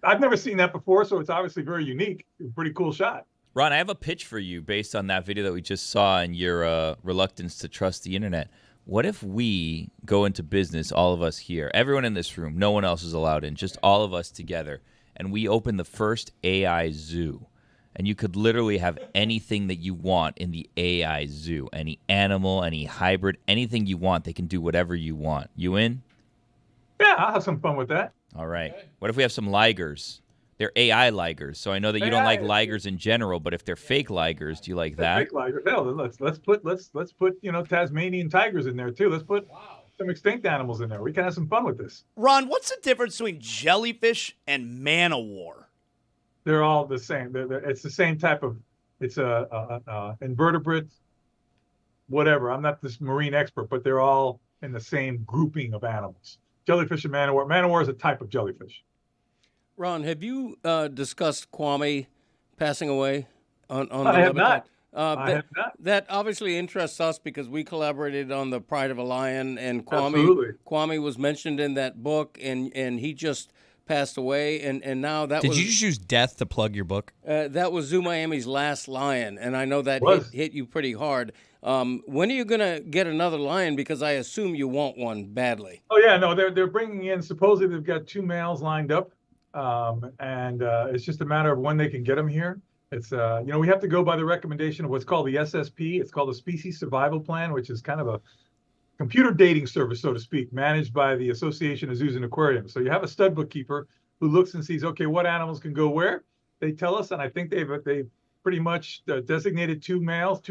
I've never seen that before, so it's obviously very unique. Pretty cool shot. Ron, I have a pitch for you based on that video that we just saw and your reluctance to trust the internet. What if we go into business, all of us here, everyone in this room, no one else is allowed in, just all of us together, and we open the first AI zoo? And you could literally have anything that you want in the AI zoo. Any animal, any hybrid, anything you want. They can do whatever you want. You in? Yeah, I'll have some fun with that. All right. What if we have some ligers? They're AI ligers. So I know that you don't like ligers in general, but if they're fake ligers, do you like that? Fake ligers. Hell, let's put Tasmanian tigers in there too. Let's put some extinct animals in there. We can have some fun with this. Ron, what's the difference between jellyfish and man-o-war? They're all the same. It's the same type of. It's a invertebrate. Whatever. I'm not this marine expert, but they're all in the same grouping of animals. Jellyfish and man-o-war. Man-o-war is a type of jellyfish. Ron, have you discussed Kwame passing away on the I have not. I have not. That obviously interests us because we collaborated on The Pride of a Lion, and Kwame was mentioned in that book, and he just passed away, and now that Did you just use death to plug your book? That was Zoo Miami's last lion, and I know that hit you pretty hard. When are you going to get another lion? Because I assume you want one badly. Oh, yeah, no, they're bringing in, supposedly they've got 2 males lined up. And it's just a matter of when they can get them here. It's, we have to go by the recommendation of what's called the SSP. It's called the Species Survival Plan, which is kind of a computer dating service, so to speak, managed by the Association of Zoos and Aquariums. So you have a stud bookkeeper who looks and sees, okay, what animals can go where? They tell us, and I think they've pretty much designated 2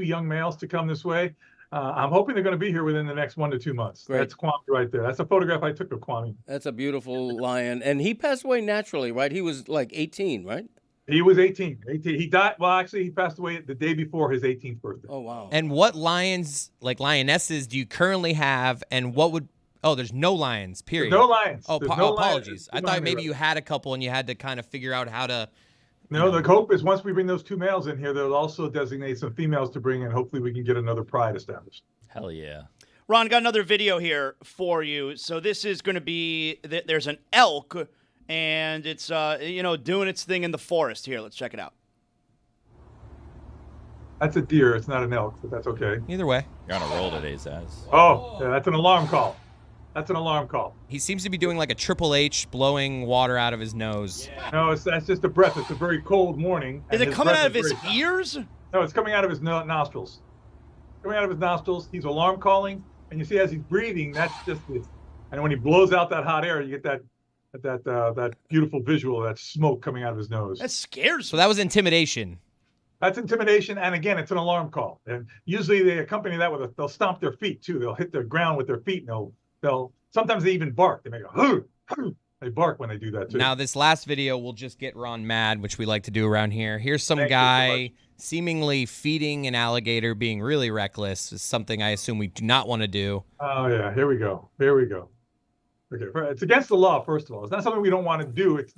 young males to come this way. I'm hoping they're going to be here within the next 1 to 2 months. Great. That's Kwame right there. That's a photograph I took of Kwame. That's a beautiful lion. And he passed away naturally, right? He was like 18, right? He was 18. He died. Well, actually, he passed away the day before his 18th birthday. Oh, wow. And what lions, like lionesses, do you currently have? And what would... Oh, there's no lions, period. There's no lions. Oh, There's no apologies. lions. I thought maybe you had a couple and you had to kind of figure out how to... No, the hope is once we bring those 2 males in here, they'll also designate some females to bring in. Hopefully, we can get another pride established. Hell yeah. Ron, got another video here for you. So this is going to be, there's an elk, and it's, doing its thing in the forest. Here, let's check it out. That's a deer. It's not an elk, but that's okay. Either way. You're on a roll today, Zaz. Oh, yeah, that's an alarm call. That's an alarm call. He seems to be doing like a Triple H, blowing water out of his nose. Yeah. No, that's just a breath. It's a very cold morning. Is it coming out of his ears? No, it's coming out of his nostrils. Coming out of his nostrils. He's alarm calling, and you see as he's breathing, that's just it. And when he blows out that hot air, you get that beautiful visual of that smoke coming out of his nose. That scares me. So that was intimidation. That's intimidation, and again, it's an alarm call. And usually they accompany that with they'll stomp their feet too. They'll hit the ground with their feet, and they'll sometimes they even bark. They make a hoo, hoo. They bark when they do that too. Now, this last video will just get Ron mad, which we like to do around here. Here's some Thank you guy seemingly feeding an alligator, being really reckless. It's something I assume we do not want to do. Oh yeah, here we go. Okay, it's against the law. First of all, it's not something we don't want to do. It's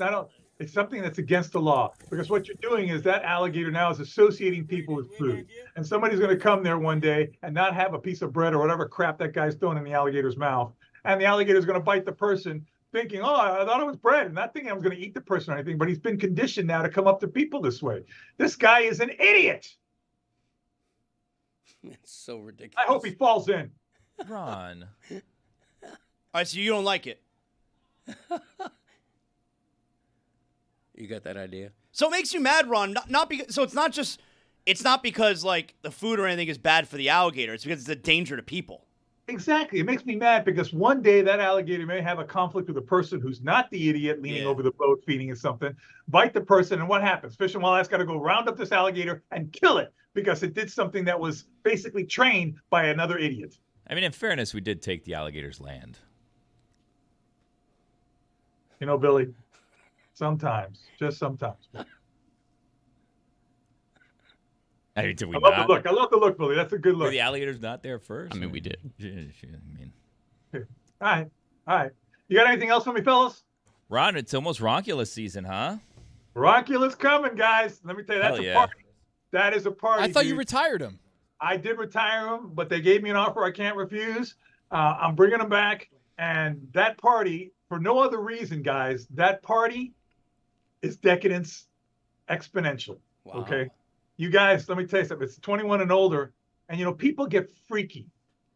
something that's against the law, because what you're doing is that alligator now is associating people with food, and somebody's going to come there one day and not have a piece of bread or whatever crap that guy's throwing in the alligator's mouth, and the alligator's going to bite the person, thinking, oh, I thought it was bread, and not thinking I was going to eat the person or anything, but he's been conditioned now to come up to people this way. This guy is an idiot. It's so ridiculous. I hope he falls in. Ron. All right, so you don't like it. You got that idea? So it makes you mad, Ron, not because, so it's not because like the food or anything is bad for the alligator. It's because it's a danger to people. Exactly. It makes me mad because one day that alligator may have a conflict with a person who's not the idiot leaning over the boat feeding it something, bite the person, and what happens? Fish and Wildlife's got to go round up this alligator and kill it because it did something that was basically trained by another idiot. I mean, in fairness, we did take the alligator's land. You know, Billy, sometimes, just sometimes. I mean, did we I love not? the look. I love the look, Billy. That's a good look. Were the alligator's not there first? I mean, we did. All right. You got anything else for me, fellas? Ron, it's almost Ronculus season, huh? Ronculus coming, guys. Let me tell you, that's a party. That is a party. I thought you retired him. I did retire him, but they gave me an offer I can't refuse. I'm bringing him back, and that party, for no other reason, guys, that party is decadence exponential. Wow. Okay? You guys, let me tell you something. It's 21 and older, and, people get freaky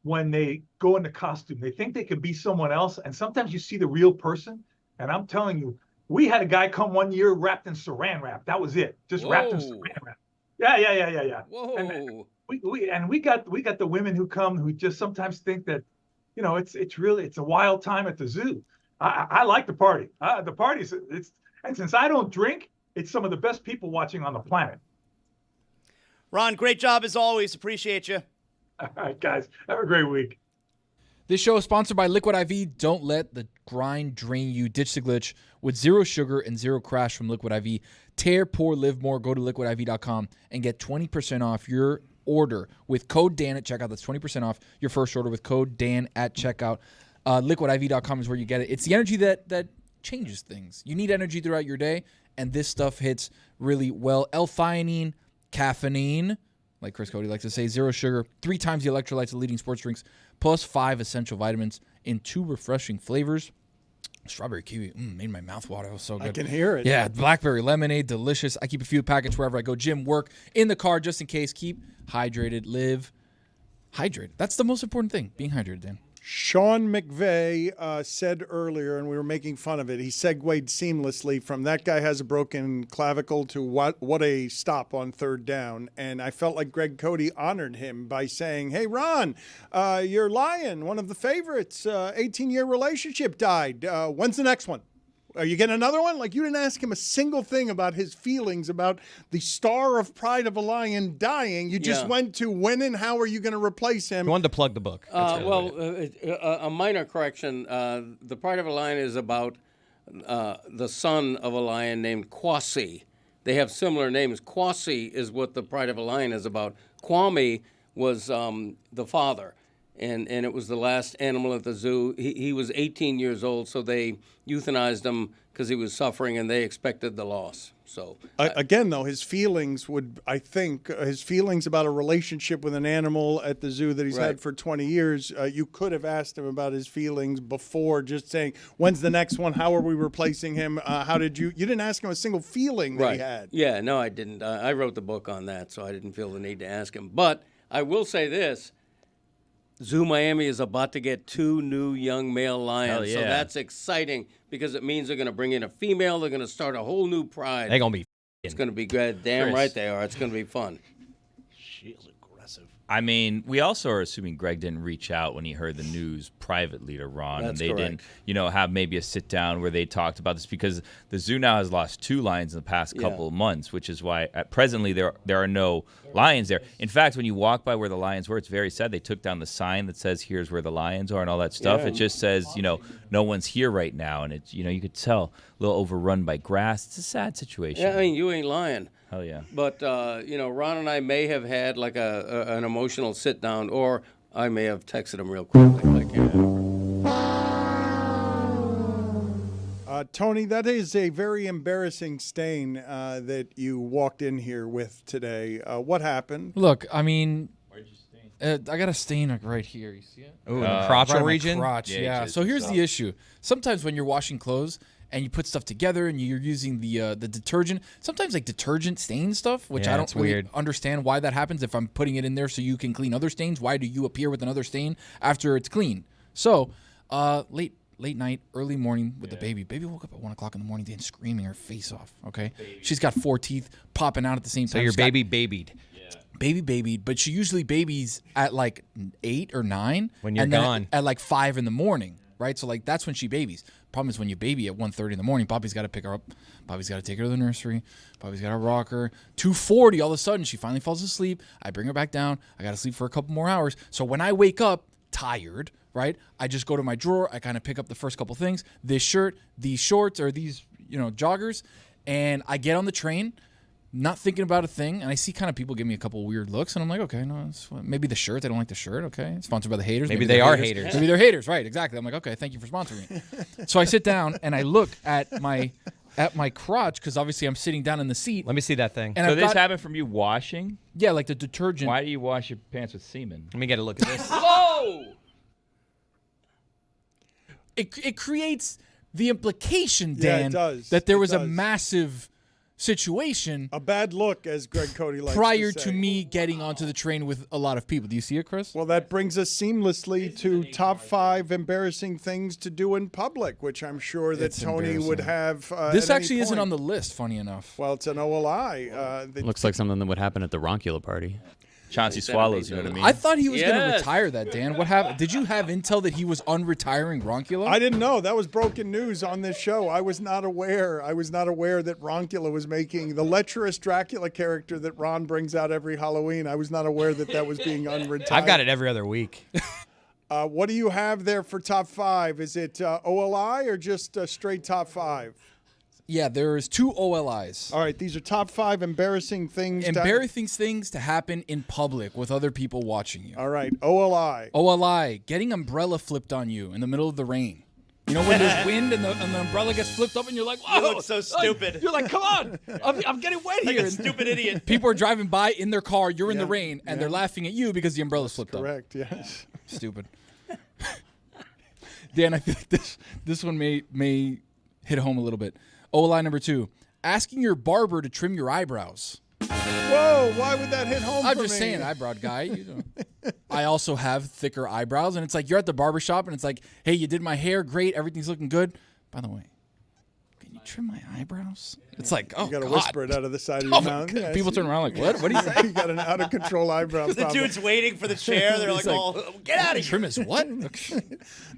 when they go into costume. They think they can be someone else, and sometimes you see the real person, and I'm telling you, we had a guy come one year wrapped in saran wrap. That was it. Just wrapped in saran wrap. Yeah. Whoa. And we got the women who come who just sometimes think that, it's a wild time at the zoo. I like the party. The party's and since I don't drink, it's some of the best people watching on the planet. Ron, great job as always. Appreciate you. All right, guys. Have a great week. This show is sponsored by Liquid IV. Don't let the grind drain you. Ditch the glitch with 0 sugar and 0 crash from Liquid IV. Tear, pour, live more. Go to liquidiv.com and get 20% off your order with code Dan at checkout. That's 20% off your first order with code Dan at checkout. Liquidiv.com is where you get it. It's the energy that changes things. You need energy throughout your day, and this stuff hits really well. L-theanine, caffeine, like Chris Cote likes to say, 0 sugar, 3 times the electrolytes of leading sports drinks, plus 5 essential vitamins in 2 refreshing flavors. Strawberry kiwi made my mouth water. It was so good. I can hear it. Yeah, blackberry lemonade, delicious. I keep a few packets wherever I go. Gym, work, in the car, just in case. Keep hydrated. Live hydrated. That's the most important thing, being hydrated, Dan. Sean McVay said earlier, and we were making fun of it, he segued seamlessly from that guy has a broken clavicle to what a stop on third down. And I felt like Greg Cote honored him by saying, hey, Ron, you're lying. One of the favorites, 18-year relationship died. When's the next one? Are you getting another one? Like, you didn't ask him a single thing about his feelings about the star of Pride of a Lion dying. You just went to when and how are you going to replace him? You wanted to plug the book. A minor correction. The Pride of a Lion is about the son of a lion named Kwasi. They have similar names. Kwasi is what the Pride of a Lion is about. Kwame was the father. And it was the last animal at the zoo. He was 18 years old, so they euthanized him because he was suffering, and they expected the loss. So again, though, his feelings about a relationship with an animal at the zoo that he's had for 20 years, you could have asked him about his feelings before just saying, when's the next one? How are we replacing him? How did you didn't ask him a single feeling that he had. Yeah, no, I didn't. I wrote the book on that, so I didn't feel the need to ask him. But I will say this. Zoo Miami is about to get 2 new young male lions. Yeah. So that's exciting because it means they're going to bring in a female. They're going to start a whole new pride. They're going to be It's going to be good. Damn Chris. right they are. It's going to be fun. She is aggressive. I mean, we also are assuming Greg didn't reach out when he heard the news privately to Ron. That's and they correct. didn't, have maybe a sit down where they talked about this, because the zoo now has lost 2 lions in the past couple of months, which is why presently there are no lions there. In fact, when you walk by where the lions were, it's very sad. They took down the sign that says, here's where the lions are and all that stuff. Yeah. It just says, no one's here right now. And it's, you could tell a little overrun by grass. It's a sad situation. Yeah, I mean, you ain't lying. Hell yeah. But, Ron and I may have had like an emotional sit down, or I may have texted him real quickly. Tony, that is a very embarrassing stain that you walked in here with today. What happened? Look, I mean, I got a stain right here. You see it? Ooh, in the crotchal right region? Crotch, yeah. So here's the issue. Sometimes when you're washing clothes and you put stuff together and you're using the detergent, sometimes like detergent stain stuff, which I don't really understand why that happens. If I'm putting it in there so you can clean other stains, why do you appear with another stain after it's clean? So late night, early morning with the baby. Baby woke up at 1 o'clock in the morning, then screaming her face off. Okay, she's got 4 teeth popping out at the same time. So your baby babied. Baby babied, but she usually babies at like 8 or 9 when you're and then gone at like 5 in the morning, right? So like that's when she babies. Problem is when you baby at 1:30 in the morning, Bobby's got to pick her up. Bobby's got to take her to the nursery. Bobby's got to rock her. 2:40, all of a sudden she finally falls asleep. I bring her back down. I got to sleep for a couple more hours. So when I wake up tired, right, I just go to my drawer. I kind of pick up the first couple things, this shirt, these shorts, or these joggers, and I get on the train. Not thinking about a thing, and I see kind of people give me a couple weird looks, and I'm like, okay, no, maybe the shirt. They don't like the shirt. Okay, it's sponsored by the haters. Maybe they are haters. Maybe they're haters, right? Exactly. I'm like, okay, thank you for sponsoring me. So I sit down and I look at my crotch because obviously I'm sitting down in the seat. Let me see that thing. And so this happened from you washing? Yeah, like the detergent. Why do you wash your pants with semen? Let me get a look at this. Whoa! It creates the implication, Dan, it does. that there It was a does. massive situation. A bad look, as Greg Cote likes prior to say. to me getting onto the train with a lot of people. Do you see it, Chris? Well, that brings us seamlessly to top 5 embarrassing things to do in public, which I'm sure that It's Tony would have. This at any actually isn't point. on the list, funny enough. Well, it's an OLI. Looks like something that would happen at the Roncula party. Chauncey Swallows, you know what I mean? I thought he was going to retire that, Dan. What happened? Did you have intel that he was unretiring Roncula? I didn't know. That was broken news on this show. I was not aware. I was not aware that Roncula was making the lecherous Dracula character that Ron brings out every Halloween. I was not aware that was being unretired. I've got it every other week. What do you have there for top 5? Is it OLI or just straight top 5? Yeah, there's 2 OLIs. All right, these are top 5 embarrassing things. Embarrassing things to happen in public with other people watching you. All right, OLI. OLI, getting umbrella flipped on you in the middle of the rain. You know when there's wind and the umbrella gets flipped up and you're like, whoa. You look so stupid. You're like, come on. I'm getting wet Like here. a stupid idiot. People are driving by in their car, you're in the rain, and they're laughing at you because the umbrella's flipped up. Correct, yes. Stupid. Dan, I feel like this one may hit home a little bit. OLI number 2, asking your barber to trim your eyebrows. Whoa, why would that hit home I'm for just me? saying, eyebrow guy. I also have thicker eyebrows, and it's like you're at the barbershop, and it's like, hey, you did my hair, great, everything's looking good. By the way, can you trim my eyebrows? It's like, oh, You got to God. whisper it out of the side of your Oh, my mouth. God. Yes. People turn around like, what? What do you say? You got an out-of-control eyebrow The problem. dude's waiting for the chair. They're like, He's like, oh, get out of here. Trim is what?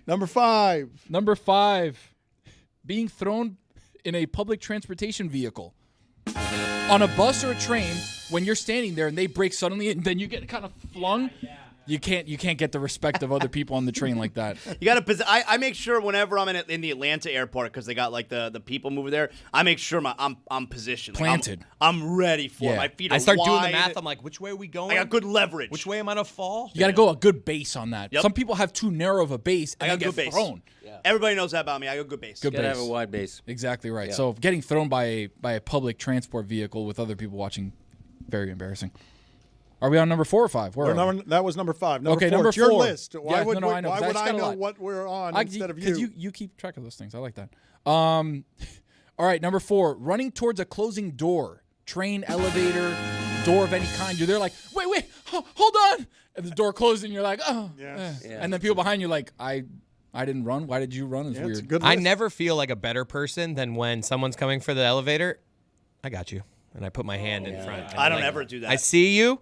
Number 5. Number 5, being thrown in a public transportation vehicle. On a bus or a train, when you're standing there and they brake suddenly and then you get kind of flung, you can't get the respect of other people on the train like that. You got to. I make sure whenever I'm in the Atlanta airport, because they got like the people moving there. I make sure I'm positioned, like, Planted. I'm ready for it. My feet are I start doing the wide. math. I'm like, which way are we going? I got good leverage. Which way am I going to fall? You got to go a good base on that. Yep. Some people have too narrow of a base and I got then good get base. thrown. Yeah. Everybody knows that about me. I got good base. Good Gotta base. have a wide base. Exactly right. Yeah. So getting thrown by a public transport vehicle with other people watching, very embarrassing. Are we on number 4 or 5? Where are we? That was number 5. Number Okay, 4. number It's your 4. list. Why Yeah, would, no, I know, why 'cause I would just I got a know lot. what we're on instead of you? You keep track of those things. I like that. All right, number 4, running towards a closing door. Train, elevator, door of any kind. You're there like, wait, hold on. And the door closes and you're like, oh. Yes. Yeah. And then people behind you like, I didn't run. Why did you run? It's Yeah, it's a weird. good I list. never feel like a better person than when someone's coming for the elevator. I got you. And I put my hand in front. And I don't like, ever do that. I see you.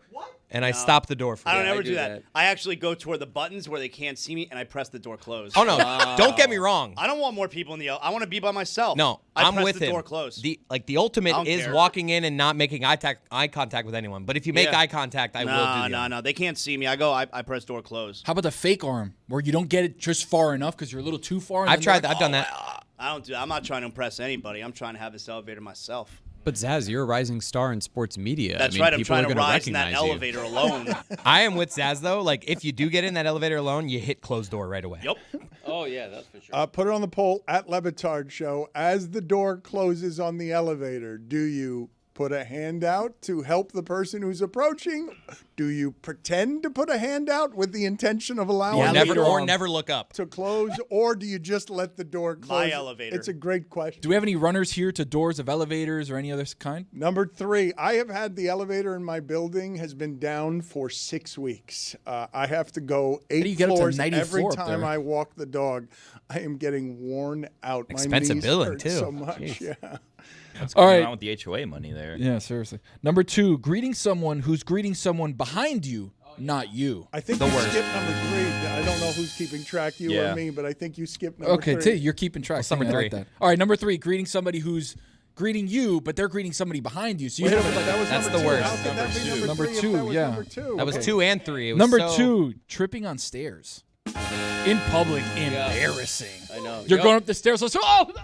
and I stop the door for you. I don't ever do do that. that. I actually go toward the buttons where they can't see me, and I press the door closed. Oh no! Don't get me wrong. I don't want more people in the. I want to be by myself. No, I I'm press with the him. door closed. The ultimate I don't is care. walking in and not making eye contact with anyone. But if you make Yeah. eye contact, I will do the No. They can't see me. I press door closed. How about the fake arm where you don't get it just far enough because you're a little too far? And I've then tried they're that. I've done that. I'm not trying to impress anybody. I'm trying to have this elevator myself. But Zaz, you're a rising star in sports media. That's I mean, right. I'm people trying are to gonna rise in that recognize you. elevator alone. I am with Zaz though. Like if you do get in that elevator alone, you hit closed door right away. Yep. Oh, yeah, that's for sure. Put it on the poll at Le Batard Show. As the door closes on the elevator, do you put a hand out to help the person who's approaching? Do you pretend to put a hand out with the intention of allowing Never look up to close, or do you just let the door close? My elevator. It's a great question. Do we have any runners here to doors of elevators or any other kind? Number 3, I have had the elevator in my building has been down for 6 weeks. I have to go 8 do you get up to floors 94 every up time there? I walk the dog. I am getting worn out. Expensive my knees billing, hurt too. so much. Jeez. Yeah. What's All going right. on with the HOA money there? Yeah, seriously. Number 2, greeting someone who's greeting someone behind you, not you. I think you skipped number 3. I don't know who's keeping track, you Yeah. or me, but I think you skipped number 3. Okay, you're keeping track. number I like 3? that. All right, number 3, greeting somebody who's greeting you, but they're greeting somebody behind you. So you Wait a have minute, that was That's number the 2. worst. How could that be number Number 3 if 2, that was yeah. number 2? That was Okay. 2 and 3. It was Number so- 2, tripping on stairs. In public, embarrassing. I know. You're going up the stairs, so oh no!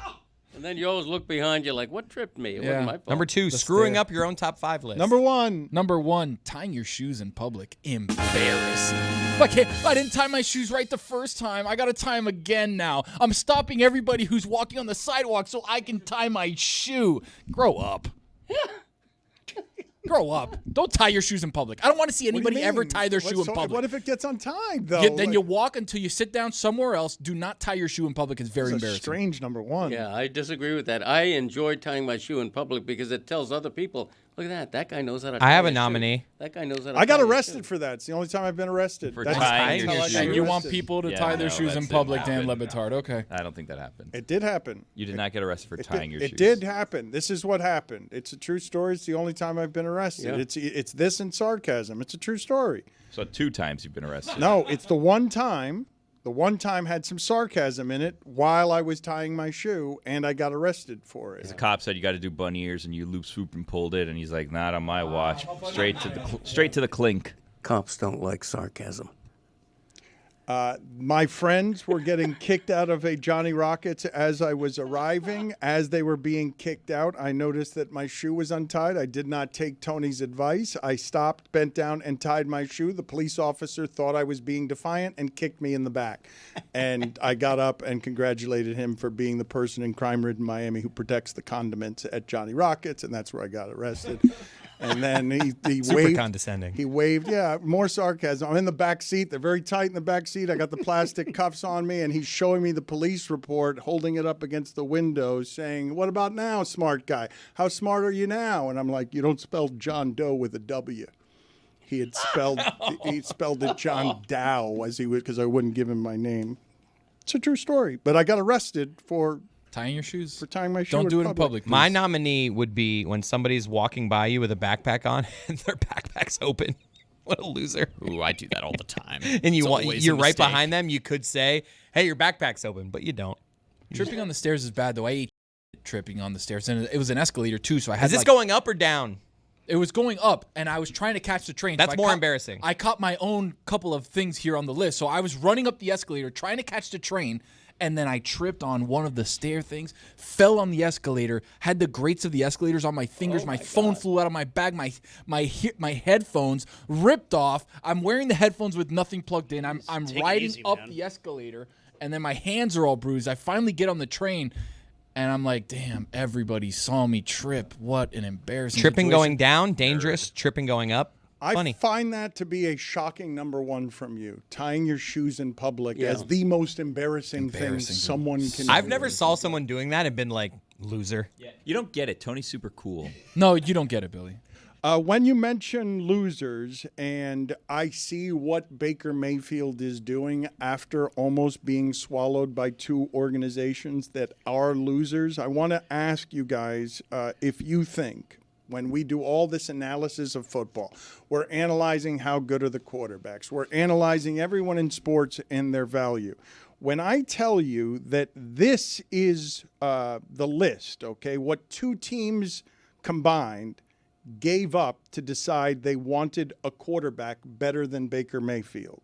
And then you always look behind you like, what tripped me? It wasn't my fault. Number 2, screwing up your own top 5 list. Number 1. Number 1, tying your shoes in public. Embarrassing. I didn't tie my shoes right the first time. I got to tie them again now. I'm stopping everybody who's walking on the sidewalk so I can tie my shoe. Grow up. Grow up. Don't tie your shoes in public. I don't want to see What do you anybody ever mean? tie their shoe in So public. What if it gets untied, though? Then you walk until you sit down somewhere else. Do not tie your shoe in public. It's very That's a embarrassing. strange number 1. Yeah, I disagree with that. I enjoy tying my shoe in public because it tells other people, look at that. That guy knows how to tie I have a his shoe. nominee. That guy knows how to I got tie his arrested shoe. for that. It's the only time I've been arrested. For That's tying how your I got shoe. And you want arrested. people to Yeah, tie their no, shoes that in didn't public, Dan Le happen. Batard. Okay. I don't think that happened. It did happen. You did not get arrested for tying your shoes. It did happen. This is what happened. It's a true story. It's the only time I've been arrested. Yeah. It's this and sarcasm. It's a true story. So 2 times you've been arrested. No, it's the one time. The one time had some sarcasm in it while I was tying my shoe, and I got arrested for The it. cop said you got to do bunny ears, and you loop swoop and pulled it, and he's like, "Not on my watch." Straight to the clink. Cops don't like sarcasm. My friends were getting kicked out of a Johnny Rockets as I was arriving. As they were being kicked out, I noticed that my shoe was untied. I did not take Tony's advice. I stopped, bent down, and tied my shoe. The police officer thought I was being defiant and kicked me in the back. And I got up and congratulated him for being the person in crime-ridden Miami who protects the condiments at Johnny Rockets, and that's where I got arrested. And then he Super waved. condescending. He waved. Yeah, more sarcasm. I'm in the back seat. They're very tight in the back seat. I got the plastic cuffs on me, and he's showing me the police report, holding it up against the window, saying, "What about now, smart guy? How smart are you now?" And I'm like, "You don't spell John Doe with a W." He had spelled it John Dow as he would, because I wouldn't give him my name. It's a true story. But I got arrested for tying your shoes. For tying my shoe. Don't do it in public. Please. My nominee would be when somebody's walking by you with a backpack on and their backpack's open. What a loser. Ooh, I do that all the time. And It's always a you're right mistake. behind them. You could say, "Hey, your backpack's open," but you don't. Tripping on the stairs is bad, though. I ate tripping on the stairs, and it was an escalator too. So I had. Is this going up or down? It was going up, and I was trying to catch the train. That's I more caught- embarrassing. I caught my own couple of things here on the list. So I was running up the escalator, trying to catch the train, and then I tripped on one of the stair things, fell on the escalator, had the grates of the escalators on my fingers. My phone flew out of my bag. My headphones ripped off. I'm wearing the headphones with nothing plugged in. I'm Take it riding easy, up man. the escalator, and then my hands are all bruised. I finally get on the train. And I'm like, damn, everybody saw me trip. What an embarrassing Tripping situation. going down, dangerous. Tripping going up, funny. I find that to be a shocking number 1 from you. Tying your shoes in public as the most embarrassing thing someone can do. I've never saw someone doing that and been like, loser. Yeah. You don't get it. Tony's super cool. No, you don't get it, Billy. When you mention losers, and I see what Baker Mayfield is doing after almost being swallowed by 2 organizations that are losers, I want to ask you guys if you think when we do all this analysis of football. We're analyzing how good are the quarterbacks. We're analyzing everyone in sports and their value. When I tell you that this is the list, okay, what two teams combined gave up to decide they wanted a quarterback better than Baker Mayfield.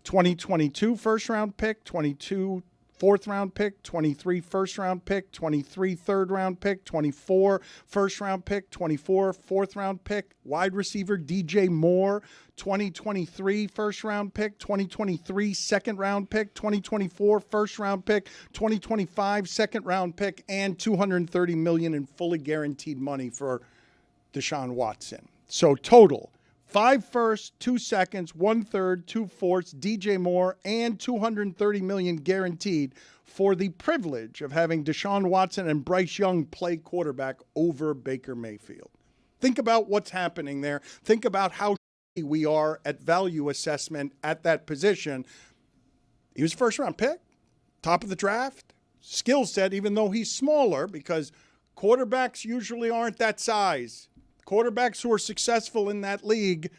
2022 first-round pick, 22 fourth-round pick, 23 first-round pick, 23 third-round pick, 24 first-round pick, 24 fourth-round pick, wide receiver DJ Moore, 2023 first-round pick, 2023 second-round pick, 2024 first-round pick, 2025 second-round pick, and $230 million in fully guaranteed money for Deshaun Watson. So total, 5 firsts, 2 seconds, 1 third, 2 fourths, DJ Moore, and $230 million guaranteed for the privilege of having Deshaun Watson and Bryce Young play quarterback over Baker Mayfield. Think about what's happening there. Think about how we are at value assessment at that position. He was a first-round pick, top of the draft, skill set, even though he's smaller, because quarterbacks usually aren't that size. Quarterbacks who are successful in that league,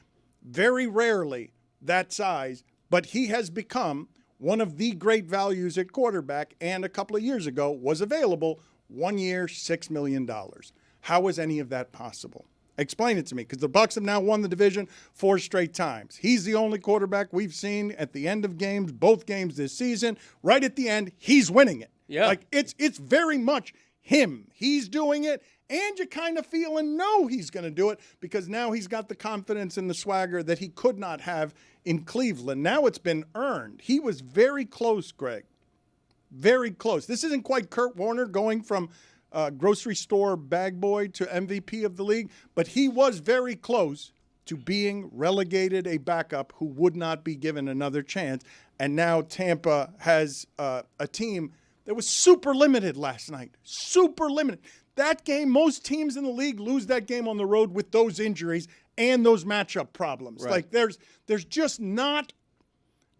very rarely that size, but he has become one of the great values at quarterback, and a couple of years ago was available, 1 year, $6 million. How is any of that possible? Explain it to me, because the Bucs have now won the division 4 straight times. He's the only quarterback we've seen at the end of games, both games this season. Right at the end, he's winning it. Yeah. Like, it's very much him. He's doing it. And you kind of feel and know he's going to do it because now he's got the confidence and the swagger that he could not have in Cleveland. Now it's been earned. He was very close, Greg. Very close. This isn't quite Kurt Warner going from grocery store bag boy to MVP of the league, but he was very close to being relegated a backup who would not be given another chance. And now Tampa has a team that was super limited last night. Super limited. That game, most teams in the league lose that game on the road with those injuries and those matchup problems. Right. Like there's just not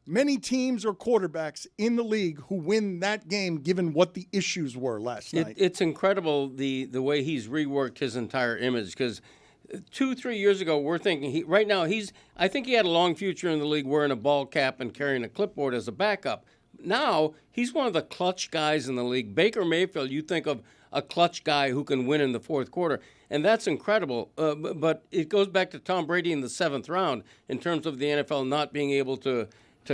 many teams or quarterbacks in the league who win that game given what the issues were last night. It's incredible the way he's reworked his entire image because 2-3 years ago we're thinking I think he had a long future in the league wearing a ball cap and carrying a clipboard as a backup. Now he's one of the clutch guys in the league. Baker Mayfield, you think of a clutch guy who can win in the fourth quarter, and that's incredible. But it goes back to Tom Brady in the 7th round in terms of the NFL not being able to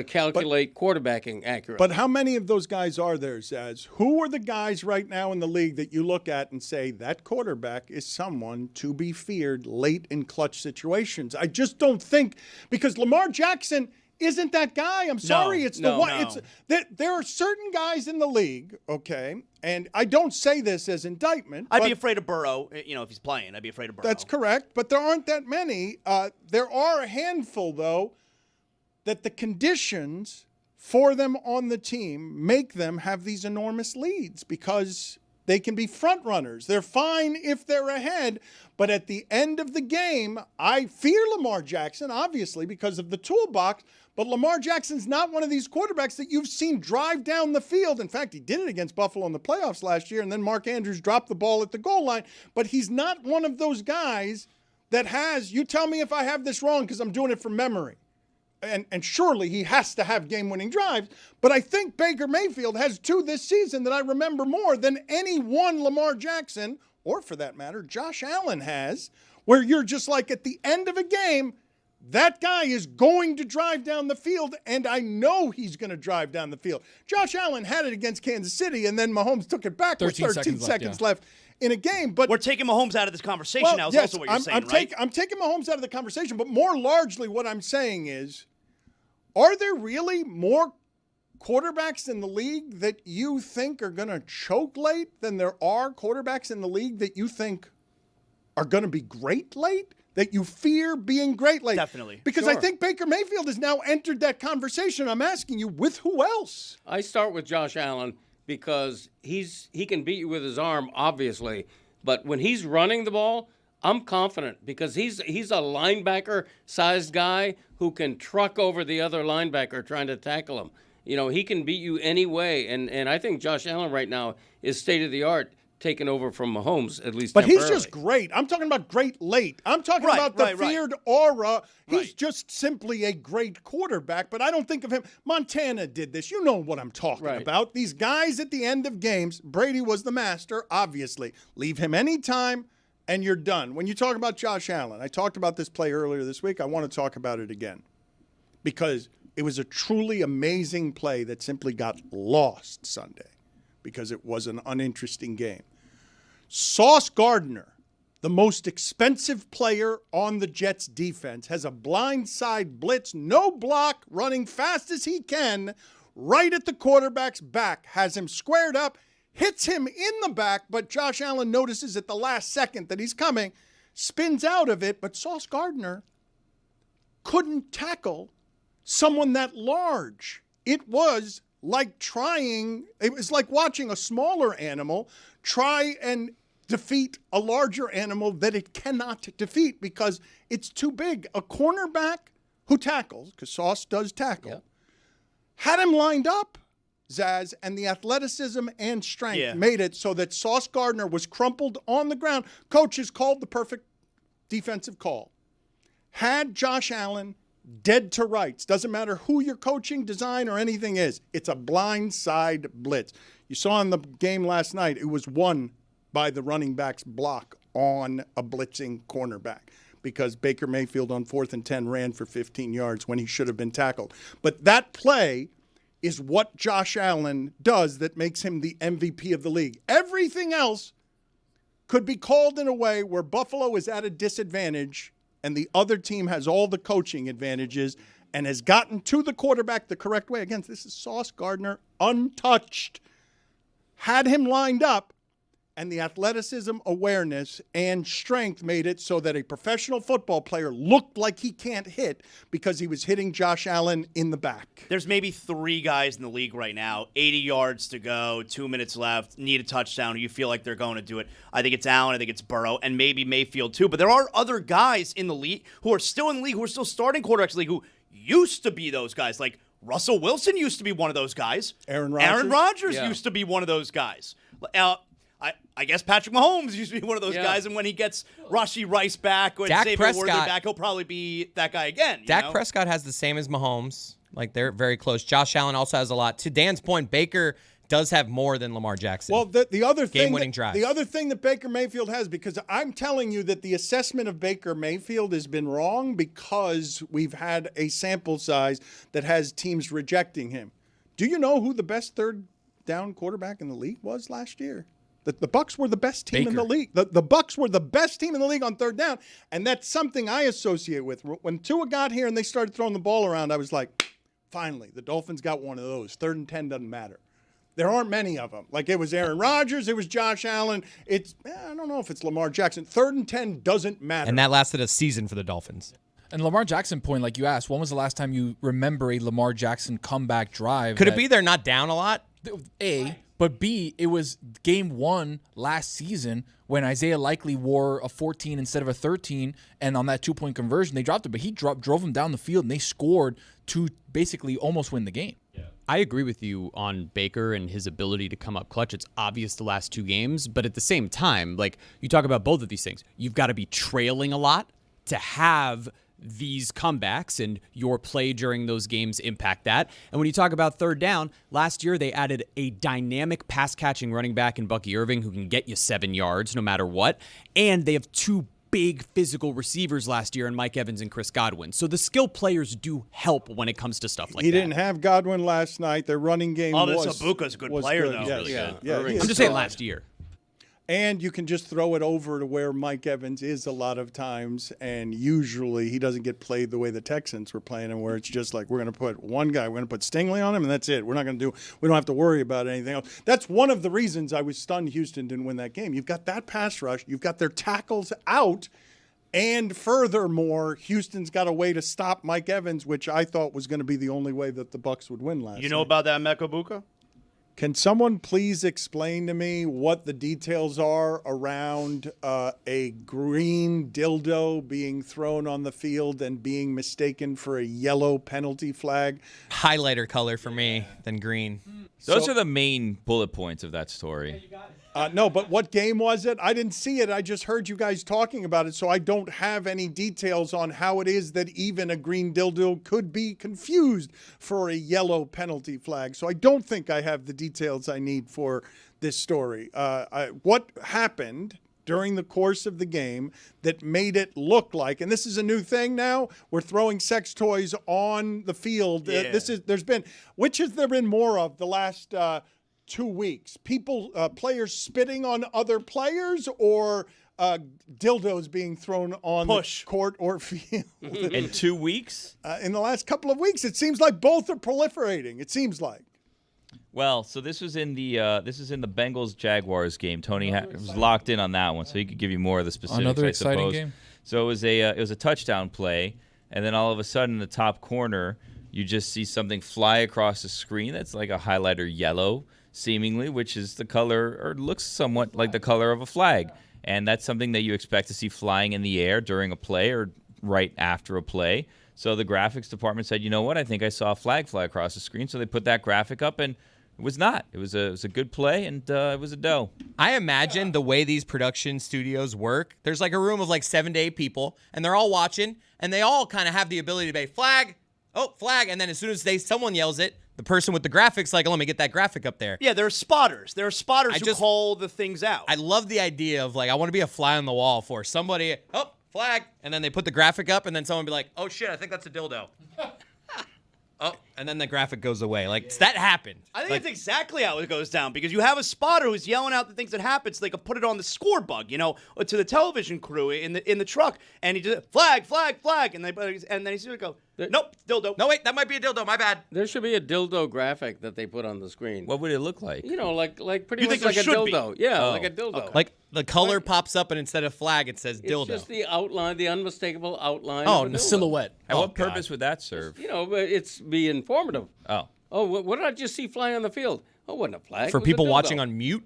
calculate quarterbacking accurately. But how many of those guys are there, Zaz? Who are the guys right now in the league that you look at and say that quarterback is someone to be feared late in clutch situations? I just don't think, because Lamar Jackson isn't that guy. I'm sorry. There are certain guys in the league, okay, and I don't say this as indictment. I'd be afraid of Burrow, if he's playing. I'd be afraid of Burrow. That's correct, but there aren't that many. There are a handful, though, that the conditions for them on the team make them have these enormous leads because they can be front runners. They're fine if they're ahead, but at the end of the game, I fear Lamar Jackson, obviously, because of the toolbox, but Lamar Jackson's not one of these quarterbacks that you've seen drive down the field. In fact, he did it against Buffalo in the playoffs last year, and then Mark Andrews dropped the ball at the goal line, but he's not one of those guys that has, you tell me if I have this wrong because I'm doing it from memory. And surely he has to have game-winning drives. But I think Baker Mayfield has 2 this season that I remember more than any one Lamar Jackson, or for that matter, Josh Allen has, where you're just like at the end of a game, that guy is going to drive down the field, and I know he's going to drive down the field. Josh Allen had it against Kansas City, and then Mahomes took it back with 13 seconds left in a game. But we're taking Mahomes out of this conversation now is also what you're saying, right? I'm taking Mahomes out of the conversation, but more largely what I'm saying is, are there really more quarterbacks in the league that you think are going to choke late than there are quarterbacks in the league that you think are going to be great late? That you fear being great late? Definitely. Because I think Baker Mayfield has now entered that conversation. I'm asking you, with who else? I start with Josh Allen because he can beat you with his arm, obviously. But when he's running the ball, I'm confident because he's a linebacker-sized guy who can truck over the other linebacker trying to tackle him. He can beat you any way, and I think Josh Allen right now is state-of-the-art. taken over from Mahomes, at least But he's temporarily. just great. I'm talking about great late. I'm talking Right, about the right, right. feared aura. He's just simply a great quarterback, but I don't think of him. Montana did this. You know what I'm talking about. These guys at the end of games, Brady was the master, obviously. Leave him anytime, and you're done. When you talk about Josh Allen, I talked about this play earlier this week. I want to talk about it again because it was a truly amazing play that simply got lost Sunday because it was an uninteresting game. Sauce Gardner, the most expensive player on the Jets defense, has a blindside blitz, no block, running fast as he can, right at the quarterback's back, has him squared up, hits him in the back, but Josh Allen notices at the last second that he's coming, spins out of it, but Sauce Gardner couldn't tackle someone that large. It was like watching a smaller animal try and defeat a larger animal that it cannot defeat because it's too big. A cornerback who tackles, because Sauce does tackle, had him lined up, Zaz, and the athleticism and strength made it so that Sauce Gardner was crumpled on the ground. Coaches called the perfect defensive call. Had Josh Allen dead to rights. Doesn't matter who your coaching, design, or anything is. It's a blindside blitz. You saw in the game last night, it was won by the running back's block on a blitzing cornerback because Baker Mayfield on 4th and 10 ran for 15 yards when he should have been tackled. But that play is what Josh Allen does that makes him the MVP of the league. Everything else could be called in a way where Buffalo is at a disadvantage and the other team has all the coaching advantages and has gotten to the quarterback the correct way. Again, this is Sauce Gardner, untouched. Had him lined up, and the athleticism, awareness, and strength made it so that a professional football player looked like he can't hit because he was hitting Josh Allen in the back. There's maybe 3 guys in the league right now, 80 yards to go, 2 minutes left, need a touchdown, you feel like they're going to do it. I think it's Allen, I think it's Burrow, and maybe Mayfield too. But there are other guys in the league who are still in the league, who are still starting quarterbacks in the league, who used to be those guys. Like Russell Wilson used to be one of those guys. Aaron Rodgers. Aaron Rodgers used to be one of those guys. I guess Patrick Mahomes used to be one of those guys, and when he gets Rashee Rice back or Xavier Worthy back, he'll probably be that guy again. Dak Prescott has the same as Mahomes. Like, they're very close. Josh Allen also has a lot. To Dan's point, Baker does have more than Lamar Jackson. Well, the other thing, game-winning drives. The other thing that Baker Mayfield has, because I'm telling you that the assessment of Baker Mayfield has been wrong because we've had a sample size that has teams rejecting him. Do you know who the best third down quarterback in the league was last year? The Bucs were the best team in the league. The Bucs were the best team in the league on third down, and that's something I associate with. When Tua got here and they started throwing the ball around, I was like, finally, the Dolphins got one of those. 3rd and 10 doesn't matter. There aren't many of them. Like, it was Aaron Rodgers, it was Josh Allen. I don't know if it's Lamar Jackson. 3rd and 10 doesn't matter. And that lasted a season for the Dolphins. And Lamar Jackson point, like you asked, when was the last time you remember a Lamar Jackson comeback drive? Could it be they're not down a lot? A, but B, it was game 1 last season when Isaiah Likely wore a 14 instead of a 13, and on that 2-point conversion, they dropped it. But he drove him down the field, and they scored to basically almost win the game. I agree with you on Baker and his ability to come up clutch. It's obvious the last 2 games, but at the same time, like, you talk about both of these things. You've got to be trailing a lot to have these comebacks, and your play during those games impact that. And when you talk about third down, last year they added a dynamic pass-catching running back in Bucky Irving who can get you 7 yards no matter what. And they have 2 big physical receivers last year in Mike Evans and Chris Godwin. So the skill players do help when it comes to stuff like that. He didn't have Godwin last night. Their running game was Abuka's a good player, good. though. Yes. Really good. Yeah, I'm just saying last year. And you can just throw it over to where Mike Evans is a lot of times, and usually he doesn't get played the way the Texans were playing him, where it's just like, we're going to put one guy, we're going to put Stingley on him, and that's it. We don't have to worry about anything else. That's one of the reasons I was stunned Houston didn't win that game. You've got that pass rush, you've got their tackles out, and furthermore, Houston's got a way to stop Mike Evans, which I thought was going to be the only way that the Bucs would win last night. You know about that Mecca Buka? Can someone please explain to me what the details are around a green dildo being thrown on the field and being mistaken for a yellow penalty flag? Highlighter color for me than green. Those are the main bullet points of that story. No, but what game was it? I didn't see it. I just heard you guys talking about it, so I don't have any details on how it is that even a green dildo could be confused for a yellow penalty flag. So I don't think I have the details I need for this story. What happened during the course of the game that made it look like, and this is a new thing now, we're throwing sex toys on the field. Yeah. Which has there been more of the last 2 weeks? Players spitting on other players, or dildos being thrown on the court or field? In 2 weeks? In the last couple of weeks, it seems like both are proliferating. It seems like. Well, so this was in the Bengals Jaguars game. Tony was locked in on that one, so he could give you more of the specifics. Another I exciting suppose. game. So it was a touchdown play, and then all of a sudden in the top corner, you just see something fly across the screen that's like a highlighter yellow, seemingly, which is the color, or looks somewhat like the color of a flag. And that's something that you expect to see flying in the air during a play or right after a play. So the graphics department said, you know what, I think I saw a flag fly across the screen. So they put that graphic up, and it was not. It was a good play, and it was a doe. I imagine the way these production studios work, there's like a room of like 7 to 8 people, and they're all watching, and they all kind of have the ability to be flag, and then as soon as someone yells it, the person with the graphics like, let me get that graphic up there. Yeah, there are spotters. There are spotters who call the things out. I love the idea of like, I want to be a fly on the wall for somebody, flag, and then they put the graphic up, and then someone be like, oh shit, I think that's a dildo. And then the graphic goes away. Like, that happened. I think that's exactly how it goes down, because you have a spotter who's yelling out the things that happen so they can put it on the score bug, to the television crew in the truck, and he just flag, and then he's gonna go, nope, dildo. No, wait, that might be a dildo. My bad. There should be a dildo graphic that they put on the screen. What would it look like? Like pretty much like a dildo. Yeah, like a dildo. Okay. Like the color pops up, and instead of flag, it says dildo. It's just the outline, the unmistakable outline. Oh, of the dildo. silhouette. And what purpose would that serve? It's be informative. Oh, what did I just see flying on the field? Oh, wasn't a flag. For people watching on mute?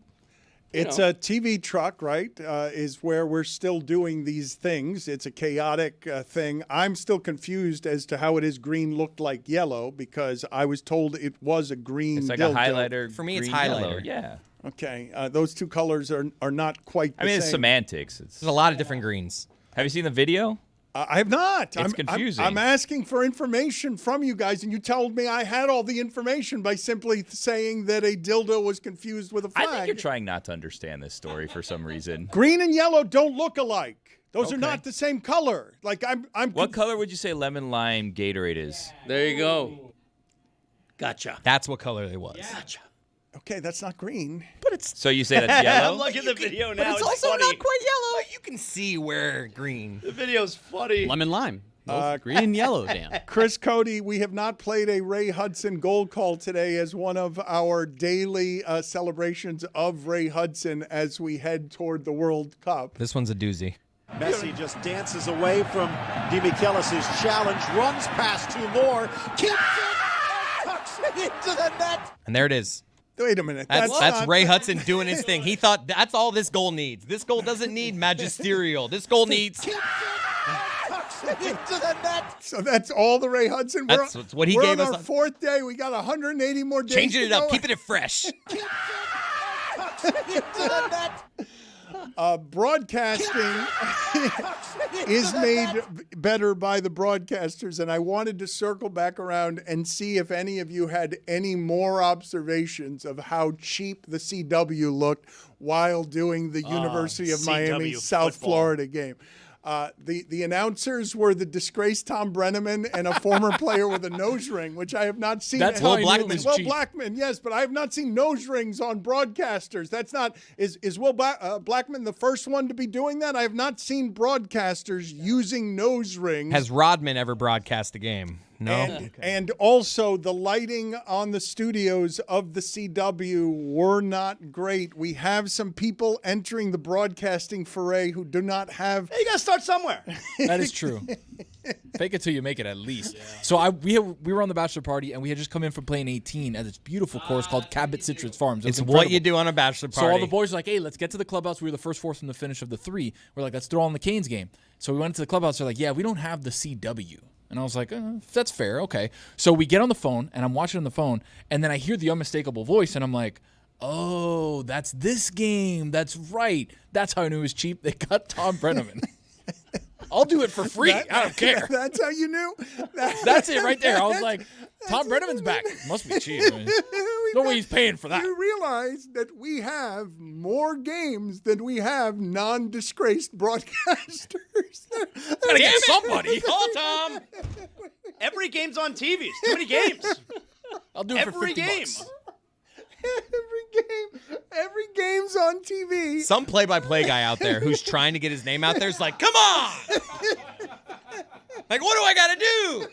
It's a TV truck, right, is where we're still doing these things. It's a chaotic thing. I'm still confused as to how it is green looked like yellow, because I was told it was a green It's like dildo. a highlighter. For me, it's green highlighter. Yellow. Yeah. Okay, those two colors are not quite the same. It's semantics. There's a lot of different greens. Have you seen the video? I have not. It's confusing. I'm asking for information from you guys, and you told me I had all the information by simply saying that a dildo was confused with a flag. I think you're trying not to understand this story for some reason. Green and yellow don't look alike. Those are not the same color. Like I'm. What color would you say lemon lime Gatorade is? There you go. Gotcha. That's what color it was. Gotcha. Okay, that's not green. But it's. So you say that's yellow? I'm looking at the video now. But it's also funny. not quite yellow. You can see where green. The video's funny. Lemon lime. Green and yellow, Dan. Chris Cote, we have not played a Ray Hudson goal call today as one of our daily celebrations of Ray Hudson as we head toward the World Cup. This one's a doozy. Messi just dances away from Demichelis' challenge, runs past two more, keeps it, tucks it into the net. And there it is. Wait a minute. That's Ray Hudson doing his thing. He thought that's all this goal needs. This goal doesn't need magisterial. This goal needs. Tucks it into the net. So that's all the Ray Hudson. That's what he gave us. us. On our fourth day. We got 180 more days. Changing it to up, go. keeping it fresh. Tucks it into the net. Broadcasting is made better by the broadcasters, and I wanted to circle back around and see if any of you had any more observations of how cheap the CW looked while doing the University of Miami South Florida game. The announcers were the disgraced Tom Brenneman and a former player with a nose ring, which I have not seen. That's Will Blackman's Will cheap. Blackman, yes, but I have not seen nose rings on broadcasters. That's not is Will Blackman the first one to be doing that? I have not seen broadcasters using nose rings. Has Rodman ever broadcast a game? No. And also the lighting on the studios of the CW were not great. We have some people entering the broadcasting foray who do not have. Hey, you gotta start somewhere. That is true. Fake it till you make it, at least. Yeah. So we were on the bachelor party, and we had just come in from playing 18 at this beautiful course called Cabot Citrus Farms. It's what you do on a bachelor party. So all the boys were like, hey, let's get to the clubhouse. We were the first four from the finish of the three. We're like, let's throw on the Canes game. So we went to the clubhouse. They're like, yeah, we don't have the CW. And I was like, that's fair, okay. So we get on the phone, and I'm watching on the phone, and then I hear the unmistakable voice, and I'm like, Oh, that's this game. That's right. That's how I knew it was cheap. They cut Tom Brenneman. I'll do it for free. I don't care. That's how you knew? That's it right there. I was like, Tom Brenneman's back. Must be cheap. No way he's paying for that. You realize that we have more games than we have non-disgraced broadcasters. Gotta get somebody. Call Tom. Every game's on TV. It's too many games. I'll do it for $50. Game. Every game's on TV. Some play-by-play guy out there who's trying to get his name out there is like, come on! Like, what do I got to do?